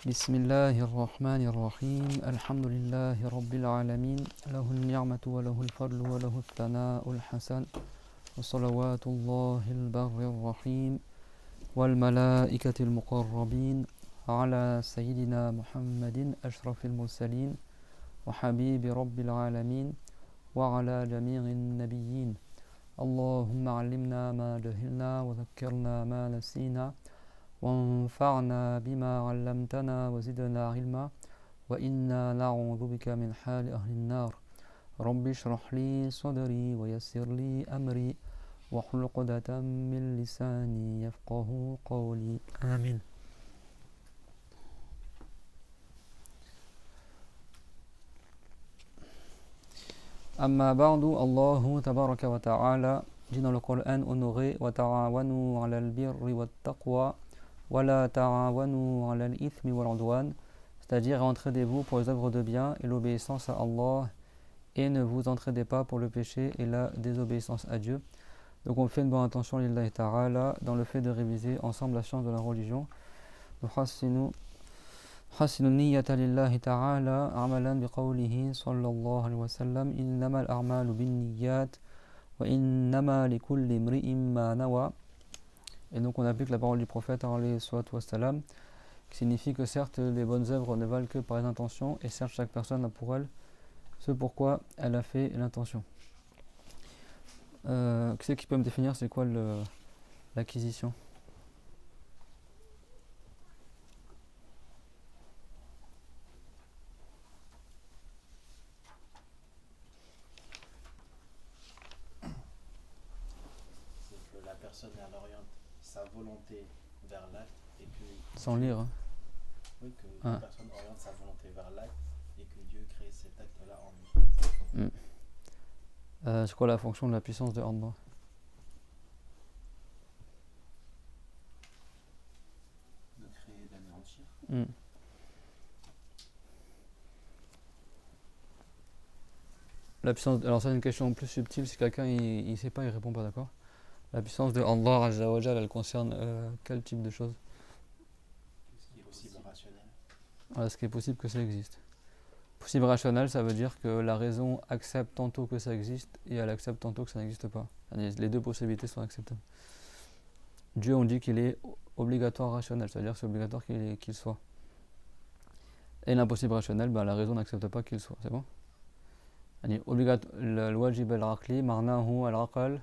بسم الله الرحمن الرحيم الحمد لله رب العالمين له النعمة وله الفضل وله الثناء الحسن وصلوات الله البر الرحيم والملائكة المقربين على سيدنا محمد أشرف المرسلين وحبيب رب العالمين وعلى جميع النبيين اللهم علمنا ما جهلنا وذكرنا ما نسينا وانفعنا بما علمتنا وزدنا علما وإنا نعوذ بك من حال أهل النار رب اشرح لي صدري ويسر لي أمري واحلل عقدة من لساني يفقه قولي آمين. أما بعد الله تبارك وتعالى dit dans le Coran honoré وتعاونوا على البر والتقوى ولا تعاونوا على الإثم والعدوان, c'est-à-dire entraidez-vous pour les œuvres de bien et l'obéissance à Allah et ne vous entraidez pas pour le péché et la désobéissance à Dieu. Donc on fait une bonne intention lillahi ta'ala dans le fait de réviser ensemble la science de la religion. حسن النية لله تعالى عملا بقوله صلى الله عليه وسلم إنما الأعمال بالنيات وإنما لكل امرئ ما نوى. Et donc on applique la parole du prophète alayhi salatu wassalam, qui signifie que certes les bonnes œuvres ne valent que par les intentions, et certes chaque personne a pour elle ce pourquoi elle a fait l'intention. Qui c'est qui peut me définir c'est quoi l'acquisition? C'est que la personne elle oriente sa volonté vers l'acte et que Sans lire, hein. oui, que Ah. la personne oriente sa volonté vers l'acte et que Dieu crée cet acte-là en lui. C'est quoi la fonction de la puissance de Allah? De créer, d'anéantir. La puissance, alors ça c'est une question plus subtile, si quelqu'un il sait pas, il répond pas, d'accord? La puissance de Allah Azza wa Jal, elle concerne quel type de choses? Ce qui est possible rationnel. Voilà, ce qui est possible que ça existe. Possible rationnel, ça veut dire que la raison accepte tantôt que ça existe et elle accepte tantôt que ça n'existe pas. Les deux possibilités sont acceptables. Dieu, on dit qu'il est obligatoire rationnel, c'est-à-dire que c'est obligatoire qu'il soit. Et l'impossible rationnel, la raison n'accepte pas qu'il soit, c'est bon? الواجب العقلي معناه العقل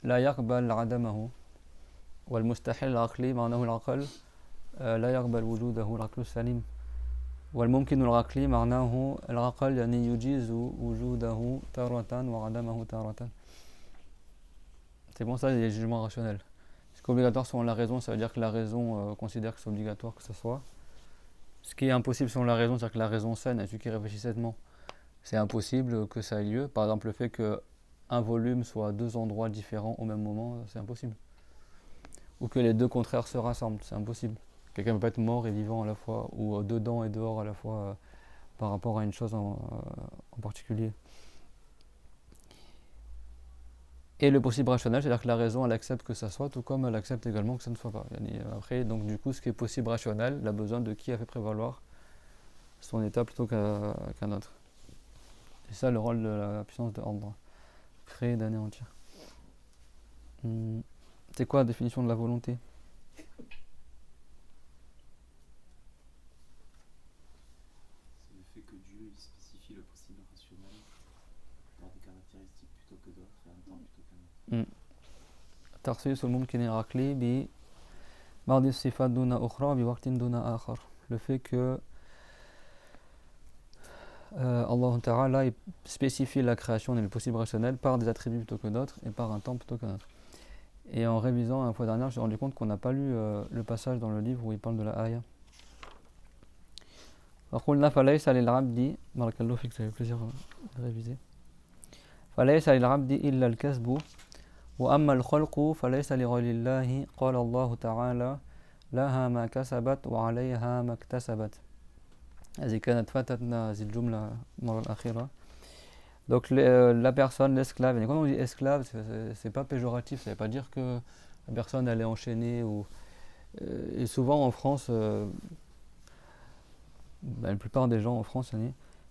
لا يقبل عدمه والمستحيل العقلي معناه العقل لا يقبل وجوده العقل السليم والممكن العقلي معناه العقل يعني يجيز وجوده تارة وعدمه تارة. C'est bon, ça les jugements rationnels. Ce qui est obligatoire selon la raison, ça veut dire que la raison considère que c'est obligatoire que ce soit. Ce qui est impossible selon la raison, c'est-à-dire que la raison saine, et celui qui réfléchit sainement, c'est impossible que ça ait lieu. Par exemple, le fait qu'un volume soit à deux endroits différents au même moment, c'est impossible. Ou que les deux contraires se rassemblent, c'est impossible. Quelqu'un ne peut pas être mort et vivant à la fois, ou dedans et dehors à la fois, par rapport à une chose en particulier. Et le possible rationnel, c'est-à-dire que la raison, elle accepte que ça soit, tout comme elle accepte également que ça ne soit pas. Après, donc du coup, ce qui est possible rationnel, elle a besoin de qui a fait prévaloir son état plutôt qu'un autre. C'est ça le rôle de la puissance de Allah. Créer, d'anéantir. C'est quoi la définition de la volonté? C'est le fait que Dieu il spécifie le possible rationnel par des caractéristiques plutôt que d'autres et un temps plutôt qu'un autre. تخصيص الممكن العقلي ببعض الصفات دون أخرى بوقت دون آخر. Le fait que Allah Ta'ala spécifie la création et le possible rationnel par des attributs plutôt que d'autres et par un temps plutôt qu'un autre. Et en révisant la fois dernière, j'ai rendu compte qu'on n'a pas lu le passage dans le livre où il parle de la ayah. فقلنا فليس للعبد بارك الله فيك, ça fait plaisir de réviser. فليس للعبد إلا الكسب وأما الخلق فليس لغير الله قال الله تعالى لها ما كسبت وعليها ما اكتسبت. هذه كانت فاتتنا هذه الجملة المرة الأخيرة. Donc la personne, l'esclave, et quand on dit esclave, c'est pas péjoratif, ça veut pas dire que la personne elle est enchaînée Et souvent en France, la plupart des gens en France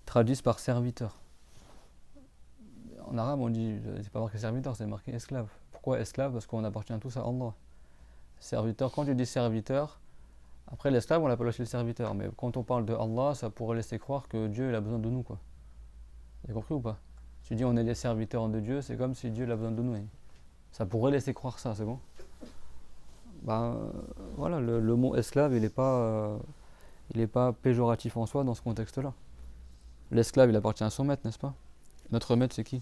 traduisent par serviteur. En arabe, on dit, c'est pas marqué serviteur, c'est marqué esclave. Pourquoi esclave? Parce qu'on appartient tous à Allah. Serviteur, quand tu dis serviteur, après l'esclave, on l'appelle aussi le serviteur. Mais quand on parle de Allah, ça pourrait laisser croire que Dieu il a besoin de nous, quoi. Vous avez compris ou pas? Tu dis on est des serviteurs de Dieu, c'est comme si Dieu il a besoin de nous. Ça pourrait laisser croire ça, c'est bon? Ben, voilà, le mot esclave, il est pas péjoratif en soi dans ce contexte-là. L'esclave, il appartient à son maître, n'est-ce pas? Notre maître, c'est qui?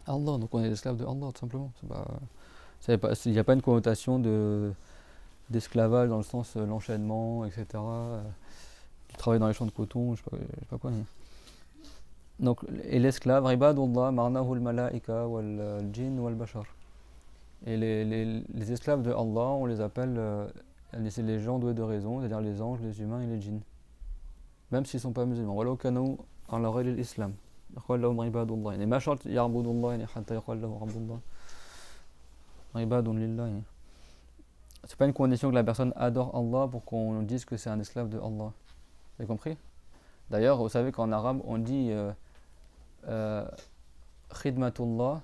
Allah, donc on est esclave de Allah, tout simplement. Il n'y a pas une connotation d'esclavage dans le sens l'enchaînement, etc. Tu travailles dans les champs de coton, je sais pas quoi. Donc, et l'esclave, ibadullah, marnahu al-malaika wal-jinn wal-bashar. Et les esclaves de Allah, on les appelle c'est les gens doués de raison, c'est-à-dire les anges, les humains et les djinns. Même s'ils ne sont pas musulmans. Walau kanu ala ghayri al-islam. يقول لهم عباد الله يعني ما شرط يعبدوا الله يعني حتى يقول لهم عبد الله عباد لله يعني. C'est pas une condition que la personne adore Allah pour qu'on dise que c'est un esclave de Allah. Vous avez compris? D'ailleurs, vous savez qu'en arabe on dit khidmatullah,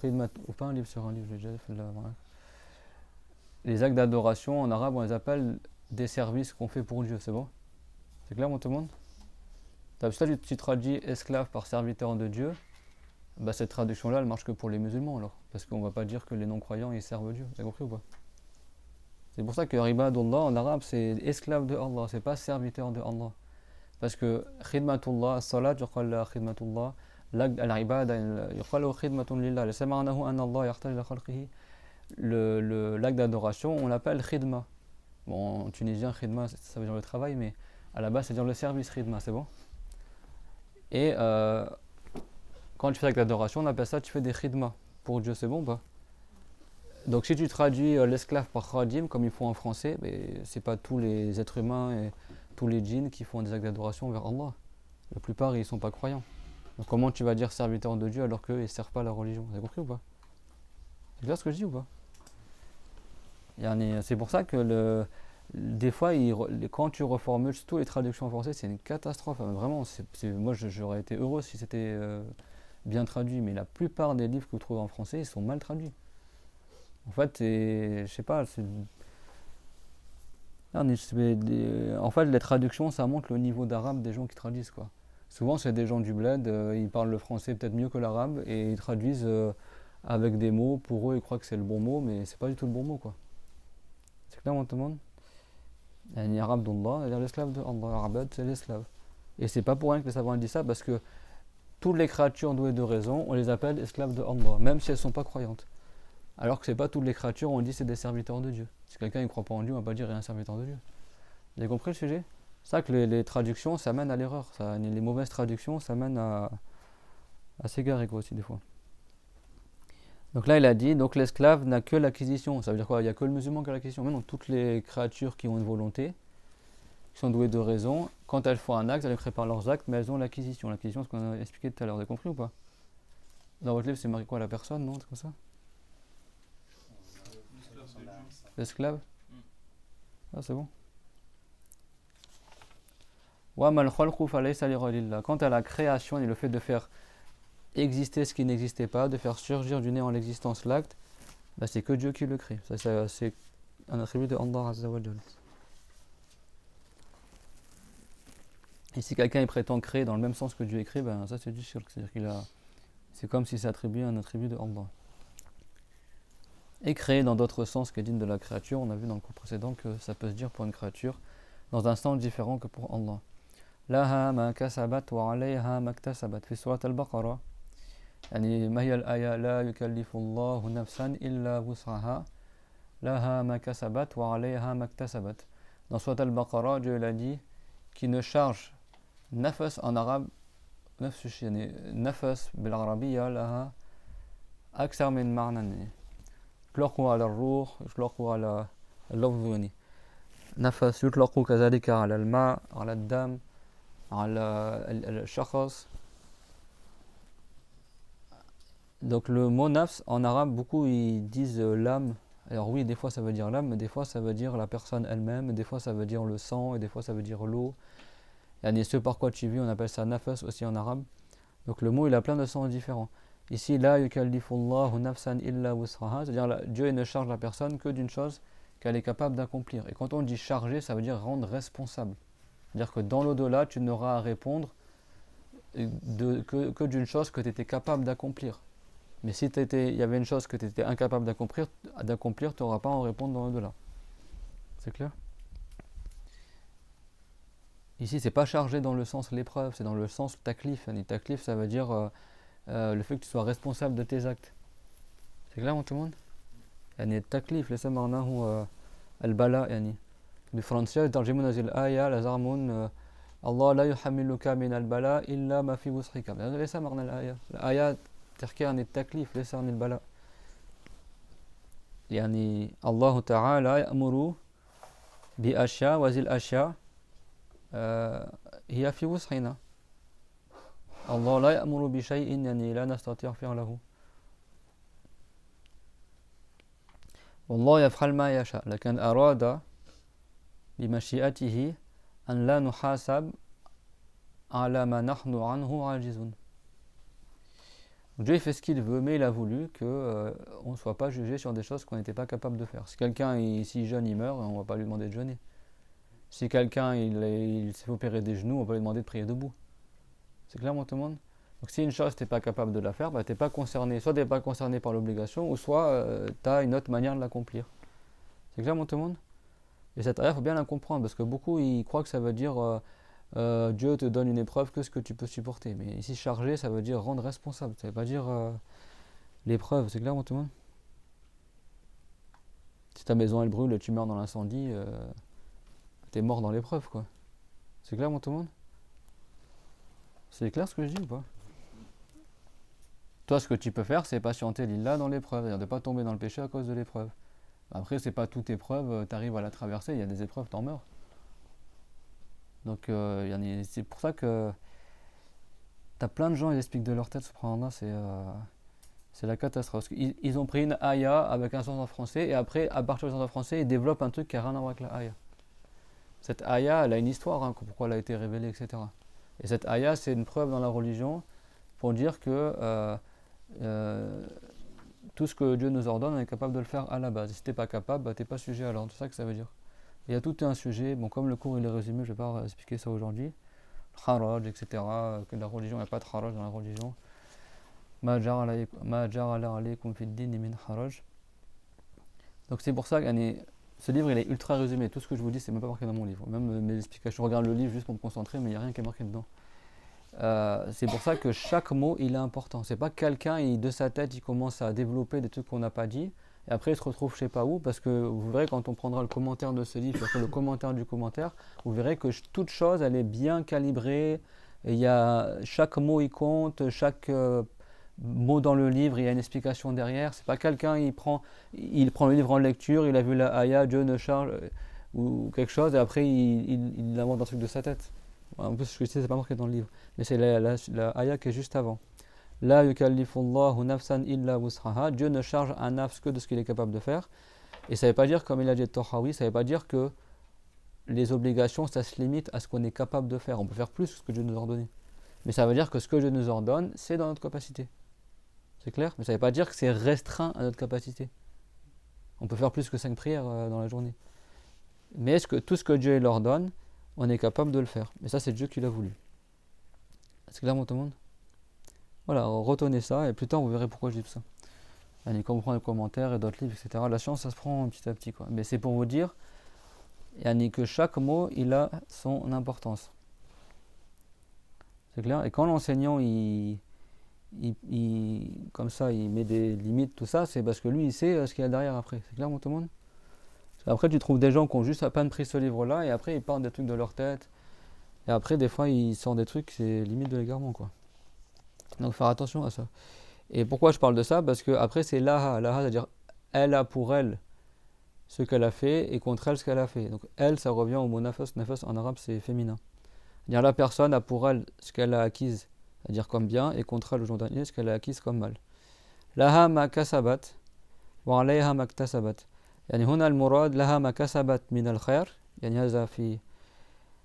ou pas un livre sur un livre, j'ai déjà fait là. Les actes d'adoration en arabe on les appelle des services qu'on fait pour Dieu, c'est bon? C'est clair, tout le monde? Si tu traduis esclave par serviteur de Dieu, bah cette traduction-là, elle marche que pour les musulmans alors. Parce qu'on va pas dire que les non-croyants, ils servent Dieu. Vous avez compris ou pas? C'est pour ça que Ibadullah en arabe, c'est esclave de Allah, c'est pas serviteur de Allah. Parce que khidmatullah, salat, yuqal khidmatullah, al-ibada, yuqal khidmatun lillah. Le sama'nahu an Allah yahtaj la khalqihi. L'acte d'adoration, on l'appelle khidma. Bon, en tunisien, khidma, ça veut dire le travail, mais à la base, c'est dire le service khidma, c'est bon? Et quand tu fais l'acte d'adoration, on appelle ça, tu fais des khidma. Pour Dieu, c'est bon ou pas? Donc si tu traduis l'esclave par khadim, comme ils font en français, c'est pas tous les êtres humains et tous les djinns qui font des actes d'adoration vers Allah. La plupart, ils sont pas croyants. Donc comment tu vas dire serviteur de Dieu alors qu'eux, ils ne servent pas la religion? Vous avez compris ou pas? C'est clair ce que je dis ou pas? C'est pour ça que des fois, quand tu reformules toutes les traductions en français, c'est une catastrophe. Vraiment, moi j'aurais été heureux si c'était bien traduit, mais la plupart des livres que vous trouvez en français, ils sont mal traduits. En fait, je sais pas. En fait, les traductions, ça montre le niveau d'arabe des gens qui traduisent, quoi. Souvent, c'est des gens du bled, ils parlent le français peut-être mieux que l'arabe et ils traduisent avec des mots. Pour eux, ils croient que c'est le bon mot, mais c'est pas du tout le bon mot, quoi. C'est clair, tout le monde? Arabe d'Allah, c'est-à-dire l'esclave de Allah. Abad, c'est l'esclave. Et c'est pas pour rien que les savants disent ça, parce que toutes les créatures douées de raison, on les appelle esclaves de Allah, même si elles sont pas croyantes. Alors que c'est pas toutes les créatures, on dit c'est des serviteurs de Dieu. Si quelqu'un ne croit pas en Dieu, on va pas dire il est un serviteur de Dieu. Vous avez compris le sujet? C'est ça que les traductions, ça mène à l'erreur. Les mauvaises traductions, ça mène à s'égarer aussi des fois. Donc là, il a dit, donc l'esclave n'a que l'acquisition. Ça veut dire quoi? Il n'y a que le musulman qui a l'acquisition. Mais non, toutes les créatures qui ont une volonté, qui sont douées de raison, quand elles font un acte, elles préparent leurs actes, mais elles ont l'acquisition. L'acquisition, c'est ce qu'on a expliqué tout à l'heure. Vous avez compris ou pas? Dans votre livre, c'est marqué quoi? La personne, non? C'est comme ça? L'esclave? Ah, c'est bon. Quant à la création et le fait de faire exister ce qui n'existait pas, de faire surgir du néant l'existence l'acte, c'est que Dieu qui le crée. Ça, c'est un attribut de Allah Azza wa Jal. Et si quelqu'un prétend créer dans le même sens que Dieu écrit, ça c'est du shirk. C'est-à-dire c'est comme si c'est attribué un attribut de Allah. Et créer dans d'autres sens que digne de la créature, on a vu dans le cours précédent que ça peut se dire pour une créature dans un sens différent que pour Allah. Laha ma kasabat wa alayha ma iktasabat. Fi surat al-Baqarah. ما هي الآية لا يكلف الله نفسا إلا وسعها لها ما كسبت وعليها ما اكتسبت. Dans Surat al-Baqarah, Dieu l'a dit qui ne charge nafas en arabe نفس الشيء يعني نفس بالعربية لها أكثر من معنى يطلق على الروح يطلق على اللفظ يعني نفس يطلق كذلك على الماء على الدم على الشخص. Donc le mot nafs en arabe, beaucoup ils disent l'âme Alors oui, des fois ça veut dire l'âme, mais des fois ça veut dire la personne elle-même, et des fois ça veut dire le sang, et des fois ça veut dire l'eau. Yani ce par quoi tu vis, on appelle ça nafas aussi en arabe. Donc le mot il a plein de sens différents. Ici, la yukallifullahu nafsan illa wus'aha, c'est-à-dire Dieu il ne charge la personne que d'une chose qu'elle est capable d'accomplir. Et quand on dit charger, ça veut dire rendre responsable. C'est-à-dire que dans l'au-delà, tu n'auras à répondre que d'une chose que tu étais capable d'accomplir. Mais si il y avait une chose que tu étais incapable d'accomplir, tu n'auras pas à en répondre dans l'au-delà. C'est clair? Ici, c'est pas chargé dans le sens l'épreuve, c'est dans le sens taklif. Taklif, ça veut dire le fait que tu sois responsable de tes actes. C'est clair, tout le monde? يعني التكليف ليس معناه البلاء يعني بالفرنسية يترجمون هذه الآية لزعمون الله لا يحملك من البلاء إلا ما في وسعك. هذا ليس معنى الآية تحكي عن التكليف ليس عن البلاء. يعني الله تعالى يأمر بأشياء وهذه الأشياء هي في وسعنا. الله لا يأمر بشيء يعني لا نستطيع فعله. والله يفعل ما يشاء لكن أراد بمشيئته أن لا نحاسب على ما نحن عنه عاجزون. Dieu fait ce qu'il veut, mais il a voulu qu'on ne soit pas jugé sur des choses qu'on n'était pas capable de faire. Si quelqu'un, s'il jeûne, il meurt, on ne va pas lui demander de jeûner. Si quelqu'un il s'est opéré des genoux, on va lui demander de prier debout. C'est clair, tout le monde? Donc si une chose, tu n'es pas capable de la faire, tu n'es pas concerné. Soit tu n'es pas concerné par l'obligation, ou soit tu as une autre manière de l'accomplir. C'est clair, tout le monde? Et cette ayah, il faut bien la comprendre, parce que beaucoup, ils croient que ça veut dire Dieu te donne une épreuve que ce que tu peux supporter. Mais ici, charger, ça veut dire rendre responsable. Ça ne veut pas dire l'épreuve. C'est clair, tout le monde? Si ta maison, elle brûle et tu meurs dans l'incendie, tu es mort dans l'épreuve, quoi. C'est clair, tout le monde? C'est clair ce que je dis ou pas? Toi, ce que tu peux faire, c'est patienter l'illah dans l'épreuve, c'est-à-dire de ne pas tomber dans le péché à cause de l'épreuve. Après, c'est pas toute épreuve, tu arrives à la traverser, il y a des épreuves, t'en meurs. Donc, c'est pour ça que tu as plein de gens, ils expliquent de leur tête, subhanallah, c'est la catastrophe. Ils ont pris une ayah avec un sens en français, et après, à partir du sens en français, ils développent un truc qui n'a rien à voir avec la ayah. Cette ayah, elle a une histoire, hein, pourquoi elle a été révélée, etc. Et cette ayah, c'est une preuve dans la religion pour dire que tout ce que Dieu nous ordonne, on est capable de le faire à la base. Et si tu n'es pas capable, tu n'es pas sujet à l'ordre. C'est ça que ça veut dire. Il y a tout un sujet, bon, comme le cours il est résumé, je ne vais pas expliquer ça aujourd'hui. Haraj, etc. Que la religion, il n'y a pas de haraj dans la religion. Ma ja'ala alaykum fid din min haraj. Donc c'est pour ça que ce livre il est ultra résumé. Tout ce que je vous dis, c'est même pas marqué dans mon livre. Même mes explications, je regarde le livre juste pour me concentrer, mais il n'y a rien qui est marqué dedans. C'est pour ça que chaque mot il est important. C'est pas quelqu'un de sa tête il commence à développer des trucs qu'on n'a pas dit et après il se retrouve je sais pas où, parce que vous verrez quand on prendra le commentaire de ce livre, le commentaire du commentaire, vous verrez que toute chose elle est bien calibrée. Et chaque mot il compte, chaque mot dans le livre il y a une explication derrière. C'est pas quelqu'un il prend le livre en lecture, il a vu la ayah Dieu ne charge ou quelque chose et après il invente un truc de sa tête. En plus, ce que je sais, c'est pas marqué dans le livre, mais c'est la ayah qui est juste avant. La yukallifullahu nafsan illa wus'aha. Dieu ne charge un nafs que de ce qu'il est capable de faire. Et ça ne veut pas dire, comme il a dit Tahawi, ça ne veut pas dire que les obligations, ça se limite à ce qu'on est capable de faire. On peut faire plus que ce que Dieu nous a ordonné. Mais ça veut dire que ce que Dieu nous ordonne, c'est dans notre capacité. C'est clair? Mais ça ne veut pas dire que c'est restreint à notre capacité. On peut faire plus que 5 prières dans la journée. Mais est-ce que tout ce que Dieu leur donne, on est capable de le faire? Mais ça, c'est Dieu qui l'a voulu. C'est clair, tout le monde? Voilà, retenez ça, et plus tard, vous verrez pourquoi je dis tout ça. Allez, quand vous prenez les commentaires et d'autres livres, etc., la science, ça se prend petit à petit, quoi. Mais c'est pour vous dire que chaque mot, il a son importance. C'est clair? Et quand l'enseignant, comme ça, il met des limites, tout ça, c'est parce que lui, il sait ce qu'il y a derrière après. C'est clair, tout le monde? Après, tu trouves des gens qui ont juste à peine pris ce livre-là, et après, ils parlent des trucs de leur tête. Et après, des fois, ils sortent des trucs, c'est limite de l'égarement, quoi. Donc, faire attention à ça. Et pourquoi je parle de ça? Parce que après, c'est laha. Laha, c'est-à-dire, elle a pour elle ce qu'elle a fait, et contre elle, ce qu'elle a fait. Donc, elle, ça revient au mot nafas. Nafas, en arabe, c'est féminin. C'est-à-dire, la personne a pour elle ce qu'elle a acquise, c'est-à-dire comme bien, et contre elle, le jour dernier, ce qu'elle a acquise comme mal. Laha ma kasabat, wa alayha ma ktasabat. يعني هنا المراد لها ما كسبت من الخير، يعني هذا في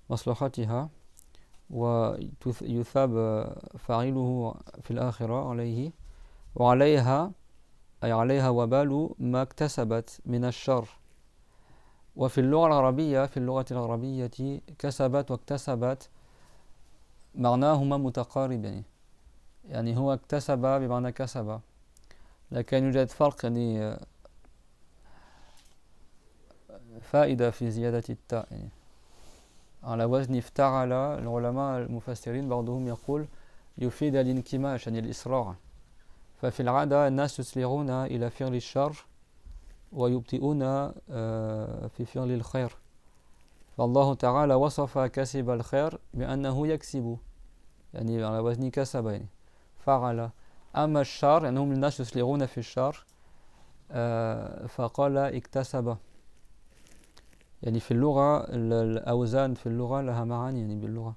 مصلحتها ويثاب فاعله في الآخرة عليه، وعليها أي عليها وبال ما اكتسبت من الشر. وفي اللغة العربية في اللغة العربية كسبت واكتسبت معناهما متقاربان، يعني هو اكتسب بمعنى كسب، لكن يوجد فرق يعني فائدة في زيادة التاء يعني. على وزن افتعل العلماء المفسرين بعضهم يقول يفيد الانكماش يعني الإسراع، ففي العادة الناس يسرعون إلى فعل الشر ويبطئون في فعل الخير، فالله تعالى وصف كسب الخير بأنه يكسب، يعني على وزن كسب يعني فعل. أما الشر يعني هم الناس يسرعون في الشر فقال اكتسب. يعني في اللغة الأوزان في اللغة لها معاني يعني باللغة،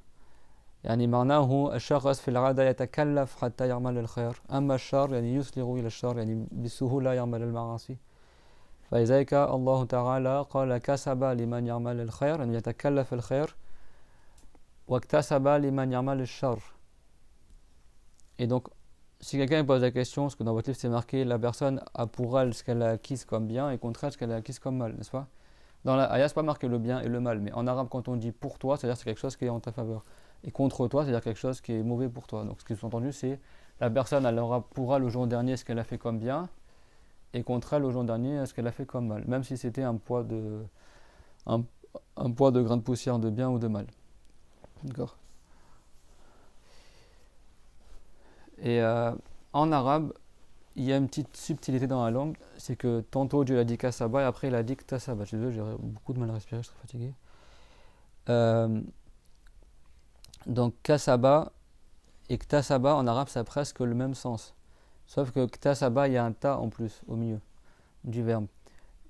يعني معناه الشخص في العادة يتكلف حتى يعمل الخير، أما الشر يعني يسرع إلى الشر يعني بسهولة يعمل المعاصي. فلذلك الله تعالى قال كسب لمن يعمل الخير يعني يتكلف الخير، واكتسب لمن يعمل الشر. Et donc si quelqu'un pose la question, parce que dans votre livre c'est marqué la personne a pour elle ce qu'elle a acquise comme bien et contre elle ce qu'elle a acquise comme mal, n'est-ce pas? Dans la ayah, c'est pas marqué le bien et le mal, mais en arabe, quand on dit pour toi, c'est-à-dire que c'est quelque chose qui est en ta faveur. Et contre toi, c'est-à-dire quelque chose qui est mauvais pour toi. Donc ce qui est sous-entendu, c'est la personne, elle aura pour elle le jour dernier ce qu'elle a fait comme bien, et contre elle, le jour dernier, ce qu'elle a fait comme mal. Même si c'était un poids de grain de poussière de bien ou de mal. D'accord. Et en arabe, il y a une petite subtilité dans la langue, c'est que tantôt Dieu a dit kasaba et après il a dit ktasaba. Je suis désolé, j'ai beaucoup de mal à respirer, je suis très fatigué. Donc kasaba et ktasaba en arabe ça a presque le même sens, sauf que ktasaba il y a un ta en plus au milieu du verbe,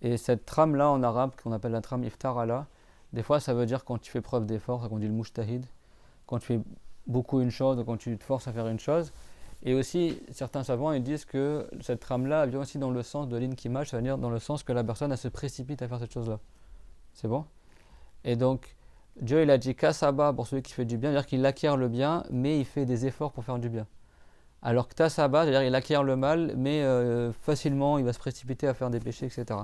et cette trame là en arabe qu'on appelle la trame iftarala, des fois ça veut dire quand tu fais preuve d'effort, ça qu'on dit le mujtahid, quand tu fais beaucoup une chose, quand tu te forces à faire une chose. Et aussi certains savants ils disent que cette trame là vient aussi dans le sens de l'inkimaj, ça veut dire dans le sens que la personne elle se précipite à faire cette chose là, c'est bon. Et donc Dieu il a dit kasaba pour celui qui fait du bien, c'est-à-dire qu'il acquiert le bien, mais il fait des efforts pour faire du bien. Alors que tasaba, c'est-à-dire qu'il acquiert le mal, mais facilement il va se précipiter à faire des péchés, etc.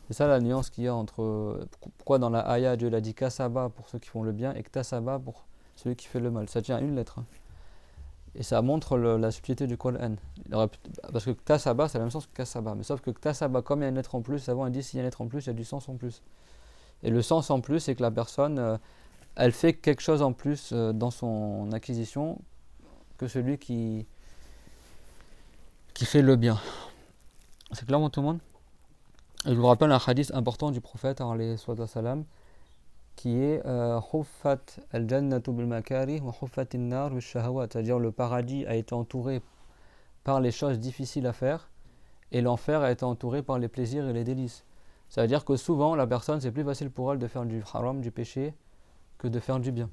C'est ça la nuance qu'il y a entre pourquoi dans la ayah Dieu il a dit kasaba pour ceux qui font le bien et tasaba pour celui qui fait le mal. Ça tient à une lettre. Et ça montre la subtilité du Qur'an. Parce que tasaba c'est le même sens que kasaba, mais sauf que tasaba comme il y a une lettre en plus, avant il dit s'il y a une lettre en plus, il y a du sens en plus. Et le sens en plus, c'est que la personne, elle fait quelque chose en plus dans son acquisition que celui qui fait le bien. C'est clair, tout le monde? Et je vous rappelle un hadith important du prophète, alayhi salam, qui est Huffat al-jannatu bil-makari wa huffat an-nar bil-shahawat, c'est-à-dire le paradis a été entouré par les choses difficiles à faire et l'enfer a été entouré par les plaisirs et les délices. Ça veut dire que souvent, la personne, c'est plus facile pour elle de faire du haram, du péché, que de faire du bien.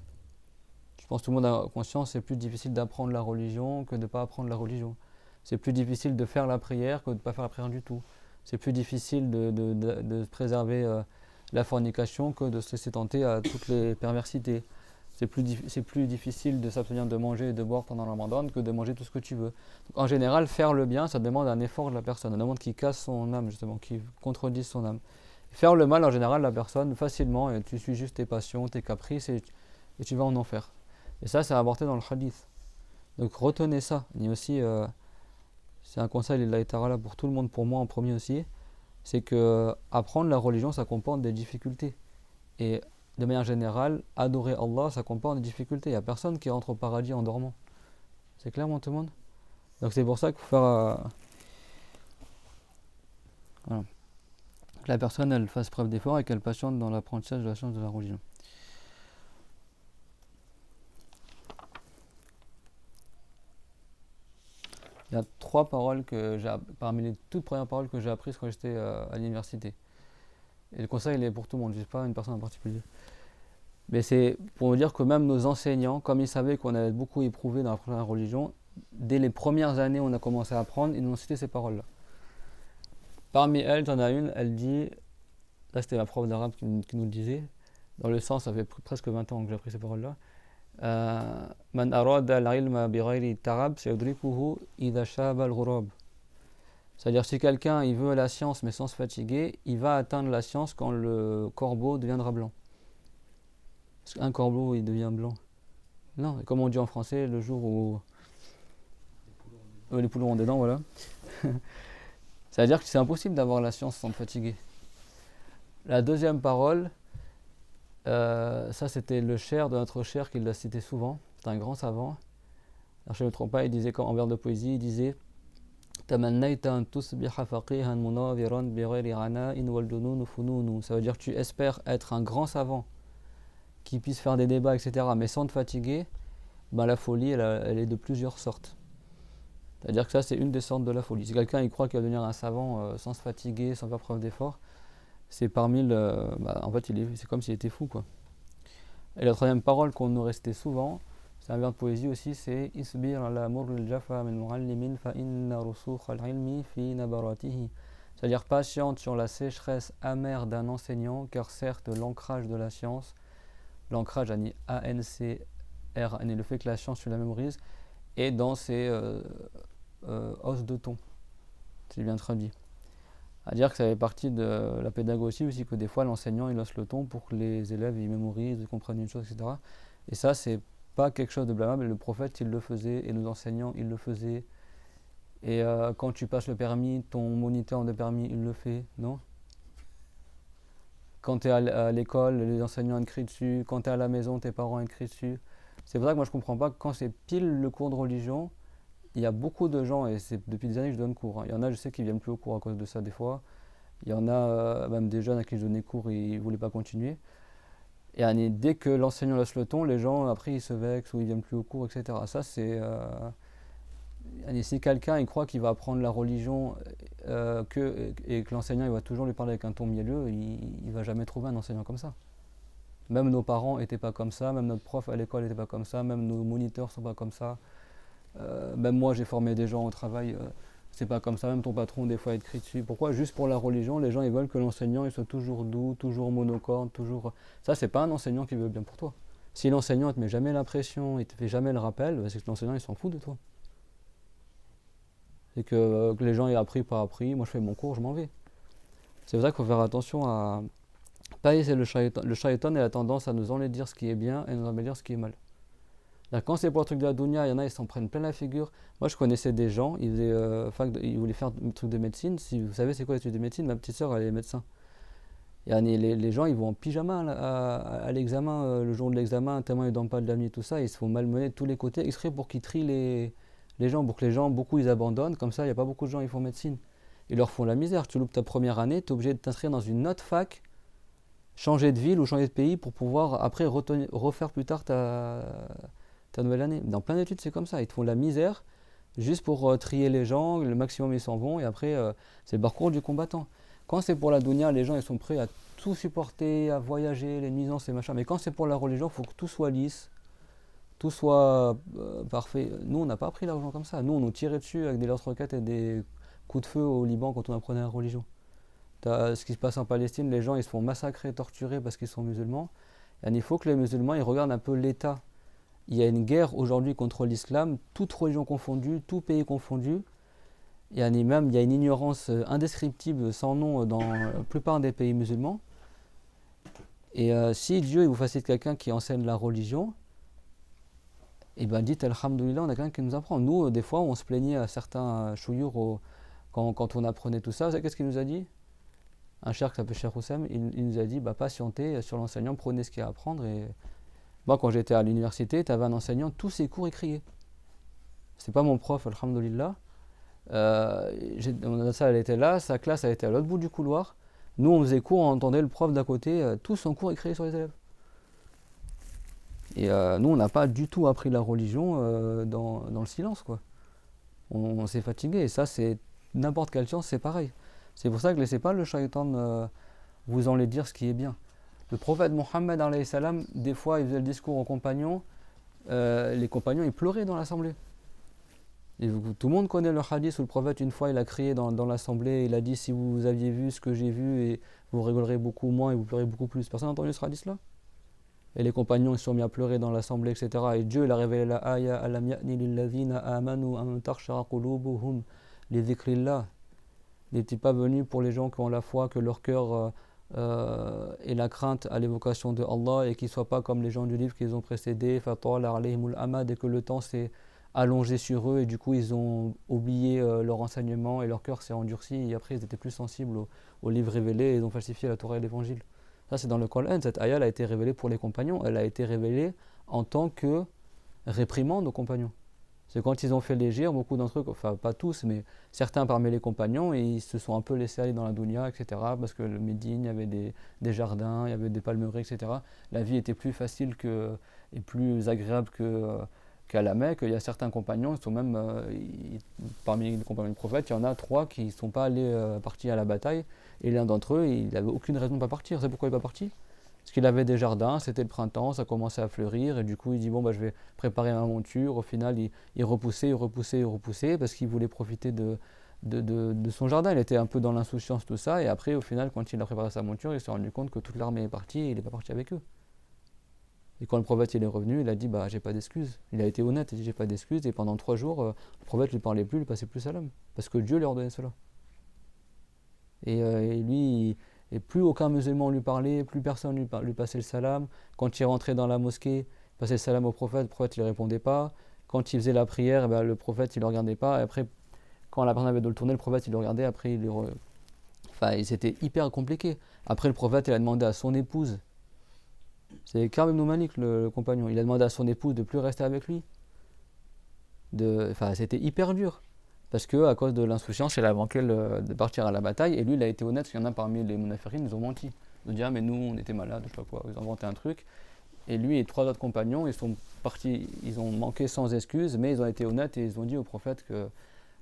Je pense que tout le monde a conscience, c'est plus difficile d'apprendre la religion que de ne pas apprendre la religion. C'est plus difficile de faire la prière que de ne pas faire la prière du tout. C'est plus difficile de préserver la fornication que de se laisser tenter à toutes les perversités. C'est plus difficile de s'abstenir de manger et de boire pendant le Ramadan que de manger tout ce que tu veux. Donc, en général, faire le bien, ça demande un effort de la personne, un demande qui casse son âme, justement, qui contredise son âme. Faire le mal, en général, la personne, facilement, et tu suis juste tes passions, tes caprices, et tu vas en enfer. Et ça, c'est apporté dans le hadith. Donc retenez ça. Et aussi, c'est un conseil là pour tout le monde, pour moi en premier aussi, c'est que apprendre la religion, ça comporte des difficultés. Et de manière générale, adorer Allah, ça comporte des difficultés. Il n'y a personne qui rentre au paradis en dormant. C'est clair, tout le monde? Donc c'est pour ça qu'il faut faire... voilà. Que la personne, elle fasse preuve d'effort et qu'elle patiente dans l'apprentissage de la science de la religion. Il y a 3 paroles parmi les toutes premières paroles que j'ai apprises quand j'étais à l'université. Et le conseil, il est pour tout le monde, je ne sais pas une personne en particulier. Mais c'est pour vous dire que même nos enseignants, comme ils savaient qu'on allait beaucoup éprouvé dans la première religion, dès les premières années où on a commencé à apprendre, ils nous ont cité ces paroles-là. Parmi elles, il y en a une, elle dit là c'était la prof d'arabe qui nous le disait, dans le sens, ça fait presque 20 ans que j'ai appris ces paroles-là. Man arada al-ilma bi ghayri tarab sayudrikuhu idha shaba al-ghurab. C'est-à-dire si quelqu'un il veut la science mais sans se fatiguer, il va atteindre la science quand le corbeau deviendra blanc. Parce qu'un corbeau il devient blanc. Non, comme on dit en français, le jour où les poules auront des dents, voilà. C'est-à-dire que c'est impossible d'avoir la science sans te fatiguer. La deuxième parole, ça c'était le cher de notre cher qui l'a cité souvent. C'est un grand savant. Alors je ne me trompe pas, il disait en vers de poésie, il disait Tamannayta an tusbiha faqihan munawiran bighayri ana'in wal jununu fununu. Ça veut dire que tu espères être un grand savant qui puisse faire des débats, etc. mais sans te fatiguer. Ben, la folie, elle est de plusieurs sortes. C'est-à-dire que ça, c'est une des sortes de la folie. Si quelqu'un il croit qu'il va devenir un savant sans se fatiguer, sans faire preuve d'effort, c'est parmi le. En fait, c'est comme s'il était fou, quoi. Et la troisième parole qu'on nous restait souvent, c'est un vers de poésie aussi, c'est Isbir ala murr al-jafa min mu'allimin fa inna rusukh al-ilmi fi nabaratihi. C'est-à-dire patiente sur la sécheresse amère d'un enseignant, car certes l'ancrage de la science, l'ancrage A-N-C-R, le fait que la science tu la mémorises, est dans ses os de thon. C'est bien traduit. À dire que ça fait partie de la pédagogie aussi, que des fois l'enseignant il hausse le ton pour que les élèves ils mémorisent, ils comprennent une chose, etc. Et ça, c'est pas quelque chose de blâmable. Le prophète il le faisait et nos enseignants ils le faisaient. Et quand tu passes le permis, ton moniteur de permis il le fait, non? Quand tu es à l'école, les enseignants crient dessus. Quand tu es à la maison, tes parents crient dessus. C'est pour ça que moi je comprends pas que quand c'est pile le cours de religion, il y a beaucoup de gens, et c'est depuis des années que je donne cours. Il y en a, je sais, qui viennent plus au cours à cause de ça des fois. Il y en a même des jeunes à qui je donnais cours et ils ne voulaient pas continuer. Et dès que l'enseignant laisse le ton, les gens après ils se vexent ou ils viennent plus au cours, etc. Ça c'est si quelqu'un il croit qu'il va apprendre la religion et que l'enseignant il va toujours lui parler avec un ton mielleux, il va jamais trouver un enseignant comme ça. Même nos parents n'étaient pas comme ça, même notre prof à l'école n'était pas comme ça, même nos moniteurs sont pas comme ça. Même moi j'ai formé des gens au travail, c'est pas comme ça, même ton patron des fois il te crie dessus. Pourquoi? Juste pour la religion, les gens ils veulent que l'enseignant il soit toujours doux, toujours monocorde, toujours. Ça c'est pas un enseignant qui veut bien pour toi. Si l'enseignant il te met jamais la pression, il te fait jamais le rappel, c'est que l'enseignant il s'en fout de toi. C'est que les gens aient appris pas appris, moi je fais mon cours, je m'en vais. C'est pour ça qu'il faut faire attention à pas laisser le shaitan. Le shaitan a tendance à nous enlaidir ce qui est bien et nous embellir ce qui est mal. Là, quand c'est pour le truc de la dunya, il y en a ils s'en prennent plein la figure. Moi je connaissais des gens, ils voulaient faire un truc de médecine. Si vous savez c'est quoi l'étude de médecine, ma petite soeur elle est médecin. Et les gens ils vont en pyjama à l'examen, le jour de l'examen, tellement ils dorment pas de la nuit, tout ça, ils se font malmener de tous les côtés, exprès pour qu'ils trient les gens, pour que les gens, beaucoup ils abandonnent, comme ça il n'y a pas beaucoup de gens qui font médecine. Ils leur font la misère. Tu loupes ta première année, tu es obligé de t'inscrire dans une autre fac, changer de ville ou changer de pays pour pouvoir après refaire plus tard ta nouvelle année. Dans plein d'études, c'est comme ça. Ils te font la misère juste pour trier les gens, le maximum ils s'en vont, et après, c'est le parcours du combattant. Quand c'est pour la dunya, les gens ils sont prêts à tout supporter, à voyager, les nuisances et machin. Mais quand c'est pour la religion, il faut que tout soit lisse, tout soit parfait. Nous, on n'a pas appris l'argent comme ça. Nous, on nous tirait dessus avec des lance-roquettes et des coups de feu au Liban quand on apprenait la religion. Ce qui se passe en Palestine, les gens ils se font massacrer, torturer parce qu'ils sont musulmans. Et il faut que les musulmans ils regardent un peu l'État. Il y a une guerre aujourd'hui contre l'islam, toute religion confondue, tout pays confondu. Et même il y a une ignorance indescriptible sans nom dans la plupart des pays musulmans. Et si Dieu il vous facilite quelqu'un qui enseigne la religion, et ben dites Alhamdoulilah, on a quelqu'un qui nous apprend. Nous, des fois, on se plaignait à certains chouyours quand on apprenait tout ça. Vous savez qu'est-ce qu'il nous a dit? Un cher qui s'appelle Cheikh Oussem, il nous a dit patientez sur l'enseignant, prenez ce qu'il y a à apprendre. Et moi, quand j'étais à l'université, tu avais un enseignant, tous ses cours écriés. C'est pas mon prof, alhamdoulilah. Mon salle elle était là, sa classe elle était à l'autre bout du couloir. Nous, on faisait cours, on entendait le prof d'à côté, tout son cours écrit sur les élèves. Et nous, on n'a pas du tout appris la religion dans le silence, quoi. On s'est fatigué, et ça, c'est n'importe quelle science, c'est pareil. C'est pour ça que laissez pas le shaitan vous enlaidir ce qui est bien. Le prophète Mohammed, alayhi salam, des fois, il faisait le discours aux compagnons. Les compagnons, ils pleuraient dans l'assemblée. Tout le monde connaît le hadith où le prophète, une fois, il a crié dans l'assemblée, il a dit si vous aviez vu ce que j'ai vu, et vous rigolerez beaucoup moins et vous pleurez beaucoup plus. Personne n'a entendu ce hadith-là? Et les compagnons ils se sont mis à pleurer dans l'assemblée, etc. Et Dieu il a révélé la ayah alam ya'ni lilladhina amanu an takhshara qulubuhum li dhikrillah. Il n'était pas venu pour les gens qui ont la foi que leur cœur ait la crainte à l'évocation de Allah et qu'ils ne soient pas comme les gens du livre qui les ont précédés, fatala alayhimul amad, et que le temps s'est allongé sur eux et du coup ils ont oublié leur enseignement et leur cœur s'est endurci et après ils étaient plus sensibles au livre révélé et ils ont falsifié la Torah et l'évangile. Ça c'est dans le Coran, cette ayah elle a été révélée pour les compagnons, elle a été révélée en tant que réprimande aux compagnons. C'est quand ils ont fait légir, beaucoup d'entre eux, enfin pas tous, mais certains parmi les compagnons, et ils se sont un peu laissés aller dans la dunya, etc. Parce que le Médine, il y avait des jardins, il y avait des palmeraies, etc. La vie était plus facile et plus agréable qu'à la Mecque. Il y a certains compagnons, ils sont même, parmi les compagnons du prophète, il y en a 3 qui ne sont pas allés partir à la bataille. Et l'un d'entre eux, il n'avait aucune raison de ne pas partir. C'est pourquoi il n'est pas parti? Parce qu'il avait des jardins, c'était le printemps, ça commençait à fleurir, et du coup il dit bon bah je vais préparer ma monture. Au final il repoussait, parce qu'il voulait profiter de son jardin. Il était un peu dans l'insouciance, tout ça, et après au final quand il a préparé sa monture, il s'est rendu compte que toute l'armée est partie et il n'est pas parti avec eux. Et quand le prophète il est revenu, il a dit bah j'ai pas d'excuses. Il a été honnête, il a dit j'ai pas d'excuses, et pendant 3 jours, le prophète lui parlait plus, il passait plus salam, parce que Dieu lui ordonnait cela. Et lui, et plus aucun musulman lui parlait, plus personne lui passait le salam. Quand il rentrait dans la mosquée, il passait le salam au prophète il ne répondait pas. Quand il faisait la prière, le prophète il ne le regardait pas. Et après, quand la personne avait de le tourner, le prophète il le regardait, après Enfin, c'était hyper compliqué. Après, le prophète il a demandé à son épouse, c'est Ka'b ibn Malik le compagnon, il a demandé à son épouse de ne plus rester avec lui. Enfin, c'était hyper dur. Parce qu'à cause de l'insouciance, il a manqué de partir à la bataille. Et lui, il a été honnête, parce qu'il y en a parmi les munafiqines, ils ont menti. Ils ont dit, ah, mais nous, on était malades, je sais pas quoi. Ils ont inventé un truc. Et lui et 3 autres compagnons, ils sont partis, ils ont manqué sans excuse, mais ils ont été honnêtes et ils ont dit au prophète que.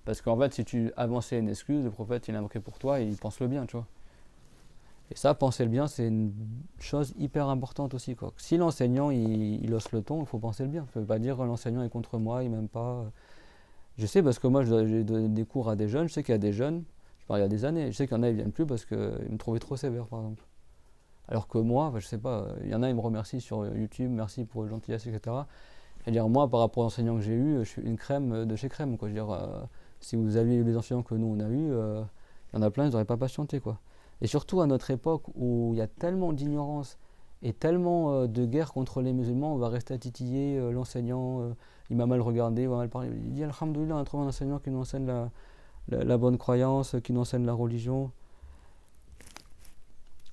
Parce qu'en fait, si tu avançais une excuse, le prophète, il a manqué pour toi et il pense le bien, tu vois. Et ça, penser le bien, c'est une chose hyper importante aussi, quoi. Si l'enseignant, il hausse le ton, il faut penser le bien. Ça ne veut pas dire l'enseignant est contre moi, il m'aime pas. Je sais parce que moi j'ai donné des cours à des jeunes, je sais qu'il y a des jeunes, je parle il y a des années, je sais qu'il y en a ils viennent plus parce qu'ils me trouvaient trop sévère par exemple. Alors que moi, je sais pas, il y en a ils me remercient sur YouTube, merci pour la gentillesse, etc. Et dire moi par rapport aux enseignants que j'ai eu, je suis une crème de chez crème, quoi. Je veux dire, si vous aviez eu les enseignants que nous on a eu, il y en a plein, ils n'auraient pas patienté, quoi. Et surtout à notre époque où il y a tellement d'ignorance et tellement de guerre contre les musulmans, on va rester à titiller l'enseignant, il m'a mal regardé, il m'a mal parlé. Il dit alhamdoulilah, on a trouvé un enseignant qui nous enseigne la bonne croyance, qui nous enseigne la religion.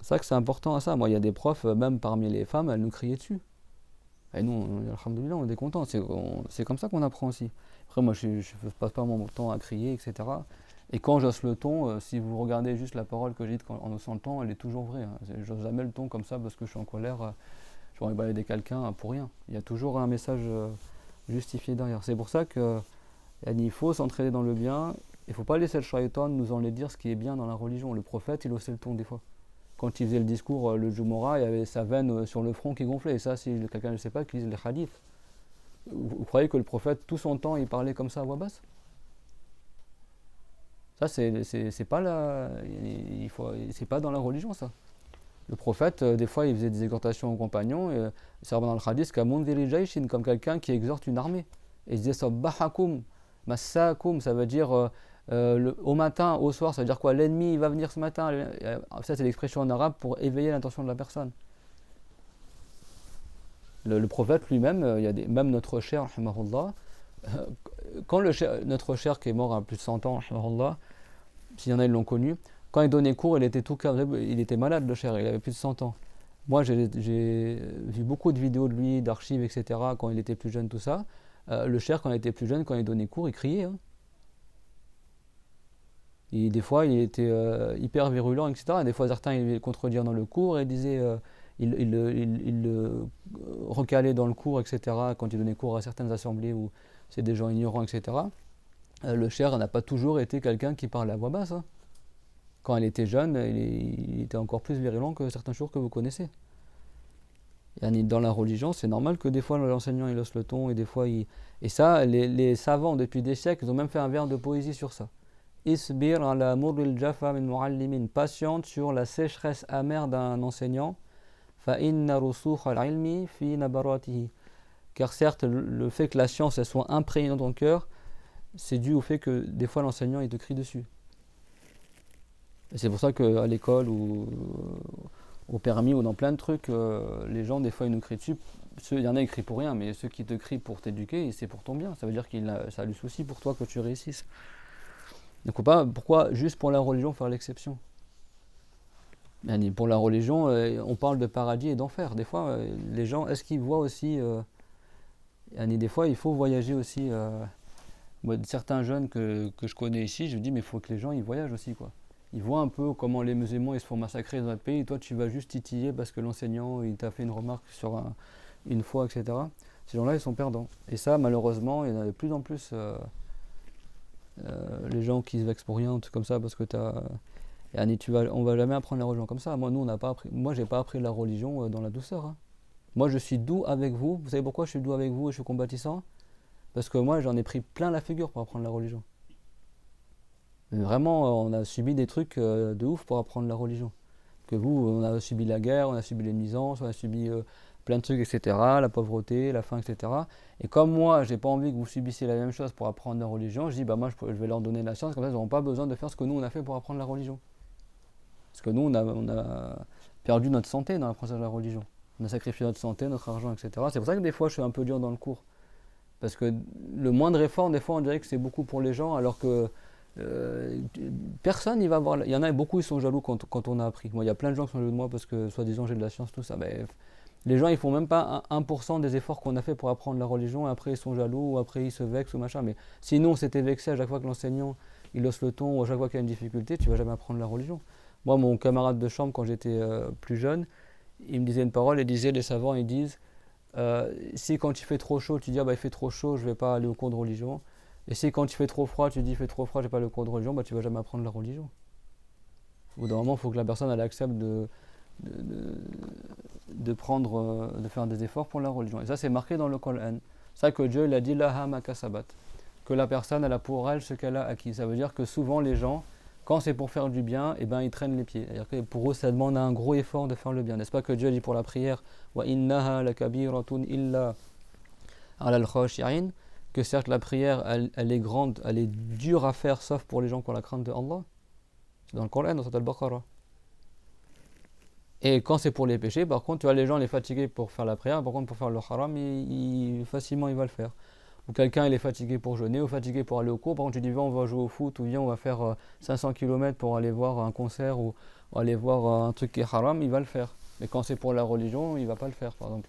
C'est vrai que c'est important à ça. Moi, il y a des profs, même parmi les femmes, elles nous criaient dessus. Et nous, alhamdoulilah, on est contents. C'est comme ça qu'on apprend aussi. Après, moi, je ne passe pas mon temps à crier, etc. Et quand j'ose le ton, si vous regardez juste la parole que j'ai dite en haussant le ton, elle est toujours vraie. Hein. J'ose jamais le ton comme ça parce que je suis en colère. Je vais balader quelqu'un pour rien. Il y a toujours un message justifié derrière. C'est pour ça qu'il faut s'entraider dans le bien. Il ne faut pas laisser le shaitan nous en dire ce qui est bien dans la religion. Le prophète, il haussait le ton des fois. Quand il faisait le discours, le Jumu'ah, il y avait sa veine sur le front qui gonflait. Et ça, si quelqu'un ne sait pas, qui lise les hadiths. Vous croyez que le prophète, tout son temps, il parlait comme ça à voix basse? Ça, c'est pas c'est pas dans la religion, ça. Le prophète, des fois, il faisait des exhortations aux compagnons. Ça va dans le hadith, comme quelqu'un qui exhorte une armée. Et il disait sabbahakum, massakum, ça veut dire au matin, au soir, ça veut dire quoi? L'ennemi il va venir ce matin. Ça, c'est l'expression en arabe pour éveiller l'intention de la personne. Le prophète lui-même, même notre cher, quand notre cher qui est mort à plus de 100 ans, s'il y en a, ils l'ont connu, quand il donnait cours, il était tout calme, il était malade, le cher, il avait plus de 100 ans. Moi, j'ai vu beaucoup de vidéos de lui, d'archives, etc., quand il était plus jeune, tout ça. Le cher, quand il était plus jeune, quand il donnait cours, il criait. Hein. Et des fois, il était hyper virulent, etc. Et des fois, certains, il le contredire dans le cours et disait, il le recalait dans le cours, etc., quand il donnait cours à certaines assemblées où c'est des gens ignorants, etc. Le cher n'a pas toujours été quelqu'un qui parle à voix basse. Hein. Quand il était jeune, il était encore plus virulent que certains jours que vous connaissez. Dans la religion, c'est normal que des fois l'enseignant il hausse le ton et des fois il... Et ça, les savants depuis des siècles, ils ont même fait un vers de poésie sur ça. Isbir ala murril jafa min muallimin, patiente sur la sécheresse amère d'un enseignant. Fa inna rusukh al-ilmi fi nabaratihi. Car certes, le fait que la science elle soit imprégnée dans ton cœur, c'est dû au fait que des fois l'enseignant il te crie dessus. Et c'est pour ça qu'à l'école ou au permis ou dans plein de trucs, les gens des fois ils nous crient dessus. Il y en a qui crient pour rien, mais ceux qui te crient pour t'éduquer, c'est pour ton bien. Ça veut dire ça a du souci pour toi que tu réussisses. Donc pourquoi juste pour la religion faire l'exception? Pour la religion, on parle de paradis et d'enfer. Des fois, les gens, est-ce qu'ils voient aussi des fois, il faut voyager aussi. Moi, certains jeunes que je connais ici, je dis, mais il faut que les gens ils voyagent aussi, quoi. Ils voient un peu comment les musulmans ils se font massacrer dans notre pays. Et toi, tu vas juste titiller parce que l'enseignant il t'a fait une remarque sur une fois, etc. Ces gens-là, ils sont perdants. Et ça, malheureusement, il y en a de plus en plus. Les gens qui se vexent pour rien, un truc comme ça, parce que on va jamais apprendre la religion comme ça. Moi, on n'a pas appris. Moi, j'ai pas appris la religion dans la douceur. Hein. Moi, je suis doux avec vous. Vous savez pourquoi je suis doux avec vous et je suis compatissant? Parce que moi, j'en ai pris plein la figure pour apprendre la religion. Mais vraiment, on a subi des trucs de ouf pour apprendre la religion. Que vous, on a subi la guerre, on a subi les nuisances, on a subi plein de trucs, etc. La pauvreté, la faim, etc. Et comme moi, j'ai pas envie que vous subissiez la même chose pour apprendre la religion, je dis, moi, je vais leur donner la science, comme ça, ils n'auront pas besoin de faire ce que nous, on a fait pour apprendre la religion. Parce que nous, on a perdu notre santé dans l'apprentissage de la religion. On a sacrifié notre santé, notre argent, etc. C'est pour ça que des fois, je suis un peu dur dans le cours. Parce que le moindre effort, des fois, on dirait que c'est beaucoup pour les gens, alors que personne, il va avoir... Il y en a beaucoup, ils sont jaloux quand on a appris. Moi, il y a plein de gens qui sont jaloux de moi parce que, soi-disant, j'ai de la science, tout ça. Mais les gens, ils font même pas 1% des efforts qu'on a fait pour apprendre la religion, et après, ils sont jaloux, ou après, ils se vexent, ou machin. Mais sinon, on s'était vexé à chaque fois que l'enseignant, il hausse le ton, ou à chaque fois qu'il y a une difficulté, tu vas jamais apprendre la religion. Moi, mon camarade de chambre, quand j'étais plus jeune, il me disait une parole, il disait, les savants, ils disent, si quand il fait trop chaud, tu dis, il fait trop chaud, je vais pas aller au cours de religion. Et si quand il fait trop froid, tu dis, il fait trop froid, je vais pas aller au cours de religion, tu vas jamais apprendre la religion. Au bout d'un moment, il faut que la personne, elle accepte de faire des efforts pour la religion. Et ça, c'est marqué dans le Coran. C'est ça que Dieu, il a dit, laha ma kasabat. Que la personne, elle a pour elle ce qu'elle a acquis. Ça veut dire que souvent, les gens, quand c'est pour faire du bien, ils traînent les pieds. C'est-à-dire que pour eux, ça demande un gros effort de faire le bien. N'est-ce pas que Dieu dit pour la prière wa innaha lakabiratun illa ala al-khashi'in, que certes la prière, elle est grande, elle est dure à faire, sauf pour les gens qui ont la crainte de Allah. C'est dans le Coran, dans Surat al-Baqarah. Et quand c'est pour les péchés, par contre, tu vois, les gens les fatigués pour faire la prière, par contre, pour faire le haram, facilement il va le faire. Ou quelqu'un il est fatigué pour jeûner, ou fatigué pour aller au cours, par contre tu dis viens on va jouer au foot, ou viens on va faire 500 km pour aller voir un concert, ou aller voir un truc qui est haram, il va le faire. Mais quand c'est pour la religion, il va pas le faire, par exemple.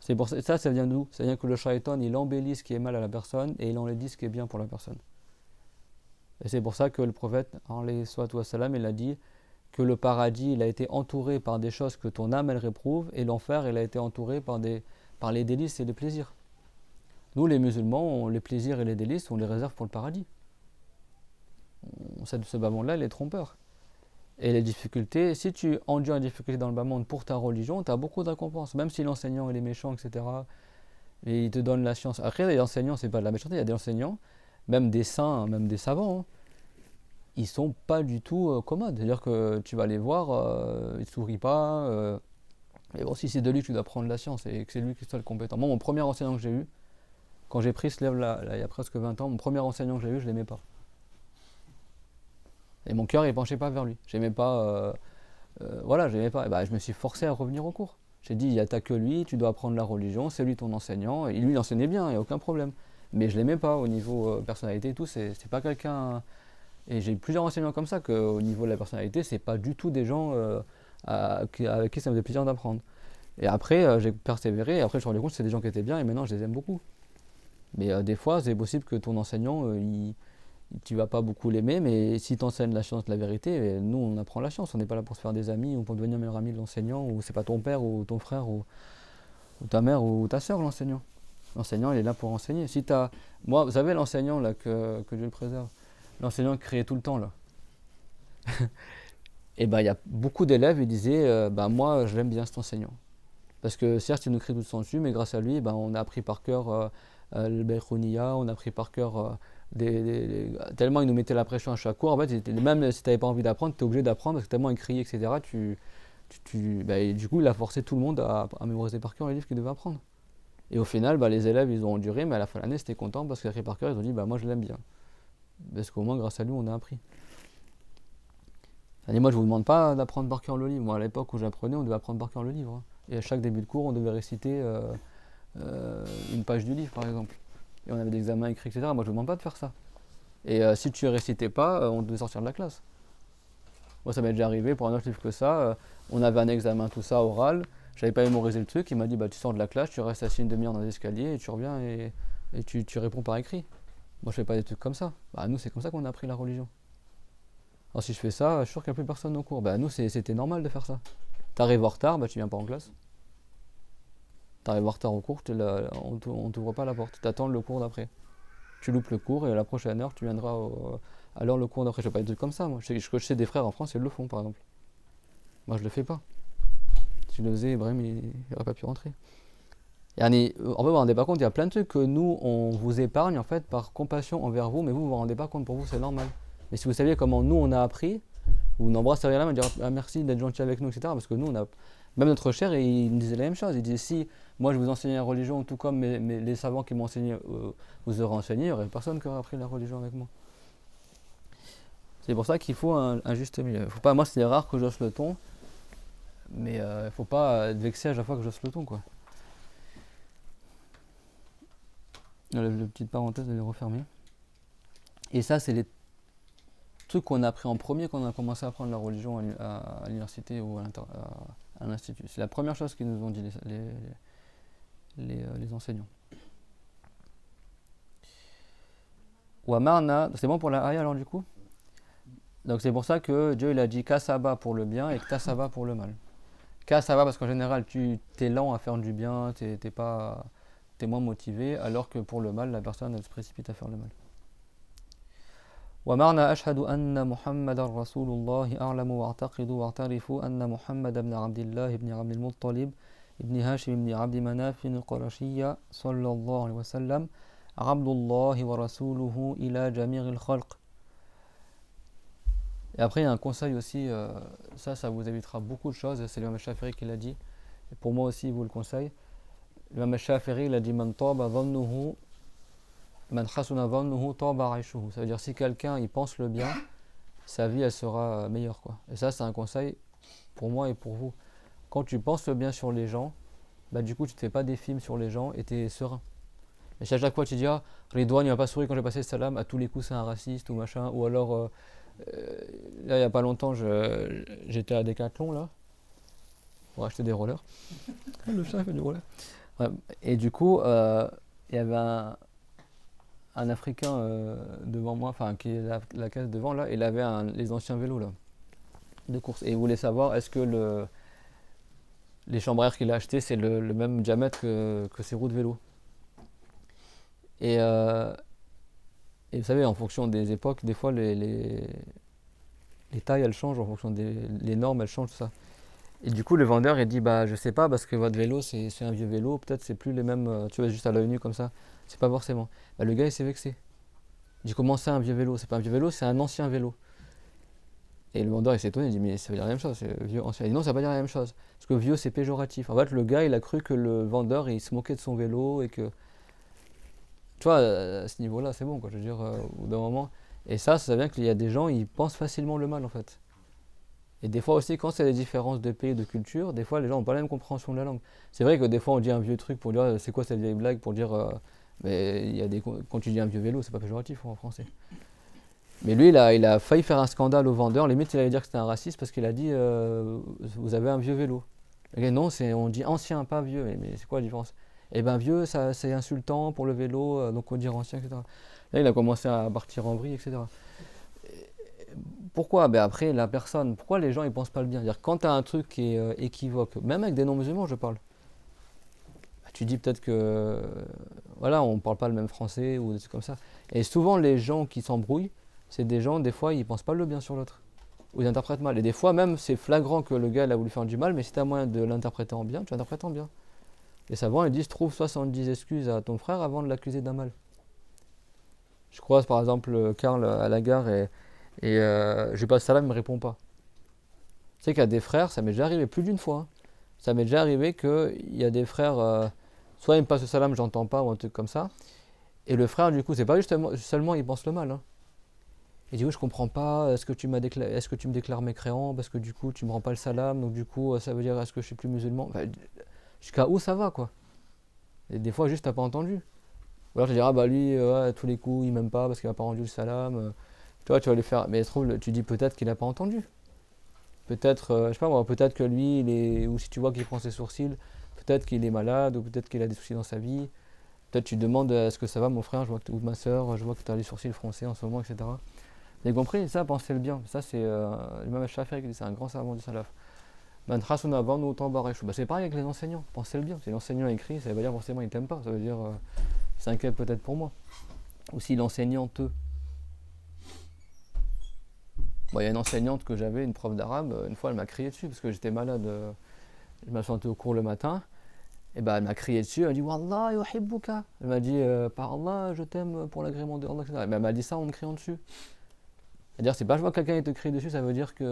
C'est pour ça vient d'où? Ça vient que le shaitan il embellit ce qui est mal à la personne, et il enlaidit ce qui est bien pour la personne. Et c'est pour ça que le prophète, alayhi salatu wassalam, il a dit que le paradis il a été entouré par des choses que ton âme elle réprouve, et l'enfer il a été entouré par les délices et les plaisirs. Nous les musulmans, les plaisirs et les délices, on les réserve pour le paradis. Ce bas monde là il est trompeur. Et les difficultés, si tu endures une difficulté dans le bas monde pour ta religion, tu as beaucoup de récompenses, même si l'enseignant il est méchant, etc. Et il te donne la science. Après les enseignants, c'est pas de la méchanceté, il y a des enseignants, même des saints, même des savants, ils sont pas du tout commodes. C'est-à-dire que tu vas les voir, ils ne sourient pas. Et bon, si c'est de lui que tu dois prendre la science et que c'est lui qui est le compétent. Moi, mon premier enseignant que j'ai eu, quand j'ai pris ce level-là, il y a presque 20 ans, mon premier enseignant que j'ai eu, je l'aimais pas. Et mon cœur, il penchait pas vers lui. J'aimais pas. J'aimais pas. Et je me suis forcé à revenir au cours. J'ai dit, il n'y a que lui, tu dois apprendre la religion, c'est lui ton enseignant. Et lui, il enseignait bien, il n'y a aucun problème. Mais je l'aimais pas au niveau personnalité et tout. C'est pas quelqu'un. Et j'ai eu plusieurs enseignants comme ça, qu'au niveau de la personnalité, c'est pas du tout des gens avec qui ça me faisait plaisir d'apprendre. Et après, j'ai persévéré, et après, je me suis rendu compte que c'est des gens qui étaient bien, et maintenant, je les aime beaucoup. Mais des fois, c'est possible que ton enseignant, tu vas pas beaucoup l'aimer, mais si tu enseignes la science de la vérité, nous, on apprend la science. On n'est pas là pour se faire des amis, ou pour devenir meilleur ami de l'enseignant, ou c'est pas ton père, ou ton frère, ou ta mère, ou ta soeur, l'enseignant. L'enseignant, il est là pour enseigner. Moi, vous savez, l'enseignant, là, que Dieu le préserve, l'enseignant qui criait tout le temps, là. Et il y a beaucoup d'élèves, ils disaient, moi, je l'aime bien cet enseignant. Parce que certes, il nous crie tout son dessus, mais grâce à lui, ben, on a appris par cœur le Baykhouniya, on a appris par cœur tellement il nous mettait la pression à chaque cours. En fait, même si tu n'avais pas envie d'apprendre, tu es obligé d'apprendre parce que tellement il criait, etc. Et du coup, il a forcé tout le monde à mémoriser par cœur les livres qu'ils devaient apprendre. Et au final, bah, les élèves, ils ont enduré, mais à la fin de l'année, c'était content parce qu'après par cœur, ils ont dit, bah, moi, je l'aime bien. Parce qu'au moins, grâce à lui, on a appris. Et moi, je vous demande pas d'apprendre par cœur le livre. Moi, à l'époque où j'apprenais, on devait apprendre par cœur le livre, hein. Et à chaque début de cours, on devait réciter une page du livre, par exemple. Et on avait des examens écrits, etc. Moi, je vous demande pas de faire ça. Et si tu ne récitais pas, on devait sortir de la classe. Moi, ça m'est déjà arrivé pour un autre livre que ça. On avait un examen, tout ça, oral. J'avais pas mémorisé le truc. Il m'a dit, bah, tu sors de la classe, tu restes assis une demi-heure dans les escaliers et tu reviens et tu réponds par écrit. Moi, je fais pas des trucs comme ça. Bah, nous, c'est comme ça qu'on a appris la religion. Alors, si je fais ça, je suis sûr qu'il n'y a plus personne au cours. Bah, nous, c'était normal de faire ça. T'arrives en retard, bah, tu viens pas en classe. T'arrives en retard au cours, on t'ouvre pas la porte. T'attends le cours d'après. Tu loupes le cours et à la prochaine heure, tu viendras à l'heure le cours d'après. Je fais pas des trucs comme ça, moi. Je sais des frères en France, ils le font, par exemple. Moi, je le fais pas. Si je le faisais, Ibrahim, il n'aurait pas pu rentrer. En fait, vous vous rendez pas compte, il y a plein de trucs que nous, on vous épargne, en fait, par compassion envers vous, mais vous vous rendez pas compte, pour vous, c'est normal. Mais si vous saviez comment nous, on a appris, vous n'embrasseriez la main et dire ah, merci d'être gentil avec nous, etc. Parce que nous, on a. Même notre cher, il nous disait la même chose. Il disait si moi je vous enseignais la religion, tout comme les savants qui m'ont enseigné vous auraient enseigné, il n'y aurait personne qui aurait appris la religion avec moi. C'est pour ça qu'il faut un juste milieu. Faut pas, moi, c'est rare que j'osse le ton, mais il ne faut pas être vexé à chaque fois que j'osse le ton, quoi. La petite parenthèse, elle est refermée. Et ça, c'est les trucs qu'on a appris en premier quand on a commencé à apprendre la religion à l'université ou à l'institut. C'est la première chose qu'ils nous ont dit les enseignants. Wamarna, c'est bon pour la aya alors du coup? Donc c'est pour ça que Dieu il a dit kasaba pour le bien et ktasaba pour le mal. Kasaba parce qu'en général tu es lent à faire du bien, t'es moins motivé, alors que pour le mal la personne elle se précipite à faire le mal. ومعنى أشهد أن محمد رسول الله أعلم وأعتقد وأعترف أن محمد بن عبد الله بن عبد المطلب ابن هاشم بن عبد مناف القرشي صلى الله عليه وسلم عبد الله ورسوله إلى جميع الخلق. Et après il y a un conseil aussi, ça vous évitera beaucoup de choses, c'est l'imam Shafi'i qui l'a dit, et pour moi aussi il vous le conseille. L'imam Shafi'i il a dit man taba dhannuhu man khasuna dhannuhu taba aishuhu. Ça veut dire si quelqu'un il pense le bien, sa vie elle sera meilleure, quoi. Et ça c'est un conseil pour moi et pour vous. Quand tu penses le bien sur les gens, bah du coup tu te fais pas des films sur les gens et tu es serein. Mais si à chaque fois tu dis ah Ridwan il m'a pas souri quand j'ai passé le salam, à tous les coups c'est un raciste ou machin, ou alors là il y a pas longtemps j'étais à Decathlon là pour acheter des rollers. Le chat fait du roller. Ouais. Et du coup il y avait un Africain devant moi, enfin qui est la caisse devant là, il avait les anciens vélos là de course et il voulait savoir est-ce que les chambres à air qu'il a acheté c'est le même diamètre que ses roues de vélo. Et vous savez, en fonction des époques, des fois les tailles elles changent en fonction les normes elles changent tout ça. Et du coup le vendeur il dit bah je sais pas parce que votre vélo c'est un vieux vélo, peut-être c'est plus les mêmes, tu vois juste à l'œil nu comme ça, c'est pas forcément. Bah, le gars il s'est vexé. Il dit comment c'est un vieux vélo? C'est pas un vieux vélo, c'est un ancien vélo. Et le vendeur il s'est étonné, il dit mais ça veut dire la même chose, c'est vieux, ancien. Il dit non ça veut pas dire la même chose, parce que vieux c'est péjoratif. En fait le gars il a cru que le vendeur il se moquait de son vélo et que tu vois, à ce niveau-là, c'est bon, quoi. Je veux dire, au bout d'un moment. Et ça vient qu'il y a des gens, ils pensent facilement le mal, en fait. Et des fois aussi, quand c'est des différences de pays, de culture, des fois, les gens n'ont pas la même compréhension de la langue. C'est vrai que des fois, on dit un vieux truc pour dire, c'est quoi cette vieille blague, pour dire, mais il y a quand tu dis un vieux vélo, c'est pas péjoratif en français. Mais lui, il a failli faire un scandale au vendeur. Limite, il allait dire que c'était un raciste parce qu'il a dit, vous avez un vieux vélo. Et non, on dit ancien, pas vieux. Mais c'est quoi la différence? Eh ben vieux, ça, c'est insultant pour le vélo, donc on dit ancien, etc. Là, il a commencé à partir en vrille, etc. Pourquoi? Ben après, la personne, pourquoi les gens ils pensent pas le bien? C'est-à-dire, quand tu as un truc qui est équivoque, même avec des non-musulmans, je parle, tu dis peut-être que, voilà, on parle pas le même français ou des trucs comme ça. Et souvent, les gens qui s'embrouillent, c'est des gens, des fois, ils pensent pas le bien sur l'autre. ou ils interprètent mal. Et des fois même, c'est flagrant que le gars il a voulu faire du mal, mais si tu as moyen de l'interpréter en bien, tu l'interprètes en bien. Les savants ils disent trouve 70 excuses à ton frère avant de l'accuser d'un mal. Je croise par exemple Karl à la gare et je lui passe salam, il me répond pas. Tu sais qu'il y a des frères, ça m'est déjà arrivé plus d'une fois. Hein. Ça m'est déjà arrivé qu'il y a des frères, soit il me passe le salam, j'entends pas, ou un truc comme ça. Et le frère, du coup, c'est pas justement, seulement il pense le mal. Hein. Il dit oui, je comprends pas, est-ce que tu me déclares mécréant parce que du coup tu me rends pas le salam, donc du coup ça veut dire est-ce que je suis plus musulman. Enfin, jusqu'à où ça va quoi. Et des fois juste t'as pas entendu. Ou alors tu diras ah bah lui ouais, tous les coups il m'aime pas parce qu'il a pas rendu le salam. Tu vois, tu vas lui faire. Mais tu dis peut-être qu'il a pas entendu. Peut-être, je sais pas moi, peut-être que lui, ou si tu vois qu'il prend ses sourcils, peut-être qu'il est malade, ou peut-être qu'il a des soucis dans sa vie. Peut-être tu te demandes est-ce que ça va mon frère, ou ma soeur, je vois que tu as les sourcils froncés en ce moment, etc. Vous avez compris? Ça, pensez le bien. Ça, c'est l'imam Shafi'i qui dit, c'est un grand savant du salaf. Man hasuna banu tabareshu. Bah, c'est pareil avec les enseignants. Pensez le bien. Si l'enseignant écrit, ça veut pas dire forcément il t'aime pas. Ça veut dire il s'inquiète peut-être pour moi. Ou si l'enseignant te. Bon, il y a une enseignante que j'avais, une prof d'arabe, une fois elle m'a crié dessus parce que j'étais malade. Je m'absentais au cours le matin. Et bah, elle m'a crié dessus, elle m'a dit Wallah yuhibbuka. Elle m'a dit par Allah, je t'aime pour l'agrément de Allah, etc. Et elle m'a dit ça en me criant dessus. C'est-à-dire, c'est pas je vois quelqu'un qui te crie dessus, ça veut dire qu'il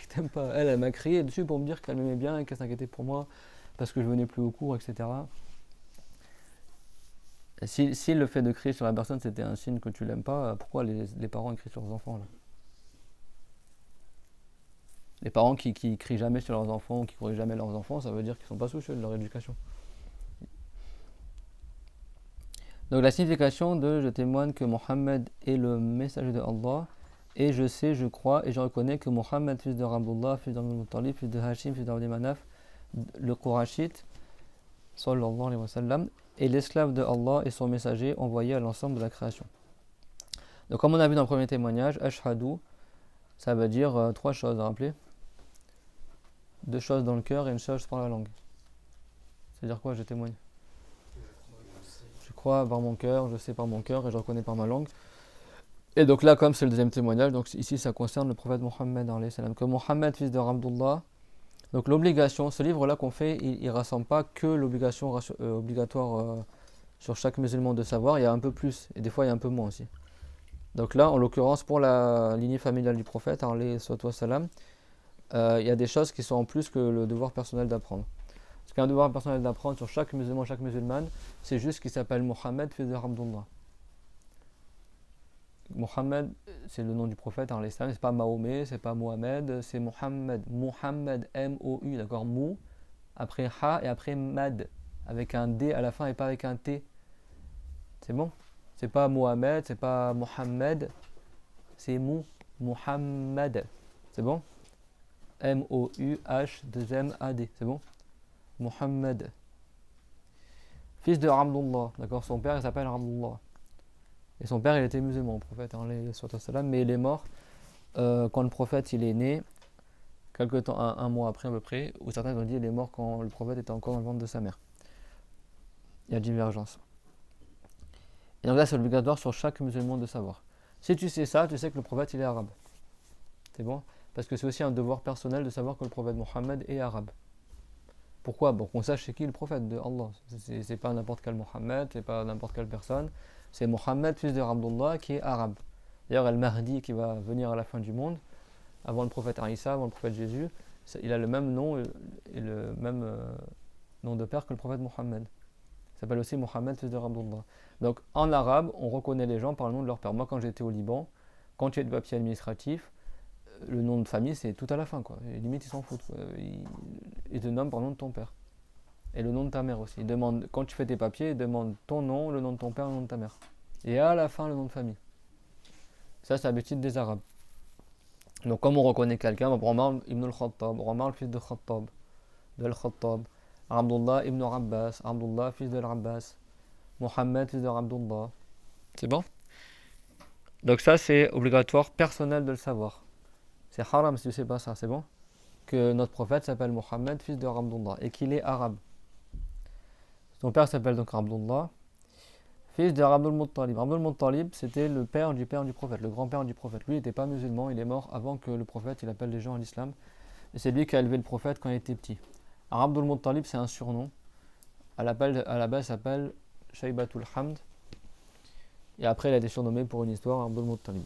t'aime pas. Elle m'a crié dessus pour me dire qu'elle m'aimait bien et qu'elle s'inquiétait pour moi parce que je venais plus au cours, etc. Et si le fait de crier sur la personne c'était un signe que tu l'aimes pas, pourquoi les parents crient sur leurs enfants là? Les parents qui crient jamais sur leurs enfants, qui corrigent jamais leurs enfants, ça veut dire qu'ils sont pas soucieux de leur éducation. Donc la signification de je témoigne que Mohammed est le messager de Allah et je sais, je crois et je reconnais que Mohammed, fils de Abdullah, fils d'Abdul Muttalib, fils de Hashim, fils d'Abdi Manaf, le Qurashite, sallallahu alayhi wa sallam, est l'esclave de Allah et son messager envoyé à l'ensemble de la création. Donc comme on a vu dans le premier témoignage, Ashhadu, ça veut dire trois choses à rappeler. Deux choses dans le cœur et une chose par la langue. C'est-à-dire quoi, je témoigne? Je crois par mon cœur, je sais par mon cœur et je reconnais par ma langue. Et donc là, comme c'est le deuxième témoignage, donc ici ça concerne le prophète Mohammed, que Mohammed, fils de Abdullah. Donc l'obligation, ce livre-là qu'on fait, il ne rassemble pas que l'obligation obligatoire sur chaque musulman de savoir, il y a un peu plus, et des fois il y a un peu moins aussi. Donc là, en l'occurrence, pour la lignée familiale du prophète, salam, il y a des choses qui sont en plus que le devoir personnel d'apprendre. Parce qu'un devoir personnel d'apprendre sur chaque musulman, chaque musulmane, c'est juste qu'il s'appelle Mohammed, fils de Abdullah. Mohammed, c'est le nom du prophète, c'est pas Mahomet, c'est pas Mohamed, c'est Mohammed. Mohammed, M-O-U, d'accord, Mou, après Ha et après Mad, avec un D à la fin et pas avec un T. C'est bon? C'est pas Mohamed, c'est pas Mohammed, c'est Mou, Mohammed. C'est bon? M-O-U-H-2-M-A-D, c'est bon? Mohammed. Fils de Abdullah, d'accord, son père il s'appelle Abdullah. Et son père il était musulman, le prophète, mais il est mort quand le prophète il est né, quelque temps, un mois après à peu près, ou certains ont dit il est mort quand le prophète était encore dans le ventre de sa mère. Il y a divergence. Et donc là c'est obligatoire sur chaque musulman de savoir. Si tu sais ça, tu sais que le prophète il est arabe. C'est bon? Parce que c'est aussi un devoir personnel de savoir que le prophète Mohammed est arabe. Pourquoi? Pour qu'on sache c'est qui le prophète de Allah. C'est pas n'importe quel Mohammed, c'est pas n'importe quelle personne. C'est Mohammed, fils de Abdullah, qui est arabe. D'ailleurs, Al-Mahdi, qui va venir à la fin du monde, avant le prophète Isa, avant le prophète Jésus, il a le même nom et le même nom de père que le prophète Mohammed. Il s'appelle aussi Mohammed, fils de Abdullah. Donc, en arabe, on reconnaît les gens par le nom de leur père. Moi, quand j'étais au Liban, quand tu as des papiers administratifs, le nom de famille, c'est tout à la fin, quoi. Et limite, ils s'en foutent, quoi. Ils te nomment par le nom de ton père. Et le nom de ta mère aussi. Quand tu fais tes papiers, ils demandent ton nom, le nom de ton père, le nom de ta mère. Et à la fin, le nom de famille. Ça, c'est l'habitude des Arabes. Donc, comme on reconnaît quelqu'un, Omar ibn al-Khattab, Omar le fils de Khattab, de al-Khattab, Abdullah ibn Abbas, Abdullah fils de al-Abbas, Mohammed fils de Abdullah. C'est bon? Donc ça, c'est obligatoire personnel de le savoir. C'est haram si tu ne sais pas ça, c'est bon? Que notre prophète s'appelle Mohammed, fils de Abdullah, et qu'il est arabe. Son père s'appelle donc Abdullah, fils de Abdul Muttalib. Abdul Muttalib, c'était le père du prophète, le grand-père du prophète. Lui, il n'était pas musulman, il est mort avant que le prophète il appelle les gens à l'islam. Et c'est lui qui a élevé le prophète quand il était petit. Alors, Abdul Muttalib, c'est un surnom. À la base, il s'appelle Shaybatul Hamd. Et après, il a été surnommé pour une histoire Abdul Muttalib.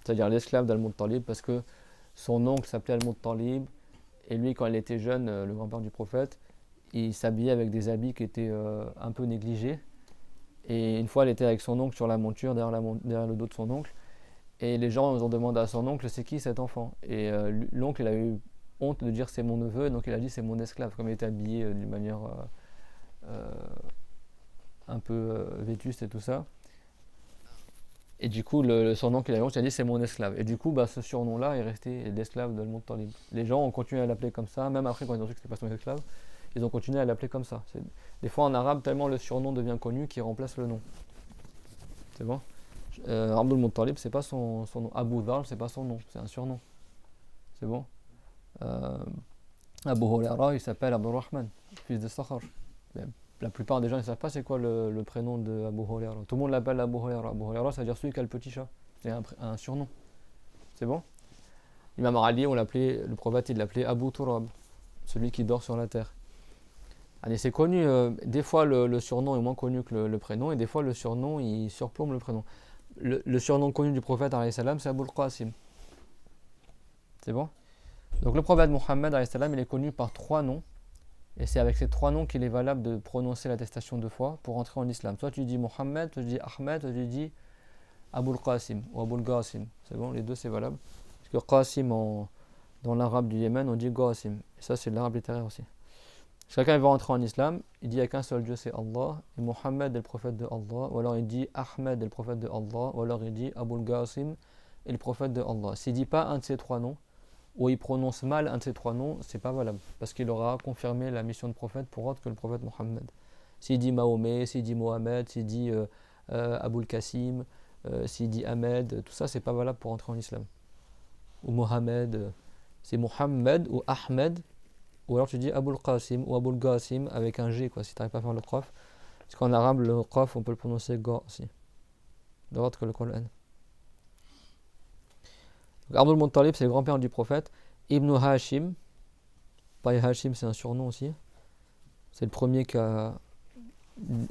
C'est-à-dire l'esclave d'Al-Muttalib, parce que son oncle s'appelait Al-Muttalib. Et lui, quand il était jeune, le grand-père du prophète, il s'habillait avec des habits qui étaient un peu négligés. Et une fois, il était avec son oncle sur la monture, derrière le dos de son oncle. Et les gens ont demandé à son oncle, c'est qui cet enfant? Et l'oncle, il a eu honte de dire c'est mon neveu, donc il a dit c'est mon esclave, comme il était habillé d'une manière un peu vétuste et tout ça. Et du coup, son oncle, il a dit c'est mon esclave. Et du coup, ce surnom-là est resté l'esclave de Al-Muttalib. Les gens ont continué à l'appeler comme ça, même après quand ils ont vu que c'était pas son esclave, ils ont continué à l'appeler comme ça. Des fois en arabe, tellement le surnom devient connu qu'il remplace le nom. C'est bon? Abdul Muttalib, c'est pas son nom. Abu Dhar, c'est pas son nom, c'est un surnom. C'est bon? Abu Huraira, il s'appelle Abdurrahman, fils de Sakhar. La plupart des gens ne savent pas c'est quoi le prénom de Abu Huraira. Tout le monde l'appelle Abu Huraira. Abu Huraira, ça veut dire celui qui a le petit chat. C'est un surnom. C'est bon? Imam Ali, le prophète, il l'appelait Abu Turab, celui qui dort sur la terre. Allez, c'est connu, des fois le surnom est moins connu que le prénom, et des fois le surnom il surplombe le prénom. Le surnom connu du prophète, c'est Abu al-Qasim. C'est bon? Donc le prophète Mohammed, il est connu par 3 noms, et c'est avec ces 3 noms qu'il est valable de prononcer l'attestation 2 fois pour entrer en islam. Soit tu dis Mohammed, soit tu dis Ahmed, soit tu dis Abu al-Qasim ou Abu al-Qasim. C'est bon, les deux c'est valable. Parce que Qasim, dans l'arabe du Yémen, on dit Qasim. Et ça, c'est l'arabe littéraire aussi. Si quelqu'un veut rentrer en islam, il dit il n'y a qu'un seul Dieu, c'est Allah, et Mohammed est le prophète de Allah, ou alors il dit Ahmed est le prophète de Allah, ou alors il dit Abu al-Qasim est le prophète de Allah. S'il ne dit pas un de ces 3 noms, ou il prononce mal un de ces 3 noms, c'est pas valable, parce qu'il aura confirmé la mission de prophète pour autre que le prophète Mohammed. S'il dit Mahomet, s'il dit Mohamed, s'il dit Abu al-Qasim, s'il dit Ahmed, tout ça c'est pas valable pour entrer en islam. Ou Mohamed, c'est Mohammed ou Ahmed, ou alors tu dis Abu al-Qasim ou Abu al-Qasim avec un G, quoi, si tu n'arrives pas à faire le qaf. Parce qu'en arabe, le qaf, on peut le prononcer Ga aussi. Droit que le Coran. Abdul Muttalib, c'est le grand-père du prophète. Ibn Hashim, pareil, Hashim, c'est un surnom aussi. C'est le premier qui a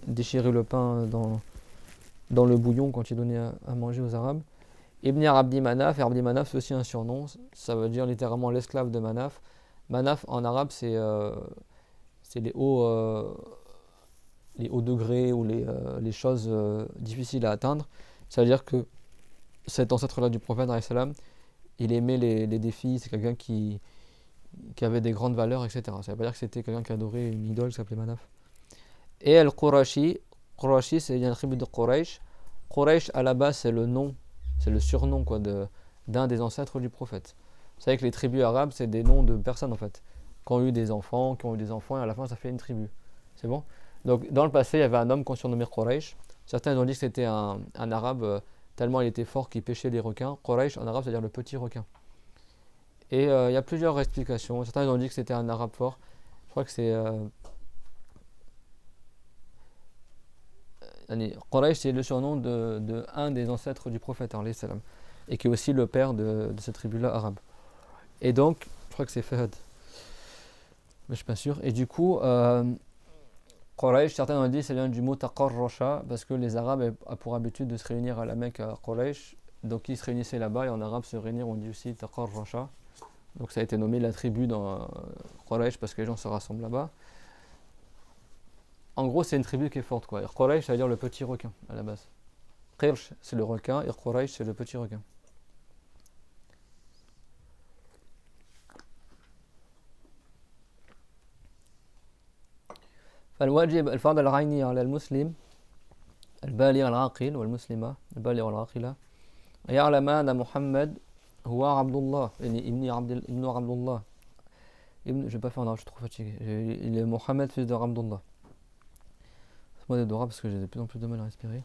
déchiré le pain dans le bouillon quand il donnait à manger aux Arabes. Ibn Abdi Manaf, et Abdi Manaf, c'est aussi un surnom. Ça veut dire littéralement l'esclave de Manaf. Manaf en arabe, c'est les hauts degrés ou les choses difficiles à atteindre. Ça veut dire que cet ancêtre-là du prophète, il aimait les défis, c'est quelqu'un qui avait des grandes valeurs, etc. Ça veut pas dire que c'était quelqu'un qui adorait une idole qui s'appelait Manaf. Et Al-Qurashi, c'est une tribu de Quraysh. Quraysh, à la base, c'est le nom, c'est le surnom quoi, d'un des ancêtres du prophète. Vous savez que les tribus arabes, c'est des noms de personnes en fait, qui ont eu des enfants, et à la fin ça fait une tribu. C'est bon? Donc dans le passé, il y avait un homme qu'on surnommait Quraysh. Certains ont dit que c'était un arabe, tellement il était fort qu'il pêchait les requins. Quraysh en arabe, c'est-à-dire le petit requin. Et il y a plusieurs explications. Certains ont dit que c'était un arabe fort. Je crois que c'est... Quraysh, c'est le surnom de un des ancêtres du prophète, et qui est aussi le père de cette tribu-là arabe. Et donc, je crois que c'est Fahad, mais je ne suis pas sûr. Et du coup, Quraysh, certains ont dit c'est vient du mot taqarrasha, parce que les Arabes ont pour habitude de se réunir à la Mecque à Quraysh. Donc ils se réunissaient là-bas, et en arabe se réunir, on dit aussi taqarrasha. Donc ça a été nommé la tribu dans Quraysh parce que les gens se rassemblent là-bas. En gros, c'est une tribu qui est forte, quoi. Et Quraysh, ça veut dire le petit requin à la base. Qirsh, c'est le requin, et Quraysh, c'est le petit requin. فالواجب الفرض العيني على المسلم البالغ العاقل والمسلمة البالغ والعاقلة يعلم أن محمد هو عبد الله ابن عبد الله je vais pas faire en arabe, je suis trop fatigué. Il est Mohammed, fils de Abdullah. Fais-moi des doigts parce que j'ai de plus en plus de mal à respirer.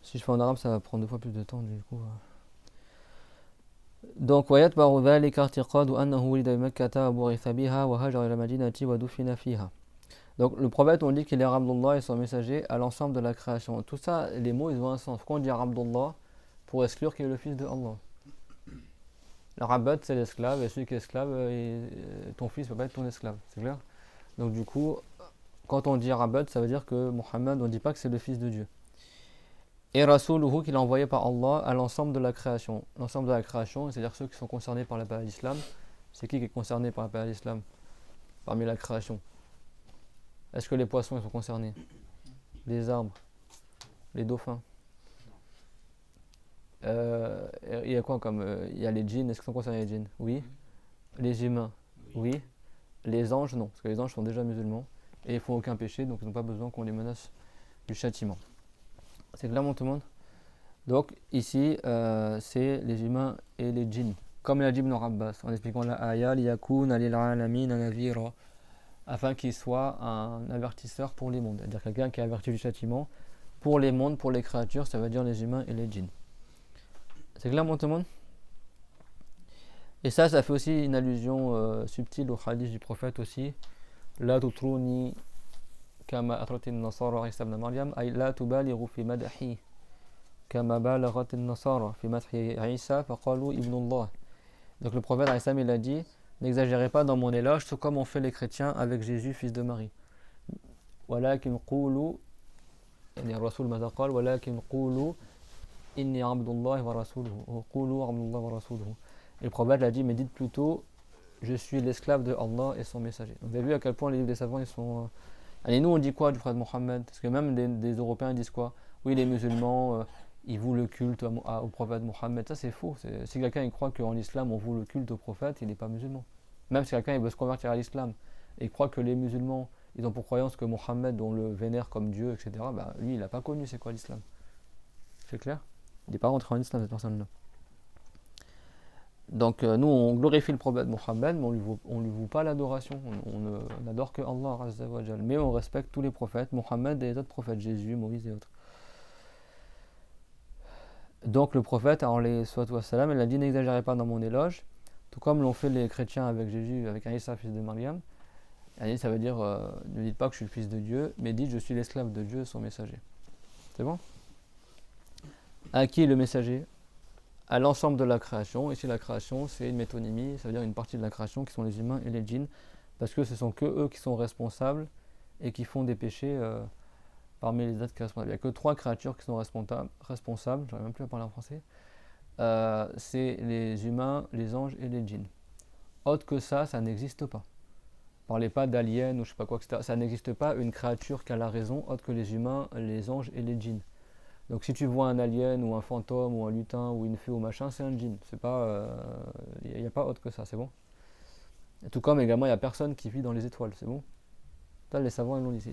Si je fais en arabe, ça va prendre 2 fois plus de temps, du coup. Donc, ويتبع ذلك اعتقاد أنه ولد بمكة وبعث بها وهاجر إلى المدينة ودفن فيها. Donc le prophète, on dit qu'il est Abdullah et son messager à l'ensemble de la création. Tout ça, les mots, ils ont un sens. Pourquoi on dit Abdullah? Pour exclure qu'il est le fils de Allah. L'Arabad, c'est l'esclave, et celui qui est esclave, ton fils ne peut pas être ton esclave, c'est clair? Donc du coup, quand on dit Arabad, ça veut dire que Mohammed, on ne dit pas que c'est le fils de Dieu. Et Rasuluhu, qu'il a envoyé par Allah à l'ensemble de la création. L'ensemble de la création, c'est-à-dire ceux qui sont concernés par l'appel à l'islam. C'est qui est concerné par l'appel à l'islam parmi la création? Est-ce que les poissons ils sont concernés? Les arbres? Les dauphins? Il y a quoi comme il y a les djinns, est-ce qu'ils sont concernés les djinns? Oui. Les humains? Oui. Les anges? Non, parce que les anges sont déjà musulmans et ils font aucun péché, donc ils n'ont pas besoin qu'on les menace du châtiment. C'est clairement tout le monde? Donc ici, c'est les humains et les djinns. Comme l'a dit Ibn Abbas, en expliquant la ayah, liyakuna lil alamin nadhira, afin qu'il soit un avertisseur pour les mondes, c'est-à-dire quelqu'un qui est averti du châtiment pour les mondes, pour les créatures, ça veut dire les humains et les djinns. C'est clairement tout le monde? Et ça fait aussi une allusion subtile au hadith du prophète aussi. La tutruni kama atratin nasara Isa ibn Maryam, ay la tubalighu fi madahi kama balaghat an-nasara fi madhi Isa faqalu ibn Allah. Donc le prophète Aïssam il a dit, n'exagérez pas dans mon éloge, tout comme ont fait les chrétiens avec Jésus, fils de Marie. Walakin qulu, yani Rasul ماذا قال, walakin qulu inni abdullah wa rasuluhu. Qulu abdullah wa rasuluhu. Et le prophète a dit, mais dites plutôt, je suis l'esclave de Allah et son messager. Donc vous avez vu à quel point les livres des savants ils sont. Allez, nous on dit quoi du prophète Mohammed? Parce que même des Européens disent quoi? Oui, les musulmans. Ils vouent le culte au prophète Mohammed. Ça c'est faux. Si quelqu'un il croit qu'en islam on voue le culte au prophète, il n'est pas musulman. Même si quelqu'un il veut se convertir à l'islam et il croit que les musulmans ils ont pour croyance que Mohammed on le vénère comme Dieu, etc. Bah, lui il n'a pas connu c'est quoi l'islam. C'est clair? Il n'est pas rentré en islam cette personne-là. Donc nous on glorifie le prophète Mohammed, mais on lui voue pas l'adoration. On n'adore que Allah Azza wa Jal. Mais on respecte tous les prophètes, Mohammed et les autres prophètes, Jésus, Moïse et autres. Donc le prophète, il a dit n'exagérez pas dans mon éloge, tout comme l'ont fait les chrétiens avec Jésus, avec Isa, fils de Maryam. Ça veut dire ne dites pas que je suis le fils de Dieu, mais dites je suis l'esclave de Dieu, son messager. C'est bon? À qui est le messager? À l'ensemble de la création. Ici la création c'est une métonymie, ça veut dire une partie de la création qui sont les humains et les djinns, parce que ce sont que eux qui sont responsables et qui font des péchés parmi les autres responsables. Il n'y a que 3 créatures qui sont responsables, j'arrive même plus à parler en français. C'est les humains, les anges et les djinns. Autre que ça n'existe pas. Parlez pas d'aliens ou je sais pas quoi, etc. Ça n'existe pas une créature qui a la raison autre que les humains, les anges et les djinns. Donc si tu vois un alien ou un fantôme ou un lutin ou une fée ou machin, c'est un djinn. C'est pas, y a pas autre que ça, c'est bon. Et tout comme également il n'y a personne qui vit dans les étoiles, c'est bon. Là, les savants ils l'ont dit.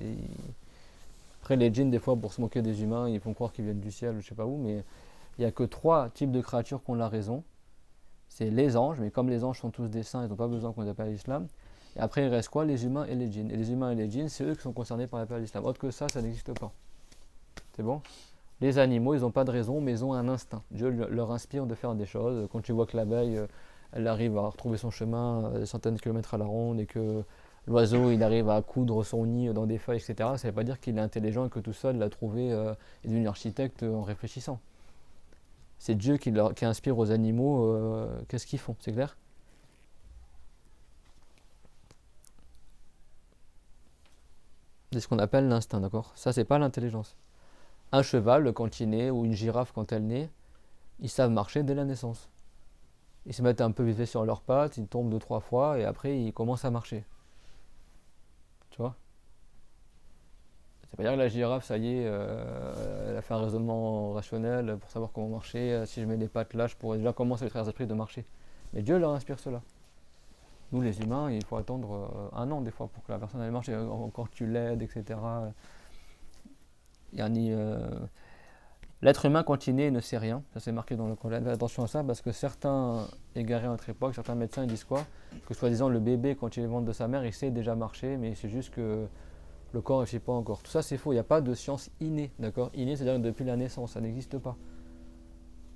Après les djinns des fois pour se moquer des humains, ils font croire qu'ils viennent du ciel ou je sais pas où, mais il n'y a que 3 types de créatures qui ont la raison. C'est les anges, mais comme les anges sont tous des saints, ils n'ont pas besoin qu'on les appelle à l'islam. Et après il reste quoi? Les humains et les djinns. Et les humains et les djinns, c'est eux qui sont concernés par l'appel à l'islam. Autre que ça n'existe pas. C'est bon? Les animaux, ils n'ont pas de raison, mais ils ont un instinct. Dieu leur inspire de faire des choses. Quand tu vois que l'abeille, elle arrive à retrouver son chemin des centaines de kilomètres à la ronde et que l'oiseau, il arrive à coudre son nid dans des feuilles, etc., ça ne veut pas dire qu'il est intelligent et que tout seul l'a trouvé et est devenu architecte en réfléchissant. C'est Dieu qui inspire aux animaux qu'est-ce qu'ils font, c'est clair? C'est ce qu'on appelle l'instinct, d'accord? Ça, c'est pas l'intelligence. Un cheval, quand il naît, ou une girafe, quand elle naît, ils savent marcher dès la naissance. Ils se mettent un peu vite sur leurs pattes, ils tombent 2-3 fois, et après, ils commencent à marcher. Tu vois? C'est pas dire que la girafe, ça y est, elle a fait un raisonnement rationnel pour savoir comment marcher. Si je mets les pattes là, je pourrais déjà commencer à traverser l'esprit de marcher. Mais Dieu leur inspire cela. Nous, les humains, il faut attendre 1 an des fois pour que la personne elle marche, et encore tu l'aides, etc. L'être humain quand il naît ne sait rien, ça c'est marqué dans le Coran. Faites attention à ça parce que certains égarés à notre époque, certains médecins ils disent quoi? Que soi-disant le bébé quand il est au ventre de sa mère il sait déjà marcher, mais c'est juste que le corps ne sait pas encore. Tout ça c'est faux, il n'y a pas de science innée, d'accord? Innée c'est-à-dire que depuis la naissance, ça n'existe pas.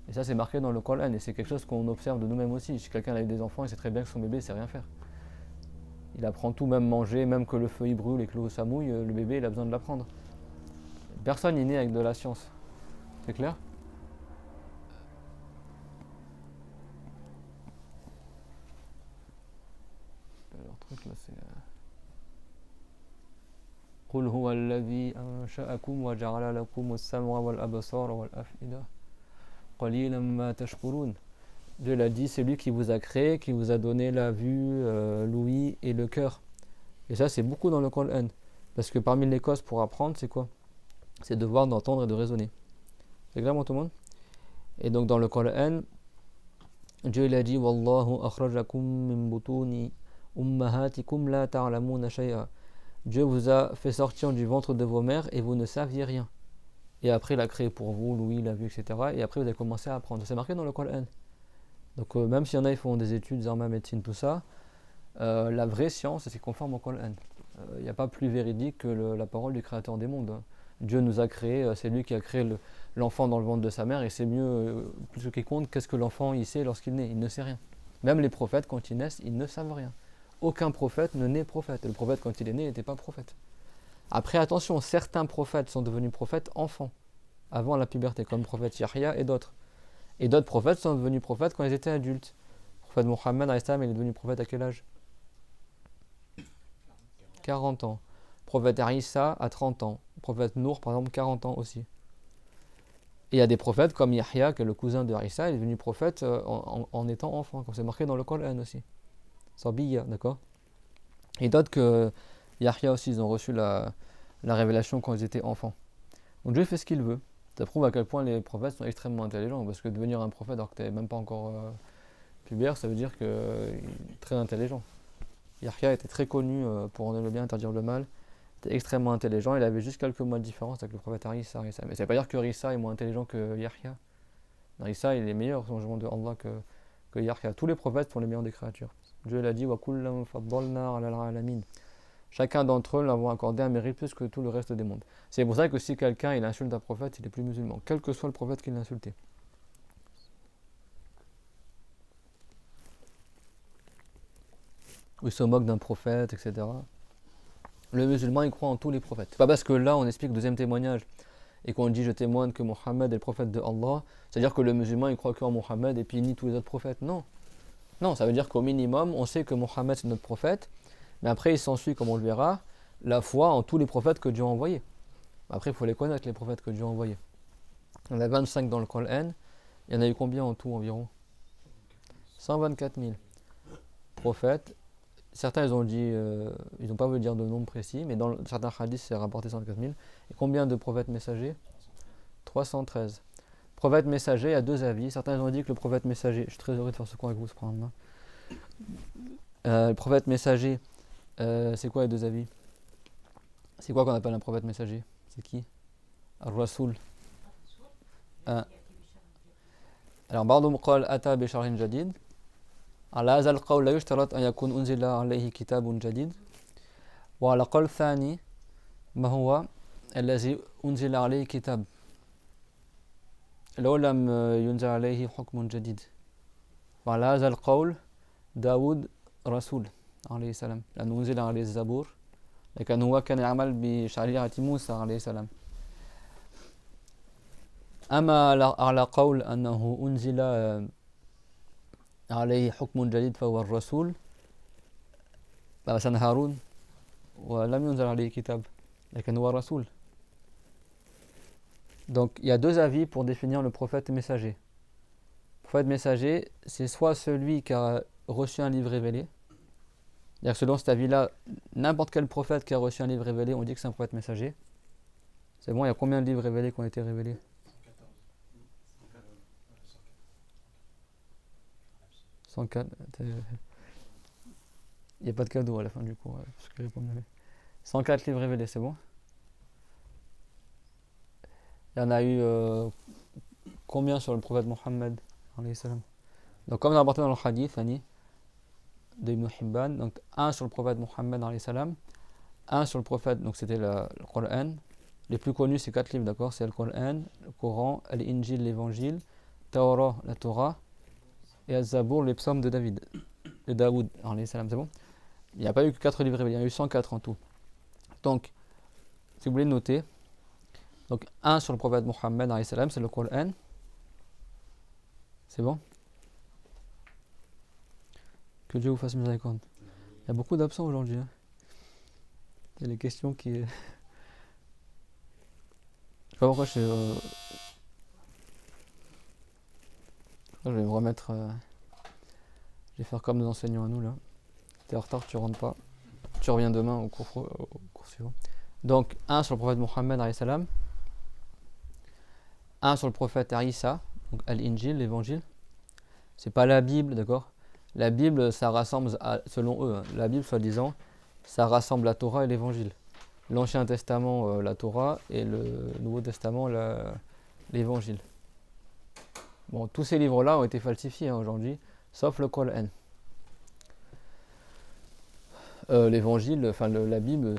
Et ça c'est marqué dans le Coran et c'est quelque chose qu'on observe de nous-mêmes aussi. Si quelqu'un a eu des enfants, il sait très bien que son bébé ne sait rien faire. Il apprend tout, même manger, même que le feu il brûle et que l'eau ça mouille, le bébé il a besoin de l'apprendre. Personne n'est né avec de la science. C'est clair? Leur truc là c'est قل هو الذي أنشأكم وجعل لكم السمع والأبصار والأفئدة قليلا ما تشكرون. Dieu l'a dit, c'est lui qui vous a créé, qui vous a donné la vue, l'ouïe et le cœur. Et ça c'est beaucoup dans le Coran. Parce que parmi les causes pour apprendre, c'est quoi? C'est de voir, d'entendre et de raisonner. C'est clair tout le monde? Et donc dans le Coran, Dieu il a dit Wallahu akhrajakum min butuni ummahatikum la ta'lamuna shay'a. Dieu vous a fait sortir du ventre de vos mères et vous ne saviez rien. Et après il a créé pour vous l'ouïe, la vue, etc. Et après vous avez commencé à apprendre. C'est marqué dans le Coran. Donc même s'il y en a qui font des études, armes, médecine, tout ça, la vraie science c'est conforme au Coran. Il n'y a pas plus véridique que la parole du créateur des mondes. Dieu nous a créé, c'est lui qui a créé l'enfant dans le ventre de sa mère et c'est mieux, plus que quiconque, qu'est-ce que l'enfant il sait lorsqu'il naît? Il ne sait rien. Même les prophètes quand ils naissent, ils ne savent rien. Aucun prophète ne naît prophète. Le prophète quand il est né n'était pas prophète. Après attention, certains prophètes sont devenus prophètes enfants, avant la puberté, comme le prophète Yahya et d'autres. Et d'autres prophètes sont devenus prophètes quand ils étaient adultes. Le prophète Mohammed, il est devenu prophète à quel âge? 40 ans. Le prophète Isa à 30 ans. Le prophète Nour, par exemple, 40 ans aussi. Et il y a des prophètes comme Yahya, qui est le cousin de Isa, il est devenu prophète en étant enfant, comme c'est marqué dans le Coran aussi. Sabiya, d'accord? Et d'autres que Yahya aussi, ils ont reçu la révélation quand ils étaient enfants. Donc Dieu fait ce qu'il veut. Ça prouve à quel point les prophètes sont extrêmement intelligents, parce que devenir un prophète alors que tu n'es même pas encore pubère, ça veut dire qu'il est très intelligent. Yahya était très connu pour ordonner le bien, interdire le mal. Il était extrêmement intelligent, il avait juste quelques mois de différence avec le prophète Isa. Mais ça ne veut pas dire que Isa est moins intelligent que Yahya. Isa il est meilleur au jugement de Allah que Yahya. Tous les prophètes sont les meilleurs des créatures. Dieu l'a dit وَكُلًّا فَضَّلْنَا عَلَى الْعَالَمِينَ. Chacun d'entre eux leur a accordé un mérite plus que tout le reste des mondes. C'est pour ça que si quelqu'un il insulte un prophète, il est plus musulman, quel que soit le prophète qu'il a insulté. Ou il se moque d'un prophète, etc. Le musulman il croit en tous les prophètes. C'est pas parce que là on explique le deuxième témoignage et qu'on dit je témoigne que Mohammed est le prophète de Allah, c'est-à-dire que le musulman il croit qu'en Mohammed et puis il nie tous les autres prophètes. Non. Non, ça veut dire qu'au minimum on sait que Mohammed c'est notre prophète, mais après il s'ensuit, comme on le verra, la foi en tous les prophètes que Dieu a envoyés. Après il faut les connaître les prophètes que Dieu a envoyés. Il y en a 25 dans le Coran, il y en a eu combien en tout environ? 124 000 prophètes. Certains ils ont dit, ils n'ont pas voulu dire de nombre précis, mais dans certains hadiths c'est rapporté 104 000. Et combien de prophètes messagers? 313. Prophète messager, il y a deux avis. Certains ont dit que le prophète messager, je suis très heureux de faire ce cours avec vous, ce programme-là. Le prophète messager, c'est quoi les deux avis? C'est quoi qu'on appelle un prophète messager? C'est qui? Al-Rasoul. Alors, بعضهم قال أتى بشرح جديد. على هذا القول لا يشترط أن يكون أنزل عليه كتاب جديد. وعلى قول ثاني ما هو الذي أنزل عليه كتاب لو لم ينزل عليه حكم جديد. وعلى هذا القول داود رسول عليه السلام لأنه أنزل عليه الزبور لكن هو كان يعمل بشريعة موسى عليه السلام. أما على قول أنه أنزل عليه حكم جديد فهو الرسول مثلا هارون ولم ينزل عليه كتاب لكن هو رسول. Donc il y a deux avis pour définir le prophète messager. Le prophète messager, c'est soit celui qui a reçu un livre révélé. C'est-à-dire que selon cet avis-là, n'importe quel prophète qui a reçu un livre révélé, on dit que c'est un prophète messager. C'est bon, il y a combien de livres révélés qui ont été révélés? 104. Il n'y a pas de cadeau à la fin du cours. Parce que 104 livres révélés, c'est bon? Il y en a eu combien sur le prophète Mohammed? Donc comme on a rapporté dans le hadith de Ibn Hibban, donc un sur le prophète Mohammed, un sur le prophète, donc c'était le Coran. Les plus connus c'est 4 livres, d'accord? C'est le Coran, le Coran, l'Injil, l'Évangile, Torah, la Torah, et Al-Zabour, les psaumes de David, de Daoud, c'est bon? Il n'y a pas eu que 4 livres révélés, il y en a eu 104 en tout. Donc, si vous voulez noter, donc un sur le prophète Mohammed, alayhi salam, c'est le Coran. C'est bon? Que Dieu vous fasse miséricorde. Il y a beaucoup d'absents aujourd'hui. Hein. Il y a les questions qui... Je sais pas pourquoi je vais me remettre... Je vais faire comme nos enseignants à nous là. T'es en retard, tu rentres pas. Tu reviens demain au cours suivant. Donc, un sur le prophète Mohammed, alayhi salam. Un sur le prophète Isa, donc Al-Injil, l'évangile. C'est pas la Bible, d'accord? La Bible, ça rassemble, selon eux, hein, la Bible, soi-disant, ça rassemble la Torah et l'évangile. L'Ancien Testament, la Torah, et le Nouveau Testament, l'évangile. Bon, tous ces livres-là ont été falsifiés hein, aujourd'hui, sauf le Coran. L'évangile, enfin la Bible,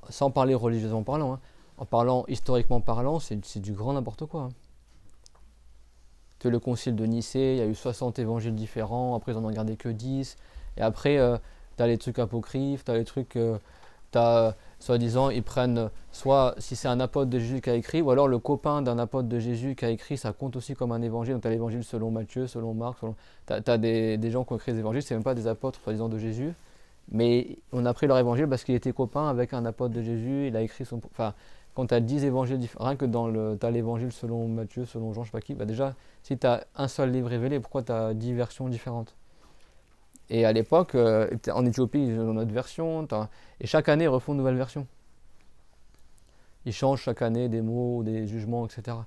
sans parler religieusement parlant, hein, en parlant historiquement parlant, c'est du grand n'importe quoi. Hein. Le concile de Nicée, il y a eu 60 évangiles différents, après ils en ont gardé que 10, et après t'as les trucs apocryphes, t'as les trucs, soi-disant, ils prennent, soit si c'est un apôtre de Jésus qui a écrit, ou alors le copain d'un apôtre de Jésus qui a écrit, ça compte aussi comme un évangile, donc t'as l'évangile selon Matthieu, selon Marc, t'as des gens qui ont écrit des évangiles, c'est même pas des apôtres, soi-disant, de Jésus, mais on a pris leur évangile parce qu'il était copain avec un apôtre de Jésus, il a écrit son... Enfin, quand tu as 10 évangiles différents, rien que tu as l'évangile selon Matthieu, selon Jean, je sais pas qui, bah déjà, si tu as un seul livre révélé, pourquoi tu as 10 versions différentes? Et à l'époque, en Éthiopie, ils ont notre version, et chaque année, ils refont une nouvelle version. Ils changent chaque année des mots, des jugements, etc.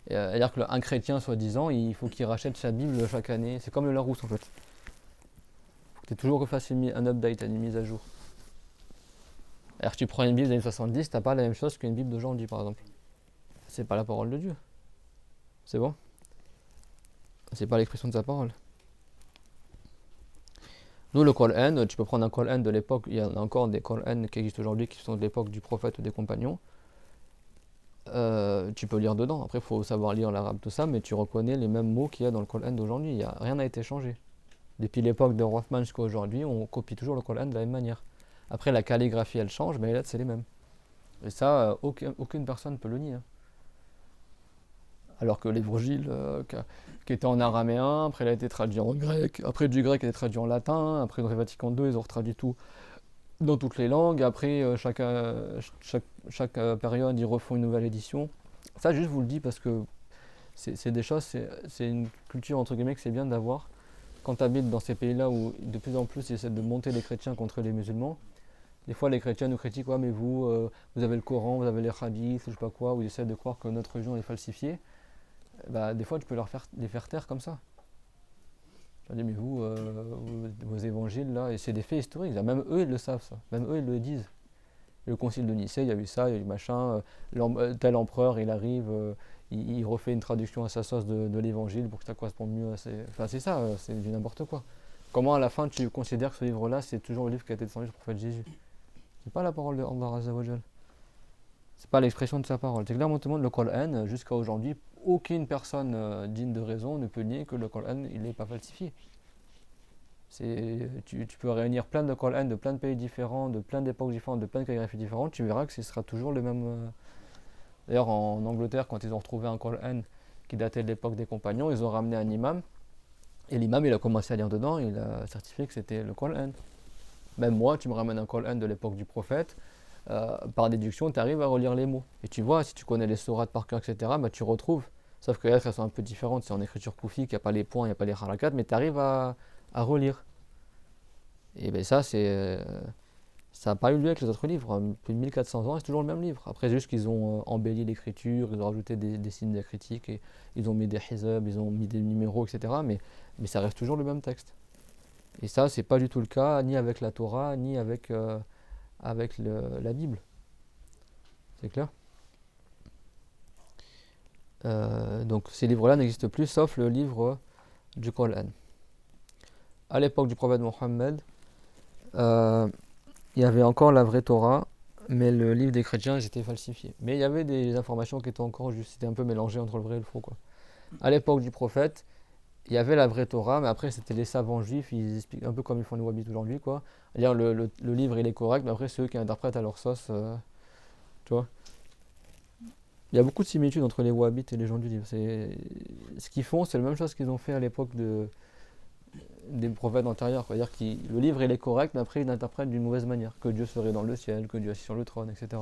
C'est-à-dire qu'un chrétien, soi-disant, il faut qu'il rachète sa Bible chaque année. C'est comme le Larousse, en fait. Il faut que tu toujours refasses un update, une mise à jour. Alors que tu prends une Bible des années 70, t'as pas la même chose qu'une Bible d'aujourd'hui, par exemple. C'est pas la parole de Dieu. C'est bon? C'est pas l'expression de sa parole. Nous, le Coran, tu peux prendre un Coran de l'époque, il y en a encore des Corans qui existent aujourd'hui, qui sont de l'époque du prophète ou des compagnons. Tu peux lire dedans. Après, il faut savoir lire l'arabe, tout ça, mais tu reconnais les mêmes mots qu'il y a dans le Coran d'aujourd'hui. Rien n'a été changé. Depuis l'époque de Rothman jusqu'à aujourd'hui, on copie toujours le Coran de la même manière. Après, la calligraphie, elle change, mais les lettres, c'est les mêmes. Et ça, aucune personne ne peut le nier. Hein. Alors que l'évangile, qui était en araméen, après il a été traduit en grec, après du grec il a été traduit en latin, après dans le Vatican II, ils ont retraduit tout dans toutes les langues, après chaque période, ils refont une nouvelle édition. Ça, juste vous le dis parce que c'est des choses, c'est une culture, entre guillemets, que c'est bien d'avoir. Quand tu habites dans ces pays-là où de plus en plus ils essaient de monter les chrétiens contre les musulmans, des fois les chrétiens nous critiquent, ouais, mais vous avez le Coran, vous avez les hadiths, je sais pas quoi, ou ils essaient de croire que notre religion est falsifiée. Bah, des fois tu peux les faire taire comme ça. Je leur dis, mais vous, vos évangiles là, et c'est des faits historiques, là, même eux ils le savent ça, même eux ils le disent. Le concile de Nicée, il y a eu ça, il y a eu machin, tel empereur il arrive, il refait une traduction à sa sauce de l'évangile pour que ça corresponde mieux à ses... Enfin c'est ça, c'est du n'importe quoi. Comment à la fin tu considères que ce livre là c'est toujours le livre qui a été descendu du prophète Jésus? C'est pas la parole de Allah Azza wa Jal. C'est pas l'expression de sa parole. C'est clairement tout le monde, le Coran, jusqu'à aujourd'hui, aucune personne digne de raison ne peut nier que le Coran, il n'est pas falsifié. Tu peux réunir plein de Coran de plein de pays différents, de plein d'époques différentes, de plein de calligraphies différentes, tu verras que ce sera toujours le même. D'ailleurs, en Angleterre, quand ils ont retrouvé un Coran qui datait de l'époque des compagnons, ils ont ramené un imam, et l'imam, il a commencé à lire dedans, il a certifié que c'était le Coran. Même moi, tu me ramènes un Coran de l'époque du prophète, par déduction, tu arrives à relire les mots. Et tu vois, si tu connais les sourates par cœur, etc., bah, tu retrouves. Sauf que les lettres, elles sont un peu différentes. C'est en écriture koufique, il n'y a pas les points, il n'y a pas les harakat, mais tu arrives à relire. Et bien ça, ça n'a pas eu lieu avec les autres livres. Plus de 1400 ans, c'est toujours le même livre. Après, c'est juste qu'ils ont embelli l'écriture, ils ont rajouté des signes diacritiques, et ils ont mis des hizab, ils ont mis des numéros, etc. Mais ça reste toujours le même texte. Et ça, c'est pas du tout le cas, ni avec la Torah, ni avec la Bible. C'est clair? Donc ces livres-là n'existent plus, sauf le livre du Coran. À l'époque du prophète Mohammed, il y avait encore la vraie Torah, mais le livre des chrétiens, ils étaient falsifiés. Mais il y avait des informations qui étaient encore juste, c'était un peu mélangé entre le vrai et le faux, quoi. À l'époque du prophète, il y avait la vraie Torah, mais après c'était les savants juifs, ils expliquent un peu comme ils font les wahhabites aujourd'hui, quoi. C'est-à-dire le livre il est correct, mais après c'est eux qui interprètent à leur sauce, tu vois. Il y a beaucoup de similitudes entre les wahhabites et les gens du livre. Ce qu'ils font, c'est la même chose qu'ils ont fait à l'époque des prophètes antérieurs, quoi. C'est-à-dire que le livre il est correct, mais après ils l'interprètent d'une mauvaise manière, que Dieu serait dans le ciel, que Dieu est assis sur le trône, etc.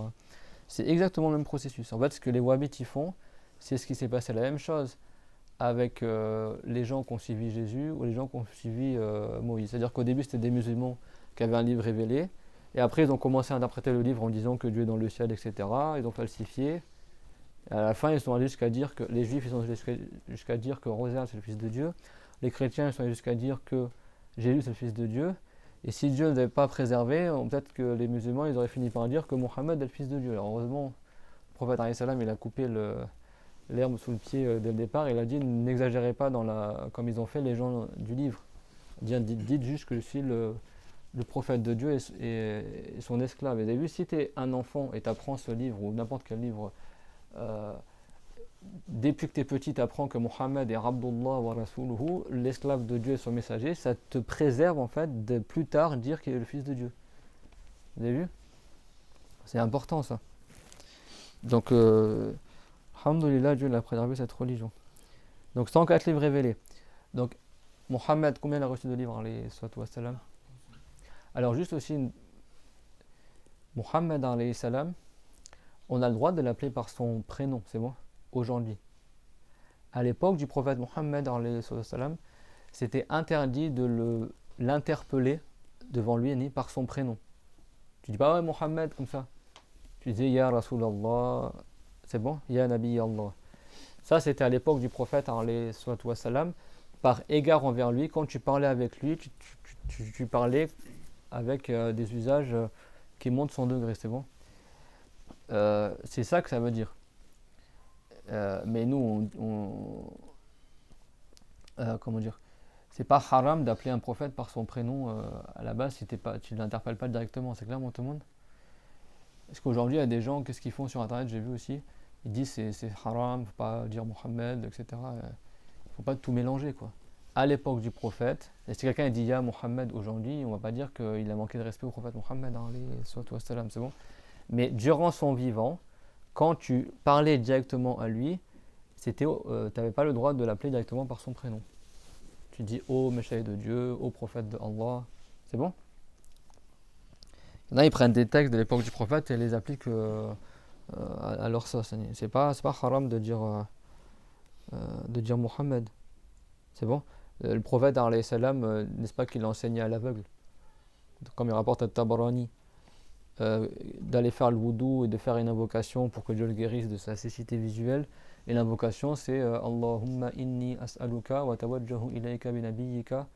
C'est exactement le même processus. En fait, ce que les wahhabites y font, c'est ce qui s'est passé la même chose avec les gens qui ont suivi Jésus ou les gens qui ont suivi Moïse. C'est-à-dire qu'au début, c'était des musulmans qui avaient un livre révélé, et après, ils ont commencé à interpréter le livre en disant que Dieu est dans le ciel, etc. Ils ont falsifié. Et à la fin, ils sont allés jusqu'à dire que les juifs, ils sont allés jusqu'à dire que Rosa, c'est le fils de Dieu. Les chrétiens, ils sont allés jusqu'à dire que Jésus, c'est le fils de Dieu. Et si Dieu ne l'avait pas préservé, peut-être que les musulmans, ils auraient fini par dire que Mohammed est le fils de Dieu. Alors heureusement, le prophète alayhi salam, il a coupé l'herbe sous le pied dès le départ. Il a dit n'exagérez pas comme ils ont fait les gens du livre. Dites juste que je suis le prophète de Dieu et son esclave. Et vous avez vu, si tu es un enfant et tu apprends ce livre ou n'importe quel livre, depuis que tu es petit, tu apprends que Mohammed est Abdullah wa Rasuluhu, l'esclave de Dieu et son messager, ça te préserve en fait de plus tard dire qu'il est le fils de Dieu. Vous avez vu? C'est important ça. Donc, alhamdoulilah, Dieu l'a préservé cette religion. Donc 104 livres révélés. Donc Mohammed, combien il a reçu de livres, alayhi salatu wassalam? Alors juste aussi, Mohammed alayhi salam, on a le droit de l'appeler par son prénom, c'est bon, aujourd'hui. À l'époque du prophète Mohammed alayhi salam, c'était interdit de l'interpeller devant lui ni par son prénom. Tu dis pas ouais Mohammed comme ça. Tu disais Ya Rasulallah, c'est bon, Ya Nabi Allah. Ça c'était à l'époque du prophète alayhi salam. Par égard envers lui, quand tu parlais avec lui, tu parlais avec des usages qui montent son degré, c'est bon. C'est ça que ça veut dire. Mais nous, comment dire, c'est pas haram d'appeler un prophète par son prénom à la base si tu ne l'interpelles pas directement. C'est clair, tout le monde? Parce qu'aujourd'hui, il y a des gens, qu'est-ce qu'ils font sur internet, j'ai vu aussi, ils disent c'est haram, faut pas dire Mohammed, etc. Faut pas tout mélanger, quoi. À l'époque du prophète, et si quelqu'un dit Ya Mohammed aujourd'hui, on va pas dire qu'il a manqué de respect au prophète Mohammed, c'est bon. Mais durant son vivant, quand tu parlais directement à lui, tu n'avais pas le droit de l'appeler directement par son prénom. Tu dis ô Meshaï de Dieu, ô prophète de Allah, c'est bon? Il y en a, ils prennent des textes de l'époque du prophète et les appliquent à leur sauce. C'est pas haram de dire Mohammed. C'est bon? Le prophète, alayhi salam, n'est-ce pas qu'il enseignait à l'aveugle? Comme il rapporte à Tabarani, d'aller faire le wudu et de faire une invocation pour que Dieu le guérisse de sa cécité visuelle. Et l'invocation, c'est Allahumma inni as'aluka wa tawajjahu ilayka bi nabiyyika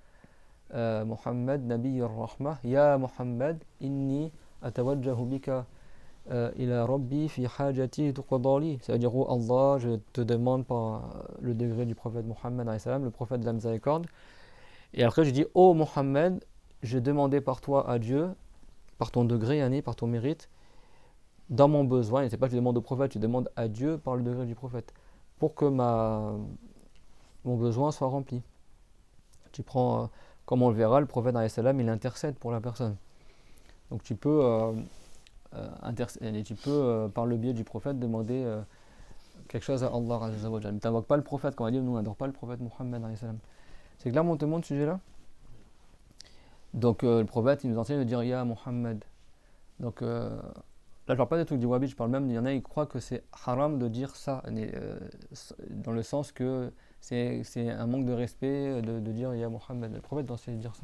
Muhammad nabiy ar-rahmah ya Muhammad inni atawajjahu bika ila rabbi fi hajati tuqdali. Ça veut dire oh Allah, je te demande par le degré du prophète Muhammad alayhi salam, le prophète de la miséricorde. Et après je dis oh Muhammad, je demandais par toi à Dieu, par ton degré, par ton mérite, dans mon besoin, et c'est pas que tu demandes au prophète, tu demandes à Dieu par le degré du prophète, pour que mon besoin soit rempli. Tu prends, comme on le verra, le prophète alayhi salam, il intercède pour la personne. Donc tu peux, par le biais du prophète, demander quelque chose à Allah azza wa jalla. Mais tu n'invoques pas le prophète, comme on a dit, nous on n'adore pas le prophète Mohammed alayhi salam. C'est clair, mon témoin, ce sujet-là? Donc le prophète, il nous enseigne de dire Ya Muhammad. Donc là, je parle pas des trucs du wahhabite, je parle même, il y en a qui croient que c'est haram de dire ça, dans le sens que c'est un manque de respect de dire Ya Muhammad. Le prophète enseigne de dire ça.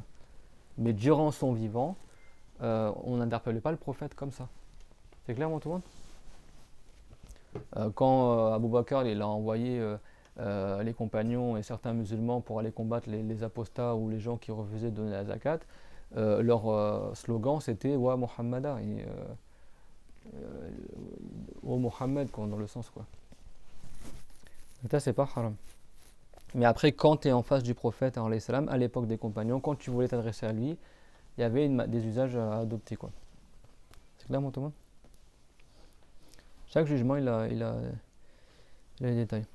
Mais durant son vivant, on n'interpellait pas le prophète comme ça. C'est clair, mon tout le monde? Quand Abu Bakr il a envoyé les compagnons et certains musulmans pour aller combattre les apostats ou les gens qui refusaient de donner la zakat, leur slogan c'était Wa Muhammada, Wa Muhammad, dans le sens quoi. Donc ça c'est pas haram. Mais après, quand tu es en face du prophète alayhi salam, à l'époque des compagnons, quand tu voulais t'adresser à lui, il y avait des usages à adopter, quoi. C'est clair, mon tout le monde? Chaque jugement il a les détails.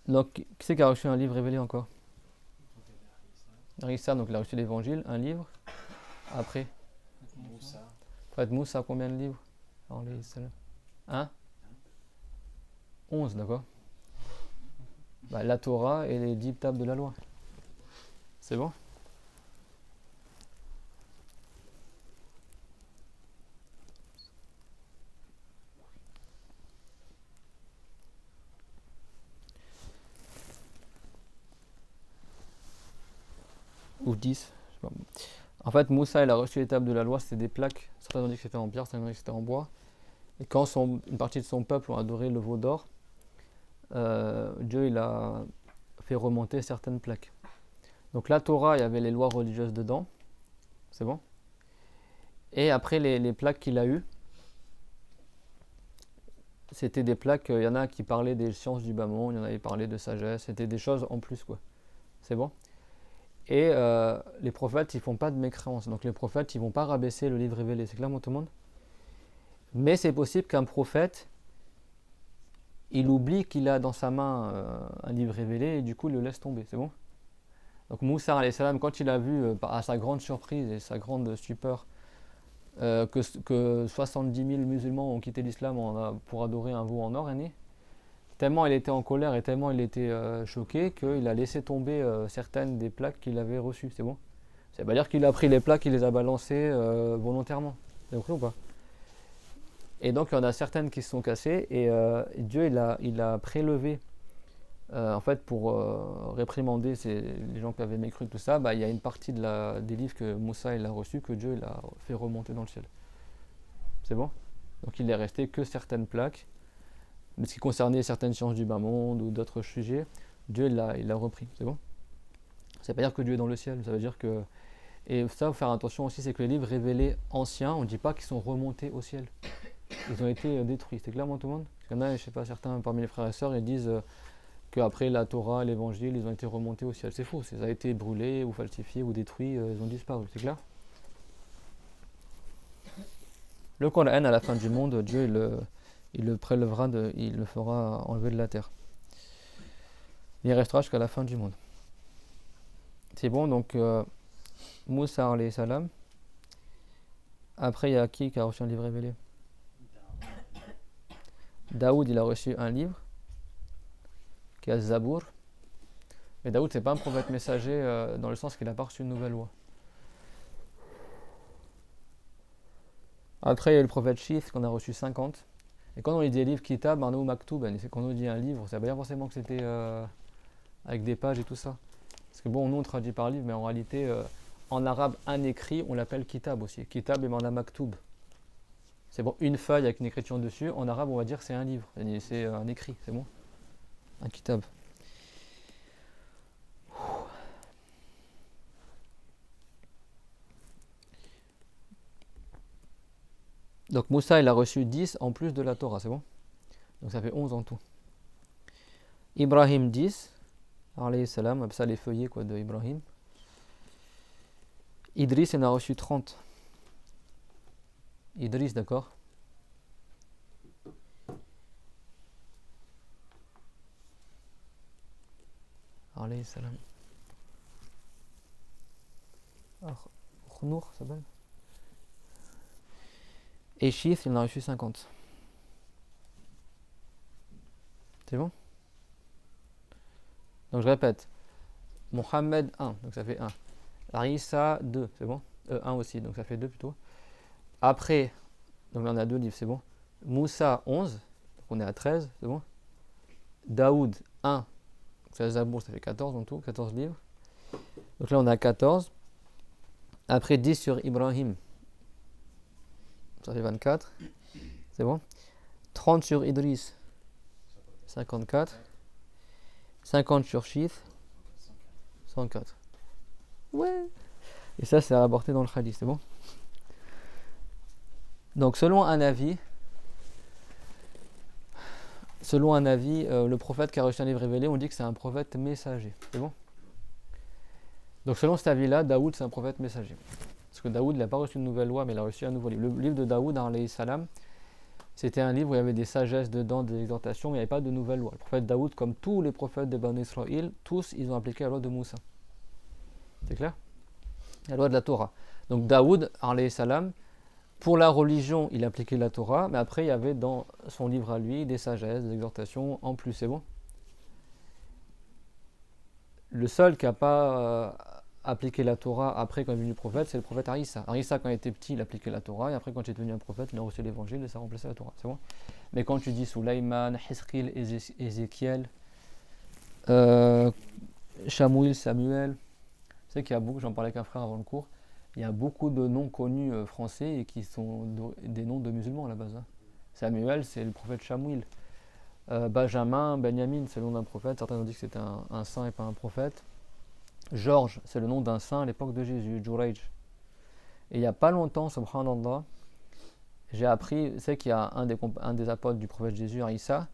Donc, qui c'est qui a reçu un livre révélé encore? Isa, donc il a reçu l'évangile, un livre. Après, Moussa. Prophète Moussa, combien de livres? Alayhi salam. Hein? 11, d'accord? Bah, la Torah et les 10 tables de la loi. C'est bon? Ou 10, je sais pas. En fait, Moussa, il a reçu les tables de la loi, c'était des plaques. Certains ont dit que c'était en pierre, certains ont dit que c'était en bois. Et quand une partie de son peuple ont adoré le veau d'or, Dieu il a fait remonter certaines plaques. Donc la Torah, il y avait les lois religieuses dedans, c'est bon. Et après les plaques qu'il a eues, c'était des plaques, il y en a qui parlaient des sciences du bas monde, il y en avait qui parlaient de sagesse, c'était des choses en plus quoi, c'est bon. Et les prophètes, ils font pas de mécréance, donc les prophètes, ils vont pas rabaisser le livre révélé, c'est clair moi tout le monde? Mais c'est possible qu'un prophète, il oublie qu'il a dans sa main un livre révélé et du coup il le laisse tomber, c'est bon? Donc Moussa alayhi salam, quand il a vu à sa grande surprise et sa grande stupeur que 70 000 musulmans ont quitté l'islam pour adorer un veau en or, tellement il était en colère et tellement il était choqué qu'il a laissé tomber certaines des plaques qu'il avait reçues, c'est bon? Ça veut pas dire qu'il a pris les plaques, il les a balancées volontairement, vous avez compris ou pas? Et donc il y en a certaines qui se sont cassées et Dieu il a prélevé en fait pour réprimander les gens qui avaient mécru tout ça, bah, il y a une partie des livres que Moussa il a reçus que Dieu il a fait remonter dans le ciel. C'est bon? Donc il est resté que certaines plaques, mais ce qui concernait certaines sciences du bas monde ou d'autres sujets, Dieu il l'a repris, c'est bon? Ça veut pas dire que Dieu est dans le ciel, ça veut dire que... Et ça, il faut faire attention aussi, c'est que les livres révélés anciens, on ne dit pas qu'ils sont remontés au ciel. Ils ont été détruits. C'est clair, moi, tout le monde? Parce qu'il y en a, je sais pas, certains parmi les frères et sœurs, ils disent qu'après la Torah, l'évangile, ils ont été remontés au ciel. C'est faux, ça a été brûlé ou falsifié ou détruit, ils ont disparu. C'est clair? Le Coran, à la fin du monde, Dieu il le prélèvera, il le fera enlever de la terre. Il restera jusqu'à la fin du monde. C'est bon, donc Moussa alayhi salam. Après, il y a qui a reçu un livre révélé? Daoud, il a reçu un livre qui est Zabour. Mais Daoud, c'est pas un prophète messager dans le sens qu'il a pas reçu une nouvelle loi. Après, il y a le prophète Shith qu'on a reçu 50. Et quand on lit des livres Kitab, Marno Maktoub, c'est quand on dit un livre, ça veut pas dire forcément que c'était avec des pages et tout ça. Parce que bon, nous on traduit par livre, mais en réalité, en arabe, un écrit, on l'appelle Kitab aussi. Kitab et Marna Maktoub. C'est bon, une feuille avec une écriture dessus. En arabe, on va dire que c'est un livre. C'est un écrit, c'est bon? Un Kitab. Donc Moussa, il a reçu 10 en plus de la Torah, c'est bon? Donc ça fait 11 en tout. Ibrahim 10, alayhi salam, on appelle ça les feuillets quoi, de Ibrahim. Idriss, il en a reçu 30. Idriss, d'accord? Alayhi salam. Khnour, ça s'appelle? Et Shith, il en a reçu 50. C'est bon? Donc je répète. Mohammed 1, donc ça fait 1. Arissa 2, c'est bon? 1 aussi, donc ça fait 2 plutôt. Après, donc là on a 2 livres, c'est bon? Moussa 11, donc on est à 13, c'est bon? Daoud 1, donc ça Zabour, ça fait 14 en tout, 14 livres. Donc là on a 14. Après 10 sur Ibrahim, ça fait 24, c'est bon? 30 sur Idriss, 54. 50 sur Shith, 104. Ouais. Et ça, c'est rapporté dans le hadith, c'est bon? Donc, selon un avis, le prophète qui a reçu un livre révélé, on dit que c'est un prophète messager, c'est bon? Donc, selon cet avis-là, Daoud, c'est un prophète messager. Parce que Daoud, il n'a pas reçu une nouvelle loi, mais il a reçu un nouveau livre. Le livre de Daoud, alayhi salam, c'était un livre où il y avait des sagesses dedans, des exhortations, mais il n'y avait pas de nouvelles lois. Le prophète Daoud, comme tous les prophètes des Banu Israël, tous, ils ont appliqué la loi de Moussa. C'est clair? La loi de la Torah. Donc Daoud, alayhi salam, pour la religion, il appliquait la Torah, mais après, il y avait dans son livre à lui des sagesses, des exhortations en plus, c'est bon? Le seul qui n'a pas appliqué la Torah après quand il est devenu le prophète, c'est le prophète Arissa. Arissa, quand il était petit, il appliquait la Torah, et après, quand il est devenu un prophète, il a reçu l'évangile et ça a remplacé la Torah, c'est bon? Mais quand tu dis Sulaiman, Hizkil, Ézéchiel, Shamouil, Samuel, tu sais qu'il y a beaucoup, j'en parlais avec un frère avant le cours, il y a beaucoup de noms connus français et qui sont des noms de musulmans à la base. Hein. Samuel, c'est le prophète Shamouil. Benjamin, Benjamin, c'est le nom d'un prophète. Certains ont dit que c'était un saint et pas un prophète. Georges, c'est le nom d'un saint à l'époque de Jésus, Jurayj. Et il n'y a pas longtemps, subhanallah, j'ai appris, c'est qu'il y a un des apôtres du prophète Jésus, Isa,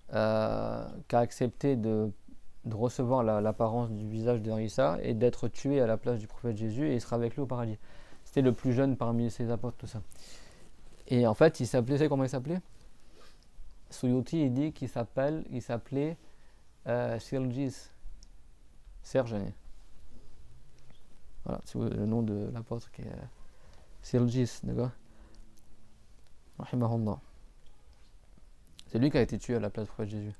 qui a accepté de recevoir l'apparence du visage de Isa et d'être tué à la place du prophète Jésus et il sera avec lui au paradis. C'était le plus jeune parmi ses apôtres, tout ça. Et en fait, il s'appelait, vous savez comment il s'appelait? Suyuti, il dit qu'il s'appelait Sirjis. Serge. Voilà, c'est le nom de l'apôtre qui est Sirjis, d'accord? Rahimahullah. C'est lui qui a été tué à la place du prophète Jésus.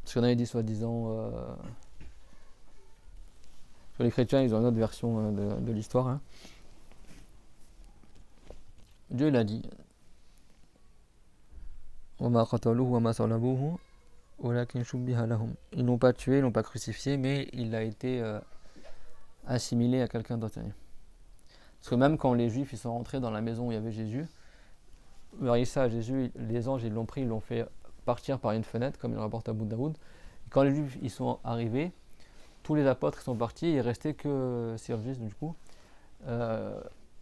Parce qu'on avait dit soi-disant sur les chrétiens, ils ont une autre version de l'histoire. Hein. Dieu l'a dit. Ils l'ont pas tué, ils l'ont pas crucifié, mais il a été assimilé à quelqu'un d'autre. Parce que même quand les Juifs ils sont rentrés dans la maison où il y avait Jésus, Isa, Jésus, les anges ils l'ont pris, ils l'ont fait partir par une fenêtre, comme il rapporte Abu Daoud. Et quand les Juifs ils sont arrivés, tous les apôtres sont partis, il restait que Sirjis du coup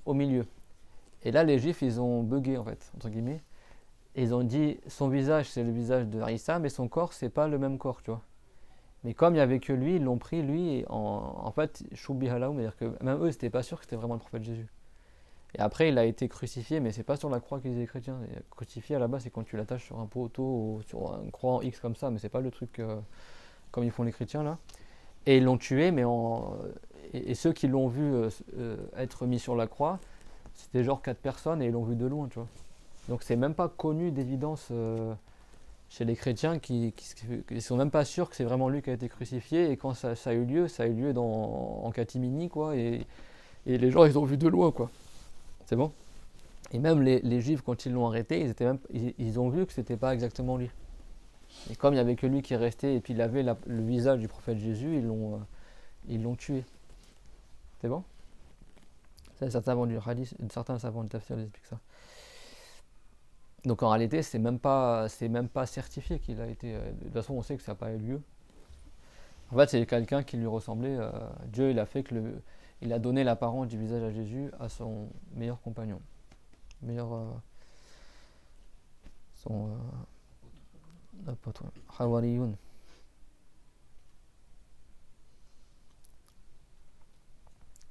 au milieu. Et là les Juifs ils ont bugué en fait, entre guillemets. Et ils ont dit son visage c'est le visage de Isa, mais son corps c'est pas le même corps, tu vois. Mais comme il n'y avait que lui, ils l'ont pris lui et en fait Shubihalaum, c'est-à-dire que même eux ils n'étaient pas sûrs que c'était vraiment le prophète Jésus. Et après il a été crucifié, mais c'est pas sur la croix qu'ils étaient chrétiens. Et crucifié à la base c'est quand tu l'attaches sur un poteau ou sur une croix en X comme ça, mais c'est pas le truc comme ils font les chrétiens là. Et ils l'ont tué, mais et ceux qui l'ont vu être mis sur la croix, c'était genre 4 personnes et ils l'ont vu de loin, tu vois. Donc c'est même pas connu d'évidence chez les chrétiens qui sont même pas sûrs que c'est vraiment lui qui a été crucifié. Et quand ça a eu lieu, en catimini, quoi. Et les gens, ils ont vu de loin, quoi. C'est bon? Et même les Juifs, quand ils l'ont arrêté, ils ont vu que c'était pas exactement lui. Et comme il n'y avait que lui qui restait, et puis il avait le visage du prophète Jésus, ils l'ont tué. C'est bon? Certains savants du hadith, certains savants du tafsir expliquent ça. Donc en réalité, c'est même pas certifié qu'il a été. De toute façon, on sait que ça n'a pas eu lieu. En fait, c'est quelqu'un qui lui ressemblait. Dieu, il a fait il a donné l'apparence du visage à Jésus à son meilleur compagnon, son apôtre, Hawariyun.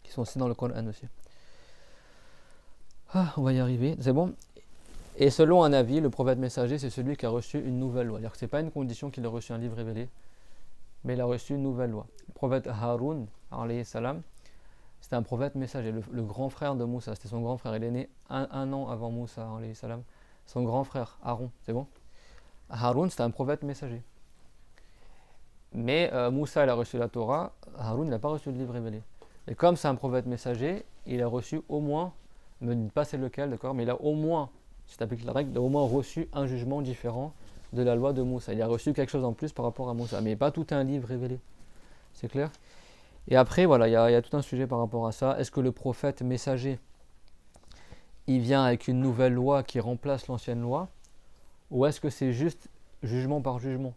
Qui sont aussi dans le Coran aussi. Ah, on va y arriver. C'est bon. Et selon un avis, le prophète messager, c'est celui qui a reçu une nouvelle loi. C'est-à-dire que ce n'est pas une condition qu'il ait reçu un livre révélé, mais il a reçu une nouvelle loi. Le prophète Haroun, alayhi salam, c'était un prophète messager, le grand frère de Moussa. C'était son grand frère. Il est né un an avant Moussa, alayhi salam. Son grand frère, Haroun, c'est bon. Haroun, c'était un prophète messager. Mais Moussa, il a reçu la Torah. Haroun, il n'a pas reçu le livre révélé. Et comme c'est un prophète messager, il a reçu au moins, ne me dites pas c'est lequel, d'accord, mais il a au moins, si tu appliques la règle, il a au moins reçu un jugement différent de la loi de Moussa. Il a reçu quelque chose en plus par rapport à Moussa, mais pas tout un livre révélé. C'est clair? Et après, voilà, il y a tout un sujet par rapport à ça. Est-ce que le prophète messager, il vient avec une nouvelle loi qui remplace l'ancienne loi, ou est-ce que c'est juste jugement par jugement?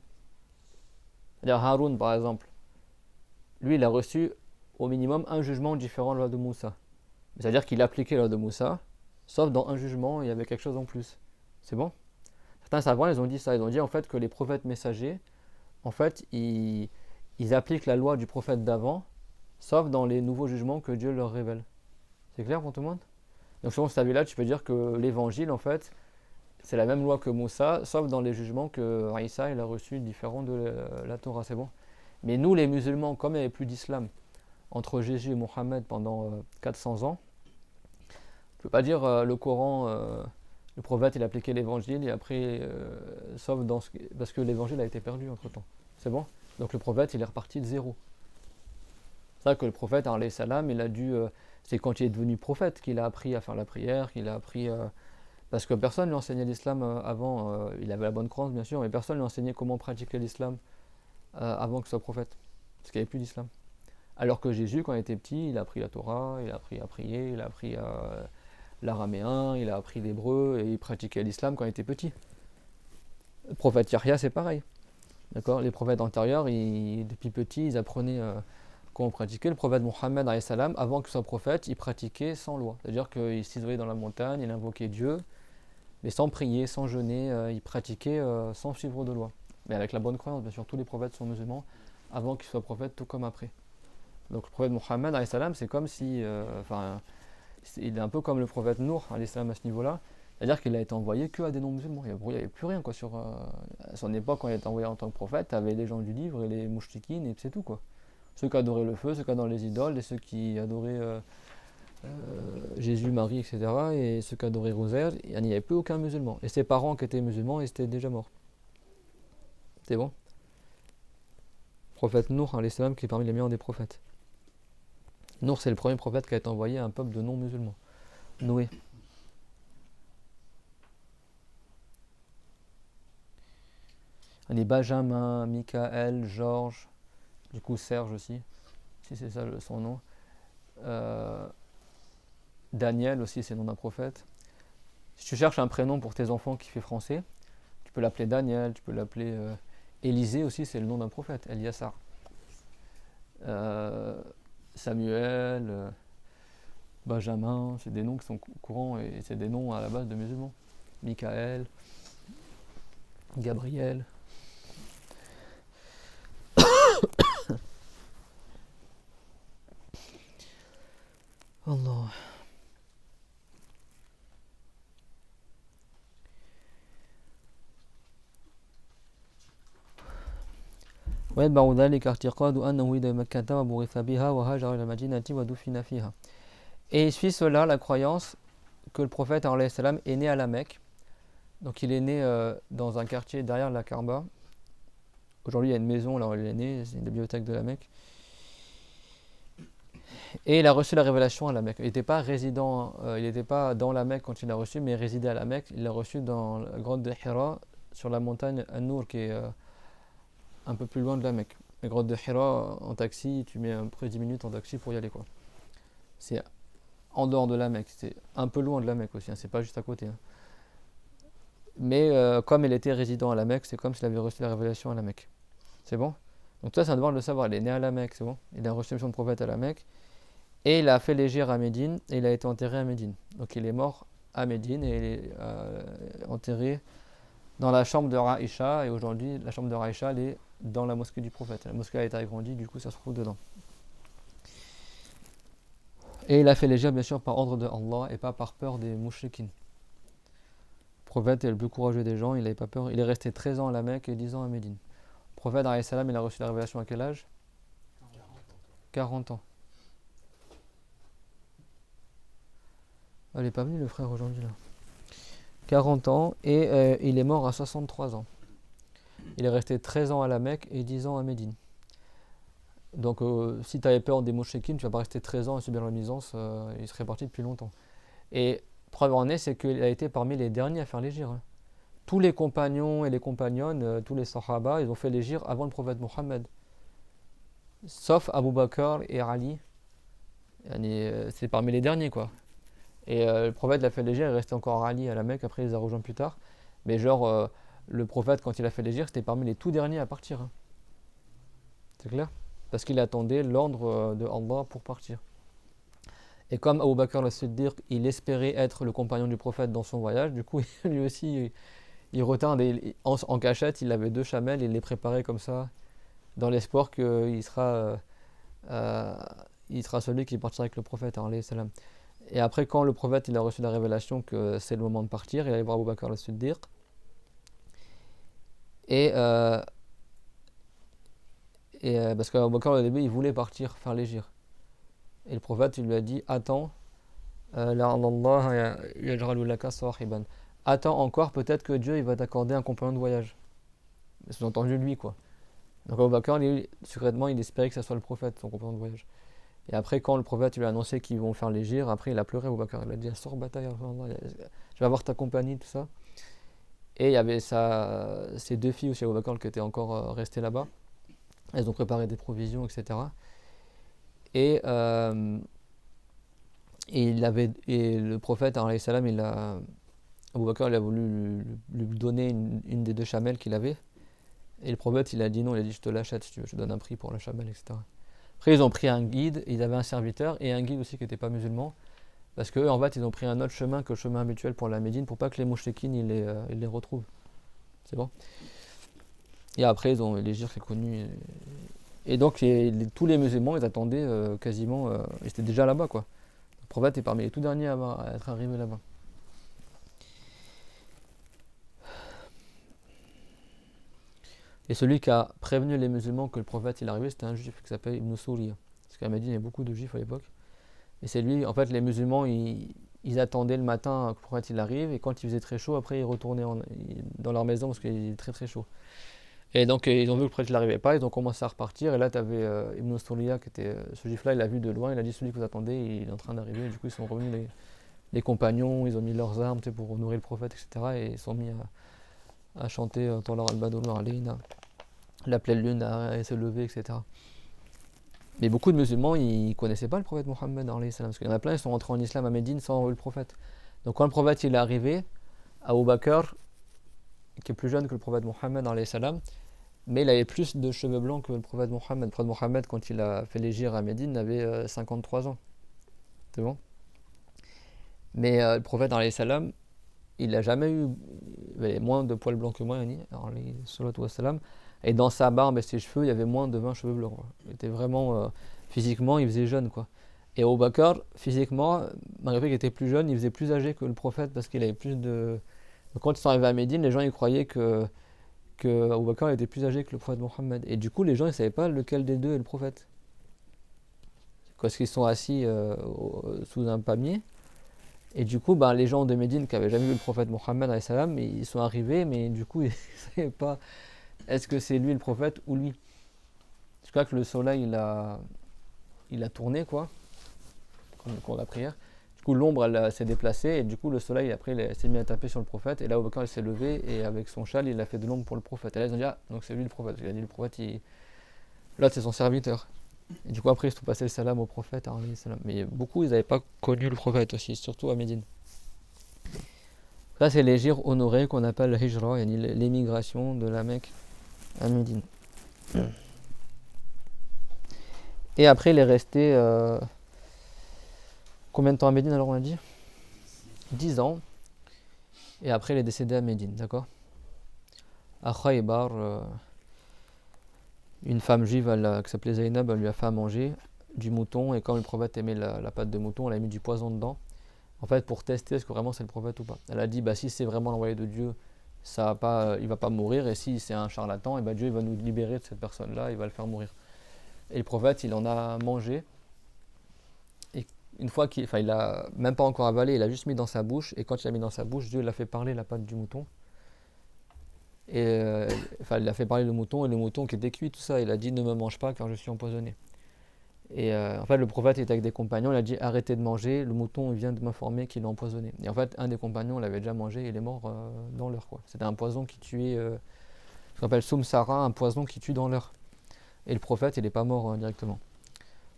C'est-à-dire Haroun, par exemple, lui, il a reçu au minimum un jugement différent de la loi de Moussa. C'est-à-dire qu'il appliquait la loi de Moussa, sauf dans un jugement, il y avait quelque chose en plus. C'est bon? Certains savants, ils ont dit ça. Ils ont dit en fait que les prophètes messagers, en fait, ils appliquent la loi du prophète d'avant, sauf dans les nouveaux jugements que Dieu leur révèle. C'est clair pour tout le monde? Donc selon cet avis-là, tu peux dire que l'évangile, en fait, c'est la même loi que Moussa, sauf dans les jugements que Isa il a reçus différents de la Torah, c'est bon. Mais nous, les musulmans, comme il n'y avait plus d'islam entre Jésus et Mohammed pendant 400 ans, on ne peut pas dire le Coran, le prophète il a appliqué l'évangile et après, sauf parce que l'évangile a été perdu entre temps. C'est bon? Donc le prophète il est reparti de zéro. C'est vrai que le prophète, alayhi salam, il a dû. C'est quand il est devenu prophète qu'il a appris à faire la prière, qu'il a appris. Parce que personne ne lui enseignait l'islam avant. Il avait la bonne croyance, bien sûr, mais personne ne lui enseignait comment pratiquer l'islam avant qu'il soit prophète. Parce qu'il n'y avait plus d'islam. Alors que Jésus, quand il était petit, il a appris la Torah, il a appris à prier, il a appris l'araméen, il a appris l'hébreu et il pratiquait l'islam quand il était petit. Le prophète Yahya, c'est pareil. D'accord? Les prophètes antérieurs, depuis petit, ils apprenaient comment pratiquer. Le prophète Mohammed, alayhi salam, avant qu'il soit prophète, il pratiquait sans loi. C'est-à-dire qu'il s'isolait dans la montagne, il invoquait Dieu, mais sans prier, sans jeûner, il pratiquait sans suivre de loi. Mais avec la bonne croyance, bien sûr, tous les prophètes sont musulmans avant qu'ils soient prophètes, tout comme après. Donc le prophète Mohammed, alayhi salam, c'est comme si, il est un peu comme le prophète Nour, alayhi salam, à ce niveau-là. C'est-à-dire qu'il a été envoyé que à des non-musulmans. Il n'y avait plus rien quoi, à son époque, quand il a été envoyé en tant que prophète, il y avait les gens du livre et les mouchtikines et c'est tout quoi. Ceux qui adoraient le feu, ceux qui adoraient les idoles, et ceux qui adoraient Jésus, Marie, etc. Et ceux qui adoraient Rosaire, il n'y avait plus aucun musulman. Et ses parents qui étaient musulmans, ils étaient déjà morts. C'est bon? Le prophète Nour, alayhi salam, qui est parmi les meilleurs des prophètes. Nour, c'est le premier prophète qui a été envoyé à un peuple de non-musulmans. Noé. On est Benjamin, Michael, Georges, du coup Serge aussi, si c'est ça son nom. Daniel aussi, c'est le nom d'un prophète. Si tu cherches un prénom pour tes enfants qui fait français, tu peux l'appeler Daniel, tu peux l'appeler Élisée aussi, c'est le nom d'un prophète, Eliasar. Samuel, Benjamin, c'est des noms qui sont courants et c'est des noms à la base de musulmans. Michael, Gabriel. Allah. ويتبع ذلك اعتقاد أنه ولد مكة وبعث بها وهاجر إلى المدينة ودفن فيها. Et il suit cela la croyance que le prophète alayhi salam est né à la Mecque. Donc il est né dans un quartier derrière la Kaaba. Aujourd'hui il y a une maison là où il est né, c'est une bibliothèque de la Mecque. Et il a reçu la révélation à la Mecque. Il n'était pas résident, il n'était pas dans la Mecque quand il l'a reçu, mais il résidait à la Mecque. Il l'a reçu dans la grotte de Hira, sur la montagne An-Nour, qui est un peu plus loin de la Mecque. La grotte de Hira, en taxi, tu mets à peu près 10 minutes en taxi pour y aller quoi. C'est en dehors de la Mecque, c'est un peu loin de la Mecque aussi, hein, c'est pas juste à côté. Hein. Mais comme il était résident à la Mecque, c'est comme s'il avait reçu la révélation à la Mecque. C'est bon? Donc ça, c'est un devoir de le savoir. Il est né à la Mecque, c'est bon? Il a reçu la mission de prophète à la Mecque. Et il a fait légère à Médine et il a été enterré à Médine. Donc il est mort à Médine et il est enterré dans la chambre de Aïcha. Et aujourd'hui, la chambre de Aïcha, elle est dans la mosquée du prophète. La mosquée a été agrandie, du coup ça se trouve dedans. Et il a fait légère bien sûr par ordre de Allah et pas par peur des mouchriquines. Le prophète est le plus courageux des gens, il n'avait pas peur. Il est resté 13 ans à la Mecque et 10 ans à Médine. Le prophète, alayhi salam, il a reçu la révélation à quel âge? 40 ans. Elle n'est pas venue le frère aujourd'hui là. 40 ans et il est mort à 63 ans. Il est resté 13 ans à la Mecque et 10 ans à Médine. Donc si tu avais peur des mouchriquines, tu vas pas rester 13 ans à subir la nuisance, il serait parti depuis longtemps. Et preuve en est, c'est qu'il a été parmi les derniers à faire l'hégire. Hein. Tous les compagnons et les compagnonnes, tous les sahaba, ils ont fait l'hégire avant le prophète Mohammed. Sauf Abu Bakr et Ali. C'est parmi les derniers quoi. Et le prophète l'a fait l'hégire, il restait encore Ali à la Mecque, après il les a rejoints plus tard. Mais genre, le prophète quand il a fait l'hégire, c'était parmi les tout derniers à partir. Hein. C'est clair? Parce qu'il attendait l'ordre de Allah pour partir. Et comme Abu Bakr al-Siddiq, il espérait être le compagnon du prophète dans son voyage, du coup lui aussi, il retint en cachette, il avait 2 chamelles, il les préparait comme ça, dans l'espoir qu'il sera celui qui partira avec le prophète, alayhi salam. Et après, quand le prophète il a reçu la révélation que c'est le moment de partir, il est allé voir Abu Bakr al-Siddiq. Et, parce qu'Abu Bakr au début il voulait partir faire l'hégire. Et le prophète il lui a dit attends, la'allallah yaj'alu laka sahiban. Attends encore, peut-être que Dieu il va t'accorder un compagnon de voyage. Sous-entendu lui quoi. Donc Abu Bakr secrètement il espérait que ça soit le prophète, son compagnon de voyage. Et après quand le prophète lui a annoncé qu'ils vont faire l'hégire, après il a pleuré Abu Bakr. Il a dit sors bataille, je vais avoir ta compagnie, tout ça. Et il y avait ses deux filles aussi Abu Bakr qui étaient encore restées là-bas. Elles ont préparé des provisions, etc. Et, et le prophète, alayhi salam, Abu Bakr il a voulu lui donner une des deux chamelles qu'il avait. Et le prophète il a dit non, il a dit je te l'achète si tu veux, je te donne un prix pour la chamelle, etc. Après ils ont pris un guide, ils avaient un serviteur et un guide aussi qui n'était pas musulman. Parce qu'eux en fait ils ont pris un autre chemin que le chemin habituel pour la Médine pour pas que les mouchriquines ils les retrouvent. C'est bon. Et après ils ont l'hégire qui est connu. Et donc tous les musulmans ils attendaient quasiment, ils étaient déjà là-bas quoi. Le prophète est parmi les tout derniers à être arrivé là-bas. Et celui qui a prévenu les musulmans que le prophète il arrivait, c'était un juif qui s'appelle Ibn Suriya. Parce qu'à Médine il y avait beaucoup de juifs à l'époque. Et c'est lui, en fait les musulmans ils attendaient le matin que le prophète il arrive et quand il faisait très chaud, après ils retournaient dans leur maison parce qu'il était très très chaud. Et donc ils ont vu que le prophète n'arrivait pas, ils ont commencé à repartir. Et là tu avais Ibn Suriya qui était ce juif-là, il l'a vu de loin, il a dit celui que vous attendez, il est en train d'arriver. Et du coup ils sont revenus les compagnons, ils ont mis leurs armes pour nourrir le prophète, etc. Et ils sont mis à chanter Talal al-Badr alayna, la pleine lune a se lever, etc. Mais beaucoup de musulmans ils connaissaient pas le prophète Mohammed alayhi salam, parce qu'il y en a plein ils sont rentrés en islam à Médine sans le prophète. Donc quand le prophète il est arrivé, Abu Bakr qui est plus jeune que le prophète Mohammed alayhi salam, mais il avait plus de cheveux blancs que le prophète Mohammed. Le prophète Mohammed quand il a fait l'hégire à Médine avait 53 ans. C'est bon. Mais le prophète alayhi salam il n'a jamais eu, il avait moins de poils blancs que moi, et dans sa barbe et ses cheveux, il y avait moins de 20 cheveux blancs. Il était vraiment, physiquement, il faisait jeune, quoi. Et Abu Bakr, physiquement, malgré qu'il était plus jeune, il faisait plus âgé que le prophète parce qu'il avait plus de. Donc, quand ils sont arrivés à Médine, les gens ils croyaient que Abu Bakr était plus âgé que le prophète Mohammed. Et du coup, les gens ils savaient pas lequel des deux est le prophète. Parce qu'ils sont assis sous un palmier. Et du coup, les gens de Médine qui n'avaient jamais vu le prophète Mohammed, ils sont arrivés, mais du coup, ils ne savaient pas est-ce que c'est lui le prophète ou lui. Je crois que le soleil, il a tourné, quoi, comme le cours de la prière. Du coup, l'ombre, elle s'est déplacée, et du coup, le soleil, après, il s'est mis à taper sur le prophète. Et là, Abu Bakr, il s'est levé, et avec son châle, il a fait de l'ombre pour le prophète. Et là, ils ont dit, ah, donc c'est lui le prophète. Il a dit, le prophète, là, c'est son serviteur. Et du coup, après, ils sont passés le salam au prophète. Mais beaucoup, ils n'avaient pas connu le prophète aussi, surtout à Médine. Ça, c'est l'hégire honoré qu'on appelle l'hijra, l'émigration de la Mecque à Médine. Et après, il est resté combien de temps à Médine alors on a dit 10 ans. Et après, il est décédé à Médine, d'accord. À Khaybar, une femme juive qui s'appelait Zainab, elle lui a fait à manger du mouton. Et comme le prophète aimait la pâte de mouton, elle a mis du poison dedans. En fait, pour tester est-ce que vraiment c'est le prophète ou pas. Elle a dit, si c'est vraiment l'envoyé de Dieu, ça va pas, il va pas mourir. Et si c'est un charlatan, et Dieu il va nous libérer de cette personne-là, il va le faire mourir. Et le prophète, il en a mangé. Et une fois il a même pas encore avalé, il a juste mis dans sa bouche. Et quand il a mis dans sa bouche, Dieu l'a fait parler la pâte du mouton. Et il a fait parler le mouton, et le mouton qui était cuit, tout ça, il a dit, ne me mange pas car je suis empoisonné. Et en fait, le prophète était avec des compagnons, il a dit arrêtez de manger, le mouton vient de m'informer qu'il est empoisonné. Et en fait, un des compagnons l'avait déjà mangé, il est mort dans l'heure, quoi. C'était un poison qui tuait, ce qu'on appelle Soumsara, un poison qui tue dans l'heure. Et le prophète, il n'est pas mort directement.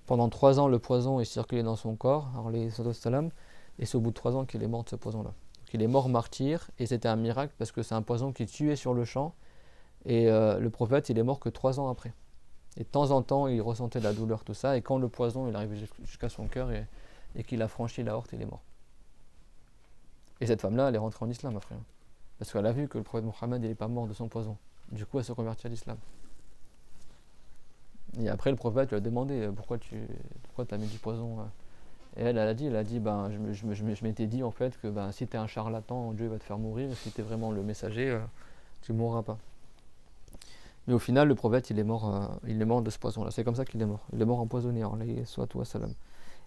Pendant 3 ans, le poison est circulé dans son corps, et c'est au bout de 3 ans qu'il est mort de ce poison-là. Donc il est mort martyr, et c'était un miracle parce que c'est un poison qui tuait sur le champ, et le prophète, il est mort que 3 ans après. Et de temps en temps, il ressentait de la douleur, tout ça. Et quand le poison il arrivait jusqu'à son cœur et qu'il a franchi la horte, il est mort. Et cette femme-là, elle est rentrée en islam après. Parce qu'elle a vu que le prophète Mohammed n'est pas mort de son poison. Du coup, elle se convertit à l'islam. Et après, le prophète lui a demandé pourquoi tu as mis du poison Et elle a dit ben, je m'étais dit en fait que ben, si tu es un charlatan, Dieu va te faire mourir, et si tu es vraiment le messager, tu ne mourras pas. Mais au final, le prophète, il est mort de ce poison-là. C'est comme ça qu'il est mort. Il est mort empoisonné, soit wa salam.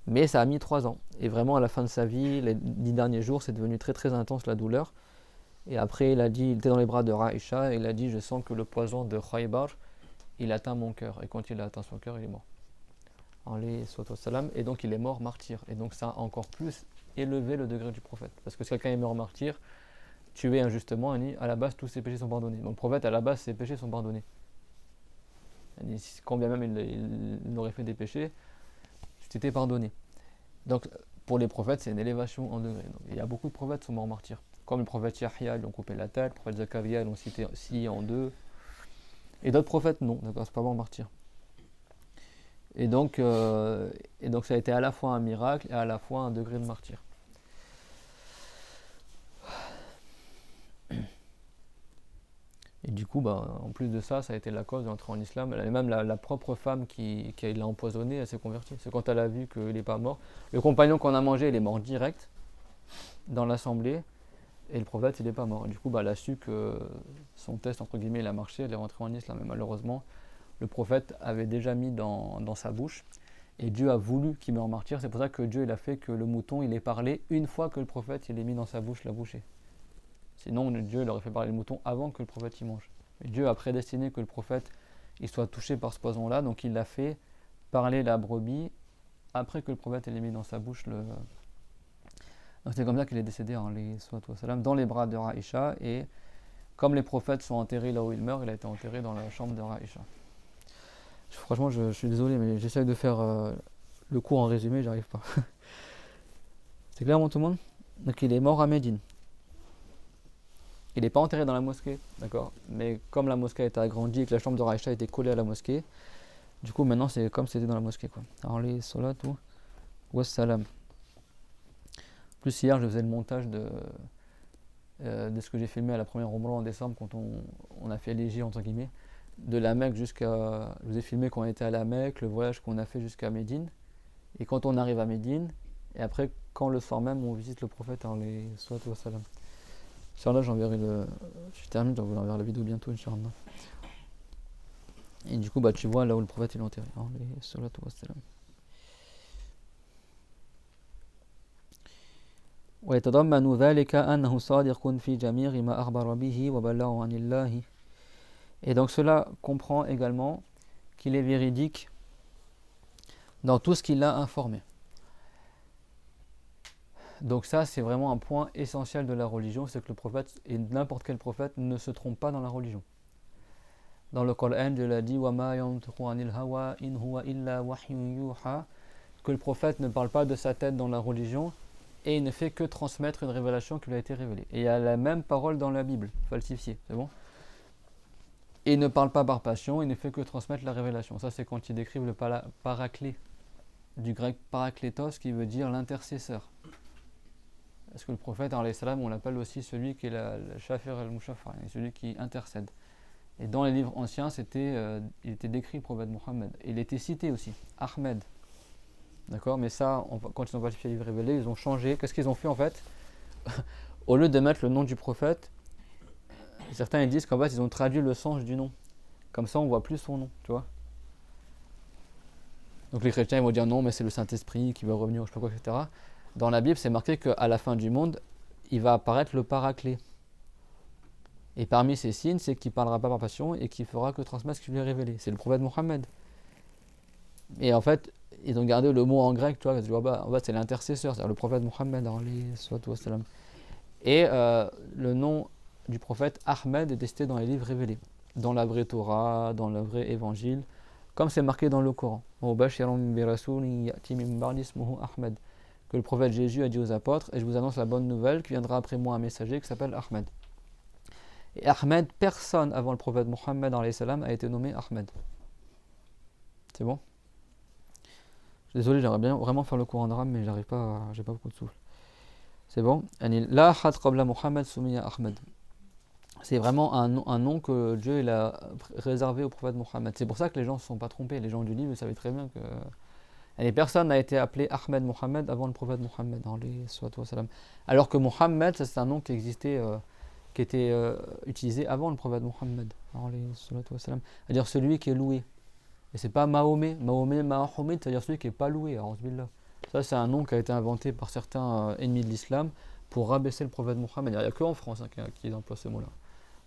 Mais ça a mis 3 ans. Et vraiment, à la fin de sa vie, les 10 derniers jours, c'est devenu très très intense la douleur. Et après, il était dans les bras de Raïcha, et il a dit, je sens que le poison de Khaybar, il atteint mon cœur. Et quand il a atteint son cœur, il est mort. Soit wa salam. Et donc, il est mort martyr. Et donc, ça a encore plus élevé le degré du prophète. Parce que si quelqu'un est mort martyr, tué injustement, à la base, tous ses péchés sont pardonnés. Donc, le prophète, à la base, ses péchés sont pardonnés. Quand bien même il aurait fait des péchés, c'était pardonné. Donc, pour les prophètes, c'est une élévation en degré. Donc, il y a beaucoup de prophètes qui sont morts martyrs. Comme le prophète Yahya, ils ont coupé la tête. Le prophète Zakaria, ils l'ont scié en deux. Et d'autres prophètes, non. D'accord, c'est pas mort martyr. Et donc, ça a été à la fois un miracle et à la fois un degré de martyr. Et du coup, en plus de ça, ça a été la cause d'entrer en islam. Même la propre femme qui l'a empoisonné, elle s'est convertie. C'est quand elle a vu qu'il n'est pas mort. Le compagnon qu'on a mangé, il est mort direct dans l'assemblée. Et le prophète, il n'est pas mort. Et du coup, elle a su que son test, entre guillemets, il a marché. Elle est rentrée en islam. Mais malheureusement, le prophète avait déjà mis dans sa bouche. Et Dieu a voulu qu'il meure martyr. C'est pour ça que Dieu il a fait que le mouton, il ait parlé une fois que le prophète, il ait mis dans sa bouche la bouchée. Sinon, Dieu il aurait fait parler le mouton avant que le prophète y mange. Mais Dieu a prédestiné que le prophète il soit touché par ce poison-là, donc il l'a fait parler la brebis après que le prophète ait mis dans sa bouche le. Donc c'est comme ça qu'il est décédé, dans les bras de Raïcha. Et comme les prophètes sont enterrés là où ils meurent, il a été enterré dans la chambre de Raïcha. Franchement, je suis désolé, mais j'essaye de faire le cours en résumé, j'arrive pas. C'est clair, tout le monde? Donc il est mort à Médine. Il n'est pas enterré dans la mosquée, d'accord. Mais comme la mosquée a été agrandie et que la chambre de Raïcha était collée à la mosquée, du coup maintenant c'est comme si c'était dans la mosquée, quoi. Alors les salatu wassalam. Plus hier je faisais le montage de ce que j'ai filmé à la première Umrah en décembre quand on a fait léger entre guillemets de la Mecque jusqu'à. Je vous ai filmé quand on était à la Mecque, le voyage qu'on a fait jusqu'à Médine, et quand on arrive à Médine, et après quand le soir même on visite le prophète, les salatu wassalam. Inch'Allah, je termine, je vous enverrai la vidéo bientôt, Inch'Allah. Et du coup, tu vois là où le prophète il est enterré. Salatu wassalam. ويتضمن ذلك أنه صادق في جميع ما أخبر به وبلغ عن الله. Et donc cela comprend également qu'il est véridique dans tout ce qu'il a informé. Donc ça, c'est vraiment un point essentiel de la religion, c'est que le prophète, et n'importe quel prophète, ne se trompe pas dans la religion. Dans le Coran, Dieu l'a dit, وَمَا يَنْطِقُ عَنِ الْهَوَىٰ إِنْ هُوَ إِلَّا وَحْيٌ يُوحَىٰ, que le prophète ne parle pas de sa tête dans la religion, et il ne fait que transmettre une révélation qui lui a été révélée. Et il y a la même parole dans la Bible, falsifiée, c'est bon? Et il ne parle pas par passion, il ne fait que transmettre la révélation. Ça, c'est quand ils décrivent le paraclet, du grec parakletos, qui veut dire l'intercesseur. Parce que le prophète, on l'appelle aussi celui qui est le shafir al-mushaffa, celui qui intercède. Et dans les livres anciens, il était décrit le prophète Mohammed. Il était cité aussi, Ahmed. D'accord? Mais ça, quand ils ont falsifié les livres révélés, ils ont changé. Qu'est-ce qu'ils ont fait en fait? Au lieu de mettre le nom du prophète, certains ils disent qu'en fait, ils ont traduit le sens du nom. Comme ça, on ne voit plus son nom, tu vois? Donc les chrétiens ils vont dire non, mais c'est le Saint-Esprit qui va revenir, je sais pas quoi, etc. Dans la Bible, c'est marqué qu'à la fin du monde, il va apparaître le paraclet. Et parmi ces signes, c'est qu'il ne parlera pas par passion et qu'il fera que transmettre ce qu'il lui est révélé. C'est le prophète Mohammed. Et en fait, ils ont gardé le mot en grec, tu vois, en fait, c'est l'intercesseur, c'est-à-dire le prophète Mohammed. Et le nom du prophète Ahmed est cité dans les livres révélés, dans la vraie Torah, dans le vrai évangile, comme c'est marqué dans le Coran. Que le prophète Jésus a dit aux apôtres, et je vous annonce la bonne nouvelle, qu'il viendra après moi un messager qui s'appelle Ahmed. Et Ahmed, personne avant le prophète Mohammed a été nommé Ahmed. C'est bon? Je suis désolé, j'aimerais bien vraiment faire le cours en arabe, mais j'arrive pas, j'ai pas beaucoup de souffle. C'est bon? La had qabla Muhammad sumiya Ahmed. C'est vraiment un nom que Dieu il a réservé au prophète Mohammed. C'est pour ça que les gens ne se sont pas trompés. Les gens du livre ils savaient très bien Et personne n'a été appelé Ahmed Mohammed avant le prophète Mohammed, alors que Mohammed, c'est un nom qui existait, qui était utilisé avant le prophète Mohammed, c'est-à-dire celui qui est loué. Et c'est pas Mahomet, Mahomet, c'est-à-dire celui qui n'est pas loué. Ça, c'est un nom qui a été inventé par certains ennemis de l'islam pour rabaisser le prophète Mohammed. Il n'y a que en France qui emploie ce mot-là.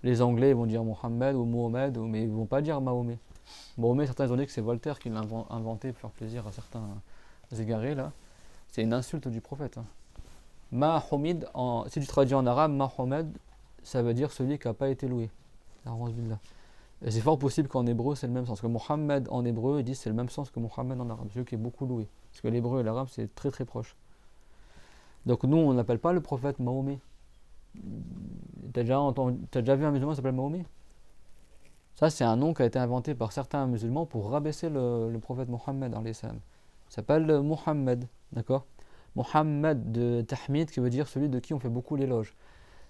Les Anglais vont dire Mohammed ou Mohamed, mais ils ne vont pas dire Mahomet. Mahomet, certains ont dit que c'est Voltaire qui l'a inventé pour faire plaisir à certains égarés. Là. C'est une insulte du prophète. Mahomed, si tu traduis en arabe, Mahomed, ça veut dire celui qui n'a pas été loué. Et c'est fort possible qu'en hébreu c'est le même sens. Que Mohammed en hébreu, ils disent c'est le même sens que Mohammed en arabe, celui qui est beaucoup loué. Parce que l'hébreu et l'arabe c'est très très proche. Donc nous on n'appelle pas le prophète Mahomet. T'as déjà vu un musulman qui s'appelle Mahomet? Ça c'est un nom qui a été inventé par certains musulmans pour rabaisser le prophète Mohammed. Il s'appelle Mohammed, d'accord? Mohammed de Tahmid qui veut dire celui de qui on fait beaucoup l'éloge.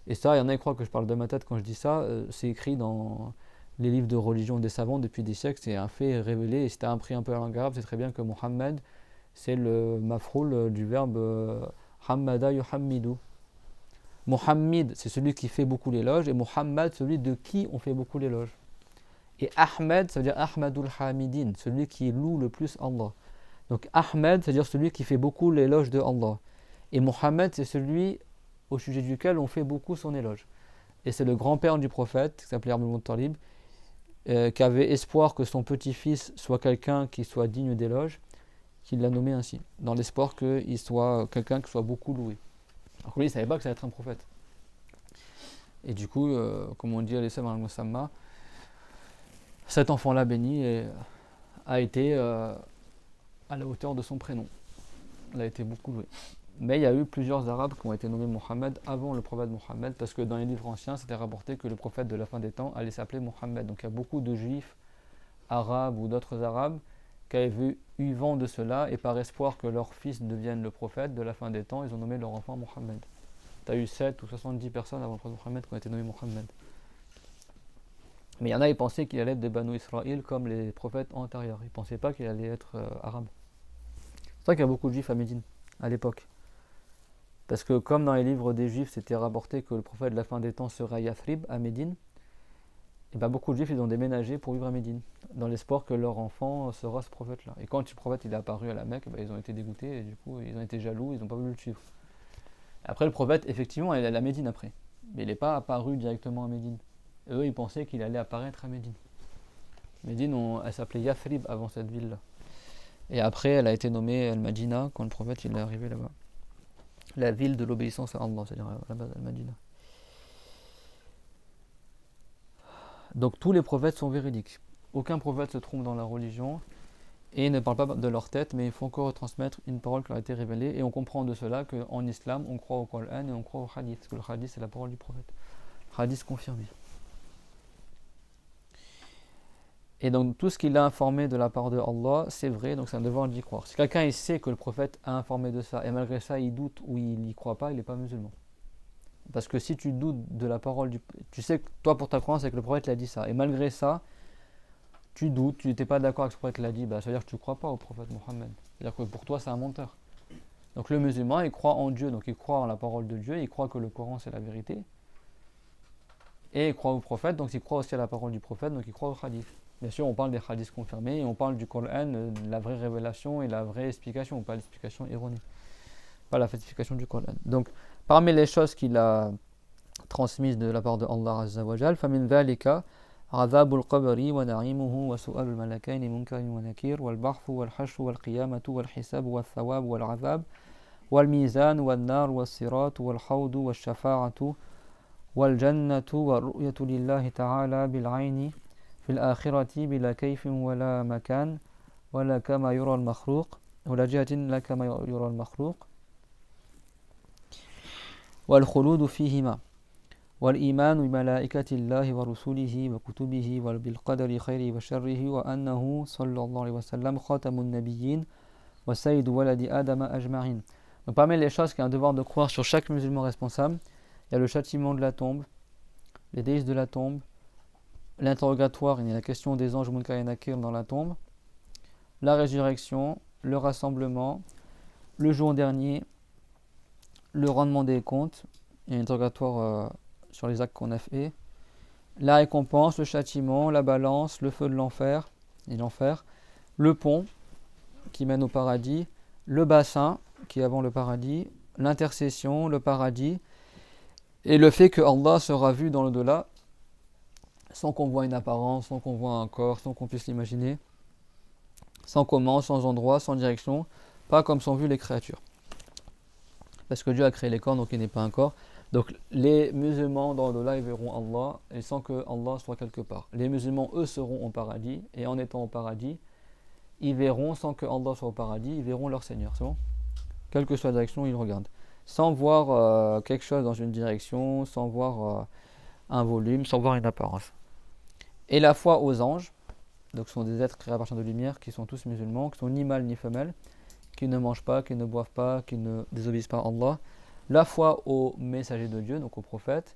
Et ça, il y en a qui croient que je parle de ma tête quand je dis ça, c'est écrit dans les livres de religion des savants depuis des siècles, c'est un fait révélé. Et si tu as appris un peu la langue arabe, c'est très bien que Mohammed, c'est le mafroul du verbe Hammada yuhammidu. Mohammed, c'est celui qui fait beaucoup l'éloge, et Mohammed, celui de qui on fait beaucoup l'éloge. Et Ahmed, ça veut dire Ahmadul Hamidin, celui qui loue le plus Allah. Donc Ahmed, c'est-à-dire celui qui fait beaucoup l'éloge de Allah. Et Mohammed, c'est celui au sujet duquel on fait beaucoup son éloge. Et c'est le grand-père du prophète, qui s'appelait Abdul Muttalib, qui avait espoir que son petit-fils soit quelqu'un qui soit digne d'éloge, qu'il l'a nommé ainsi, dans l'espoir qu'il soit quelqu'un qui soit beaucoup loué. Alors que lui, il ne savait pas que ça allait être un prophète. Et du coup, comme on dit à l'Islam al-Musamma, cet enfant-là béni a été à la hauteur de son prénom. Il a été beaucoup loué. Mais il y a eu plusieurs Arabes qui ont été nommés Mohammed avant le prophète Mohammed, parce que dans les livres anciens, c'était rapporté que le prophète de la fin des temps allait s'appeler Mohammed. Donc il y a beaucoup de juifs arabes ou d'autres arabes qui avaient eu vent de cela, et par espoir que leur fils devienne le prophète de la fin des temps, ils ont nommé leur enfant Mohammed. Tu as eu 7 ou 70 personnes avant le prophète Mohammed qui ont été nommées Mohammed. Mais il y en a, ils pensaient qu'il allait être des Banu Israël comme les prophètes antérieurs. Ils ne pensaient pas qu'il allait être arabe. C'est pour ça qu'il y a beaucoup de juifs à Médine à l'époque. Parce que comme dans les livres des juifs, c'était rapporté que le prophète de la fin des temps serait à Yathrib, à Médine, et bien beaucoup de juifs ils ont déménagé pour vivre à Médine, dans l'espoir que leur enfant sera ce prophète-là. Et quand le prophète il est apparu à la Mecque, ils ont été dégoûtés, et du coup ils ont été jaloux, ils n'ont pas voulu le suivre. Après le prophète, effectivement, il est allé à Médine après, mais il n'est pas apparu directement à Médine. Et eux, ils pensaient qu'il allait apparaître à Médine. Médine, elle s'appelait Yathrib avant cette ville-là. Et après, elle a été nommée Al-Madina quand le prophète il est arrivé là-bas. La ville de l'obéissance à Allah, c'est-à-dire là-bas, Al-Madina. Donc tous les prophètes sont véridiques. Aucun prophète se trompe dans la religion et ne parle pas de leur tête, mais il faut encore retransmettre une parole qui leur a été révélée. Et on comprend de cela qu'en islam, on croit au Coran et on croit au hadith, parce que le hadith c'est la parole du prophète. Hadith confirmé. Et donc tout ce qu'il a informé de la part de Allah, c'est vrai, donc c'est un devoir d'y croire. Si quelqu'un il sait que le prophète a informé de ça, et malgré ça il doute ou il n'y croit pas, il n'est pas musulman. Parce que si tu doutes de la parole du... Tu sais que toi pour ta croyance c'est que le prophète l'a dit ça, et malgré ça, tu doutes, tu n'étais pas d'accord avec ce que le prophète l'a dit, ça veut dire que tu ne crois pas au prophète Mohammed. C'est-à-dire que pour toi c'est un menteur. Donc le musulman il croit en Dieu, donc il croit en la parole de Dieu, il croit que le Coran c'est la vérité, et il croit au prophète, donc il croit aussi à la parole du prophète, donc il croit au hadith. Bien sûr, on parle des hadiths confirmés et on parle du Coran, de la vraie révélation et la vraie explication, pas l'explication erronée, pas la falsification du Coran. Donc, parmi les choses qu'il a transmises de la part de Allah Azza wa Jal, فَمِنْ ذَلِكَ عَذَابُ الْقَبْرِ وَنَعِيمُهُ وَسُؤَالُ الْمَلَكَيْنِ مُنْكَرٍ وَنَكِيرٍ وَالْبَعْثُ وَالْحَشْرُ وَالْقِيَامَةُ وَالْحِسَابُ وَالثَّوَابُ وَالْعَذَابُ وَالْمِيزَانُ وَالنَّارُ وَالصِّرَاطُ وَالْحَوْضُ وَالشَّفَاعَةُ وَالْجَنَّةُ وَالرُّؤْيَةُ لِلَّهِ تَعَالَى بِالْعَيْنِ في الآخرة بلا كيف ولا مكان ولا كما يرى المخلوق ولا جهة لا كما يرى المخلوق والخلود فيهما والإيمان بملائكة الله ورسله وكتبه وبالقدر خيره وشره وأنه صلى الله عليه وسلم خاتم النبيين وسيد ولد آدم أجمعين. Donc parmi les choses qu'il y a un devoir de croire sur chaque musulman responsable, il y a le châtiment de la tombe, les délices de la tombe, l'interrogatoire, il y a la question des anges Munkar et Nakir dans la tombe, la résurrection, le rassemblement, le jour dernier, le rendement des comptes, il y a un interrogatoire sur les actes qu'on a fait, la récompense, le châtiment, la balance, le feu de l'enfer et l'enfer, le pont qui mène au paradis, le bassin qui est avant le paradis, l'intercession, le paradis, et le fait que Allah sera vu dans l'au-delà sans qu'on voit une apparence, sans qu'on voit un corps, sans qu'on puisse l'imaginer, sans comment, sans endroit, sans direction, pas comme sont vues les créatures. Parce que Dieu a créé les corps, donc il n'est pas un corps. Donc les musulmans dans l'au-delà, ils verront Allah, et sans que Allah soit quelque part. Les musulmans, eux, seront au paradis, et en étant au paradis, ils verront, sans que Allah soit au paradis, ils verront leur Seigneur, c'est bon? Quelle que soit la direction, ils regardent. Sans voir quelque chose dans une direction, sans voir un volume, sans voir une apparence. Et la foi aux anges, donc ce sont des êtres créés à partir de lumière, qui sont tous musulmans, qui sont ni mâles ni femelles, qui ne mangent pas, qui ne boivent pas, qui ne désobéissent pas à Allah. La foi aux messagers de Dieu, donc aux prophètes.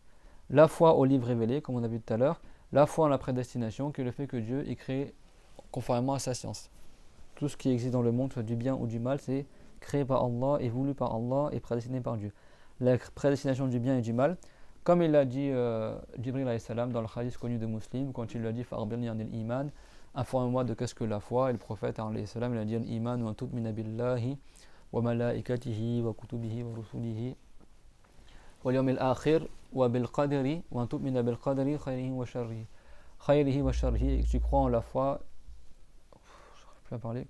La foi aux livres révélés, comme on a vu tout à l'heure. La foi en la prédestination, qui est le fait que Dieu est créé conformément à sa science. Tout ce qui existe dans le monde, soit du bien ou du mal, c'est créé par Allah et voulu par Allah et prédestiné par Dieu. La prédestination du bien et du mal, comme il l'a dit Jibril alayhi salam dans le hadith connu de Muslim, quand il lui a dit Fa'arbirni anil iman, informe-moi de qu'est-ce que la foi, et le prophète alayhi salam il a dit al iman wa tu'mina billahi wa malaikatihi wa kutubihi wa rusulihi wal yawmil akhir wa bil qadri wa tu'mina bil qadri khayrihi wa sharrihi, et que tu crois en la foi,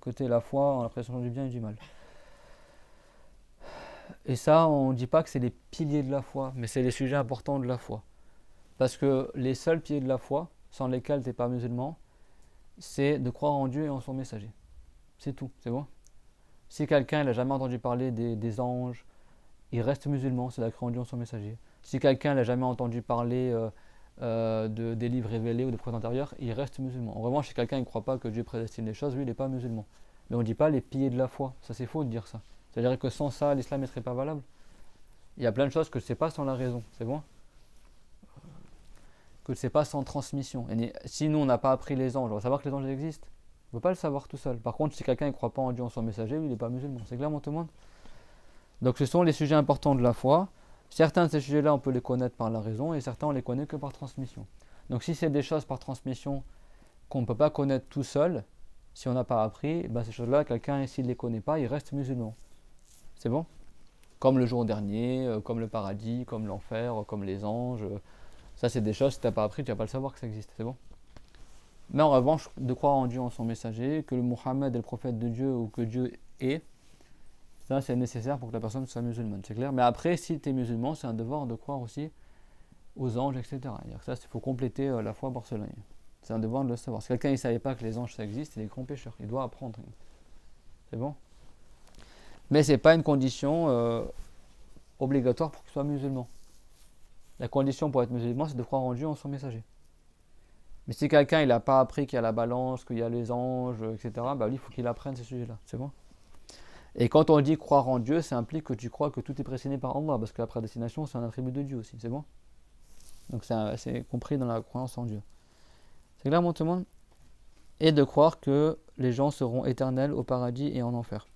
côté la foi en la prédiction du bien et du mal. Et ça, on ne dit pas que c'est les piliers de la foi, mais c'est les sujets importants de la foi. Parce que les seuls piliers de la foi, sans lesquels tu n'es pas musulman, c'est de croire en Dieu et en son messager. C'est tout, c'est bon? Si quelqu'un n'a jamais entendu parler des anges, il reste musulman, c'est de croire en Dieu et en son messager. Si quelqu'un n'a jamais entendu parler des livres révélés ou des prophètes antérieurs, il reste musulman. En revanche, si quelqu'un ne croit pas que Dieu prédestine les choses, lui, il n'est pas musulman. Mais on ne dit pas les piliers de la foi, ça c'est faux de dire ça. C'est-à-dire que sans ça, l'islam ne serait pas valable. Il y a plein de choses que c'est pas sans la raison, c'est bon? Que c'est pas sans transmission. Et si nous, on n'a pas appris les anges, on va savoir que les anges existent. On ne peut pas le savoir tout seul. Par contre, si quelqu'un ne croit pas en Dieu, en son messager, lui, il n'est pas musulman. C'est clair, tout le monde? Donc ce sont les sujets importants de la foi. Certains de ces sujets-là, on peut les connaître par la raison, et certains, on les connaît que par transmission. Donc si c'est des choses par transmission qu'on ne peut pas connaître tout seul, si on n'a pas appris, ben ces choses-là, quelqu'un, s'il ne les connaît pas, il reste musulman. C'est bon? Comme le jour dernier, comme le paradis, comme l'enfer, comme les anges. Ça, c'est des choses, si tu n'as pas appris, tu ne vas pas le savoir que ça existe. C'est bon? Mais en revanche, de croire en Dieu, en son messager, que le Muhammad est le prophète de Dieu ou que Dieu est, ça, c'est nécessaire pour que la personne soit musulmane. C'est clair? Mais après, si tu es musulman, c'est un devoir de croire aussi aux anges, etc. Ça, il faut compléter la foi par cela. C'est un devoir de le savoir. Si quelqu'un ne savait pas que les anges ça existe, il est grand pécheur. Il doit apprendre. C'est bon? Mais ce n'est pas une condition obligatoire pour qu'il soit musulman. La condition pour être musulman, c'est de croire en Dieu, en son messager. Mais si quelqu'un n'a pas appris qu'il y a la balance, qu'il y a les anges, etc., bah lui, il faut qu'il apprenne ces sujets-là. C'est bon? Et quand on dit croire en Dieu, ça implique que tu crois que tout est prédestiné par Allah, parce que la prédestination, c'est un attribut de Dieu aussi. C'est bon? Donc c'est compris dans la croyance en Dieu. C'est clair, tout le monde? Et de croire que les gens seront éternels au paradis et en enfer.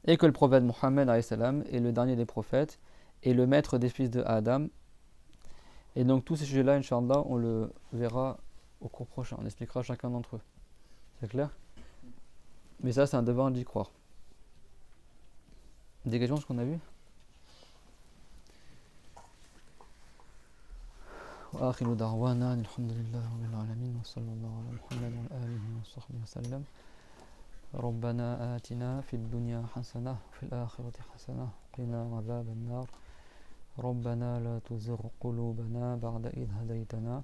Et que le prophète Mohammed est le dernier des prophètes et le maître des fils de Adam. Et donc tous ces sujets-là, Inch'Allah, on le verra au cours prochain. On expliquera chacun d'entre eux. C'est clair? Mais ça, c'est un devoir d'y croire. Des questions, ce qu'on a vu? وآخر دعوانا الحمد لله رب العالمين وصلى الله على محمد وعلى آله وصحبه وسلم. ربنا آتنا في الدنيا حسنة وفي الآخرة حسنة وقنا عذاب النار. ربنا لا تزغ قلوبنا بعد إذ هديتنا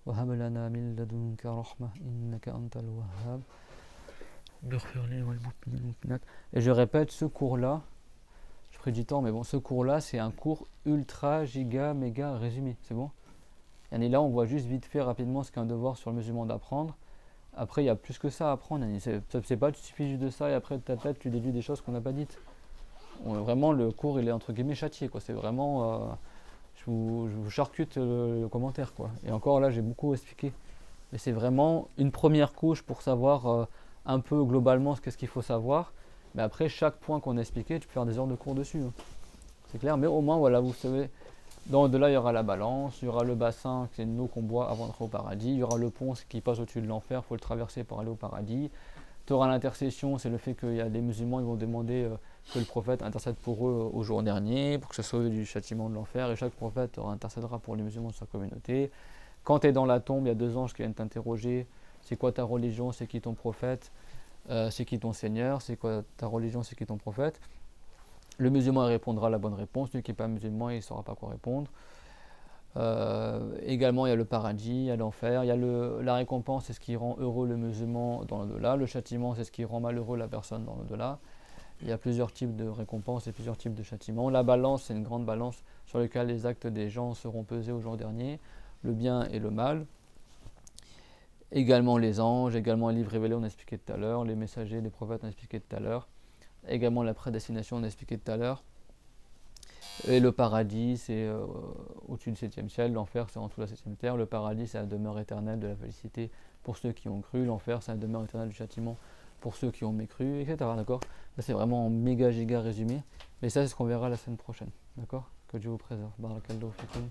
وهب لنا من لدنك رحمة إنك أنت الوهاب. Et je répète, ce cours-là, je ferai du temps, mais bon, ce cours-là, c'est un cours ultra, giga, méga résumé, c'est bon? Et là, on voit juste vite fait, rapidement, ce qu'est un devoir sur le musulman d'apprendre. Après, il y a plus que ça à apprendre. C'est pas, tu suffis juste de ça et après, de ta tête, tu déduis des choses qu'on n'a pas dites. Vraiment, le cours, il est entre guillemets châtié, quoi. C'est vraiment, je vous charcute le commentaire, quoi. Et encore là, j'ai beaucoup expliqué. Mais c'est vraiment une première couche pour savoir un peu globalement qu'est-ce qu'il faut savoir. Mais après, chaque point qu'on a expliqué, tu peux faire des heures de cours dessus. Hein. C'est clair, mais au moins, voilà, vous savez. Dans au-delà, il y aura la balance, il y aura le bassin, c'est une eau qu'on boit avant d'entrer au paradis. Il y aura le pont, ce qui passe au-dessus de l'enfer, il faut le traverser pour aller au paradis. Tu auras l'intercession, c'est le fait qu'il y a des musulmans, ils vont demander que le prophète intercède pour eux au jour dernier, pour que ça sauve du châtiment de l'enfer, et chaque prophète intercédera pour les musulmans de sa communauté. Quand tu es dans la tombe, il y a 2 anges qui viennent t'interroger, c'est quoi ta religion, c'est qui ton prophète, c'est qui ton Seigneur, c'est quoi ta religion, c'est qui ton prophète. Le musulman répondra la bonne réponse, celui qui n'est pas musulman, il ne saura pas quoi répondre. Également, il y a le paradis, il y a l'enfer, il y a la récompense, c'est ce qui rend heureux le musulman dans l'au-delà, le châtiment, c'est ce qui rend malheureux la personne dans l'au-delà. Il y a plusieurs types de récompenses et plusieurs types de châtiments. La balance, c'est une grande balance sur laquelle les actes des gens seront pesés au jour dernier, le bien et le mal. Également les anges, également les livres révélés, on a expliqué tout à l'heure, les messagers, les prophètes, on a expliqué tout à l'heure. Également la prédestination, on a expliqué tout à l'heure. Et le paradis, c'est au-dessus du 7e ciel, l'enfer, c'est en dessous de la 7e terre. Le paradis, c'est la demeure éternelle de la félicité pour ceux qui ont cru. L'enfer, c'est la demeure éternelle du châtiment pour ceux qui ont mécru, etc. D'accord ? Ça, c'est vraiment en méga giga résumé. Mais ça, c'est ce qu'on verra la semaine prochaine. D'accord ? Que Dieu vous préserve. Barakallahu fikum.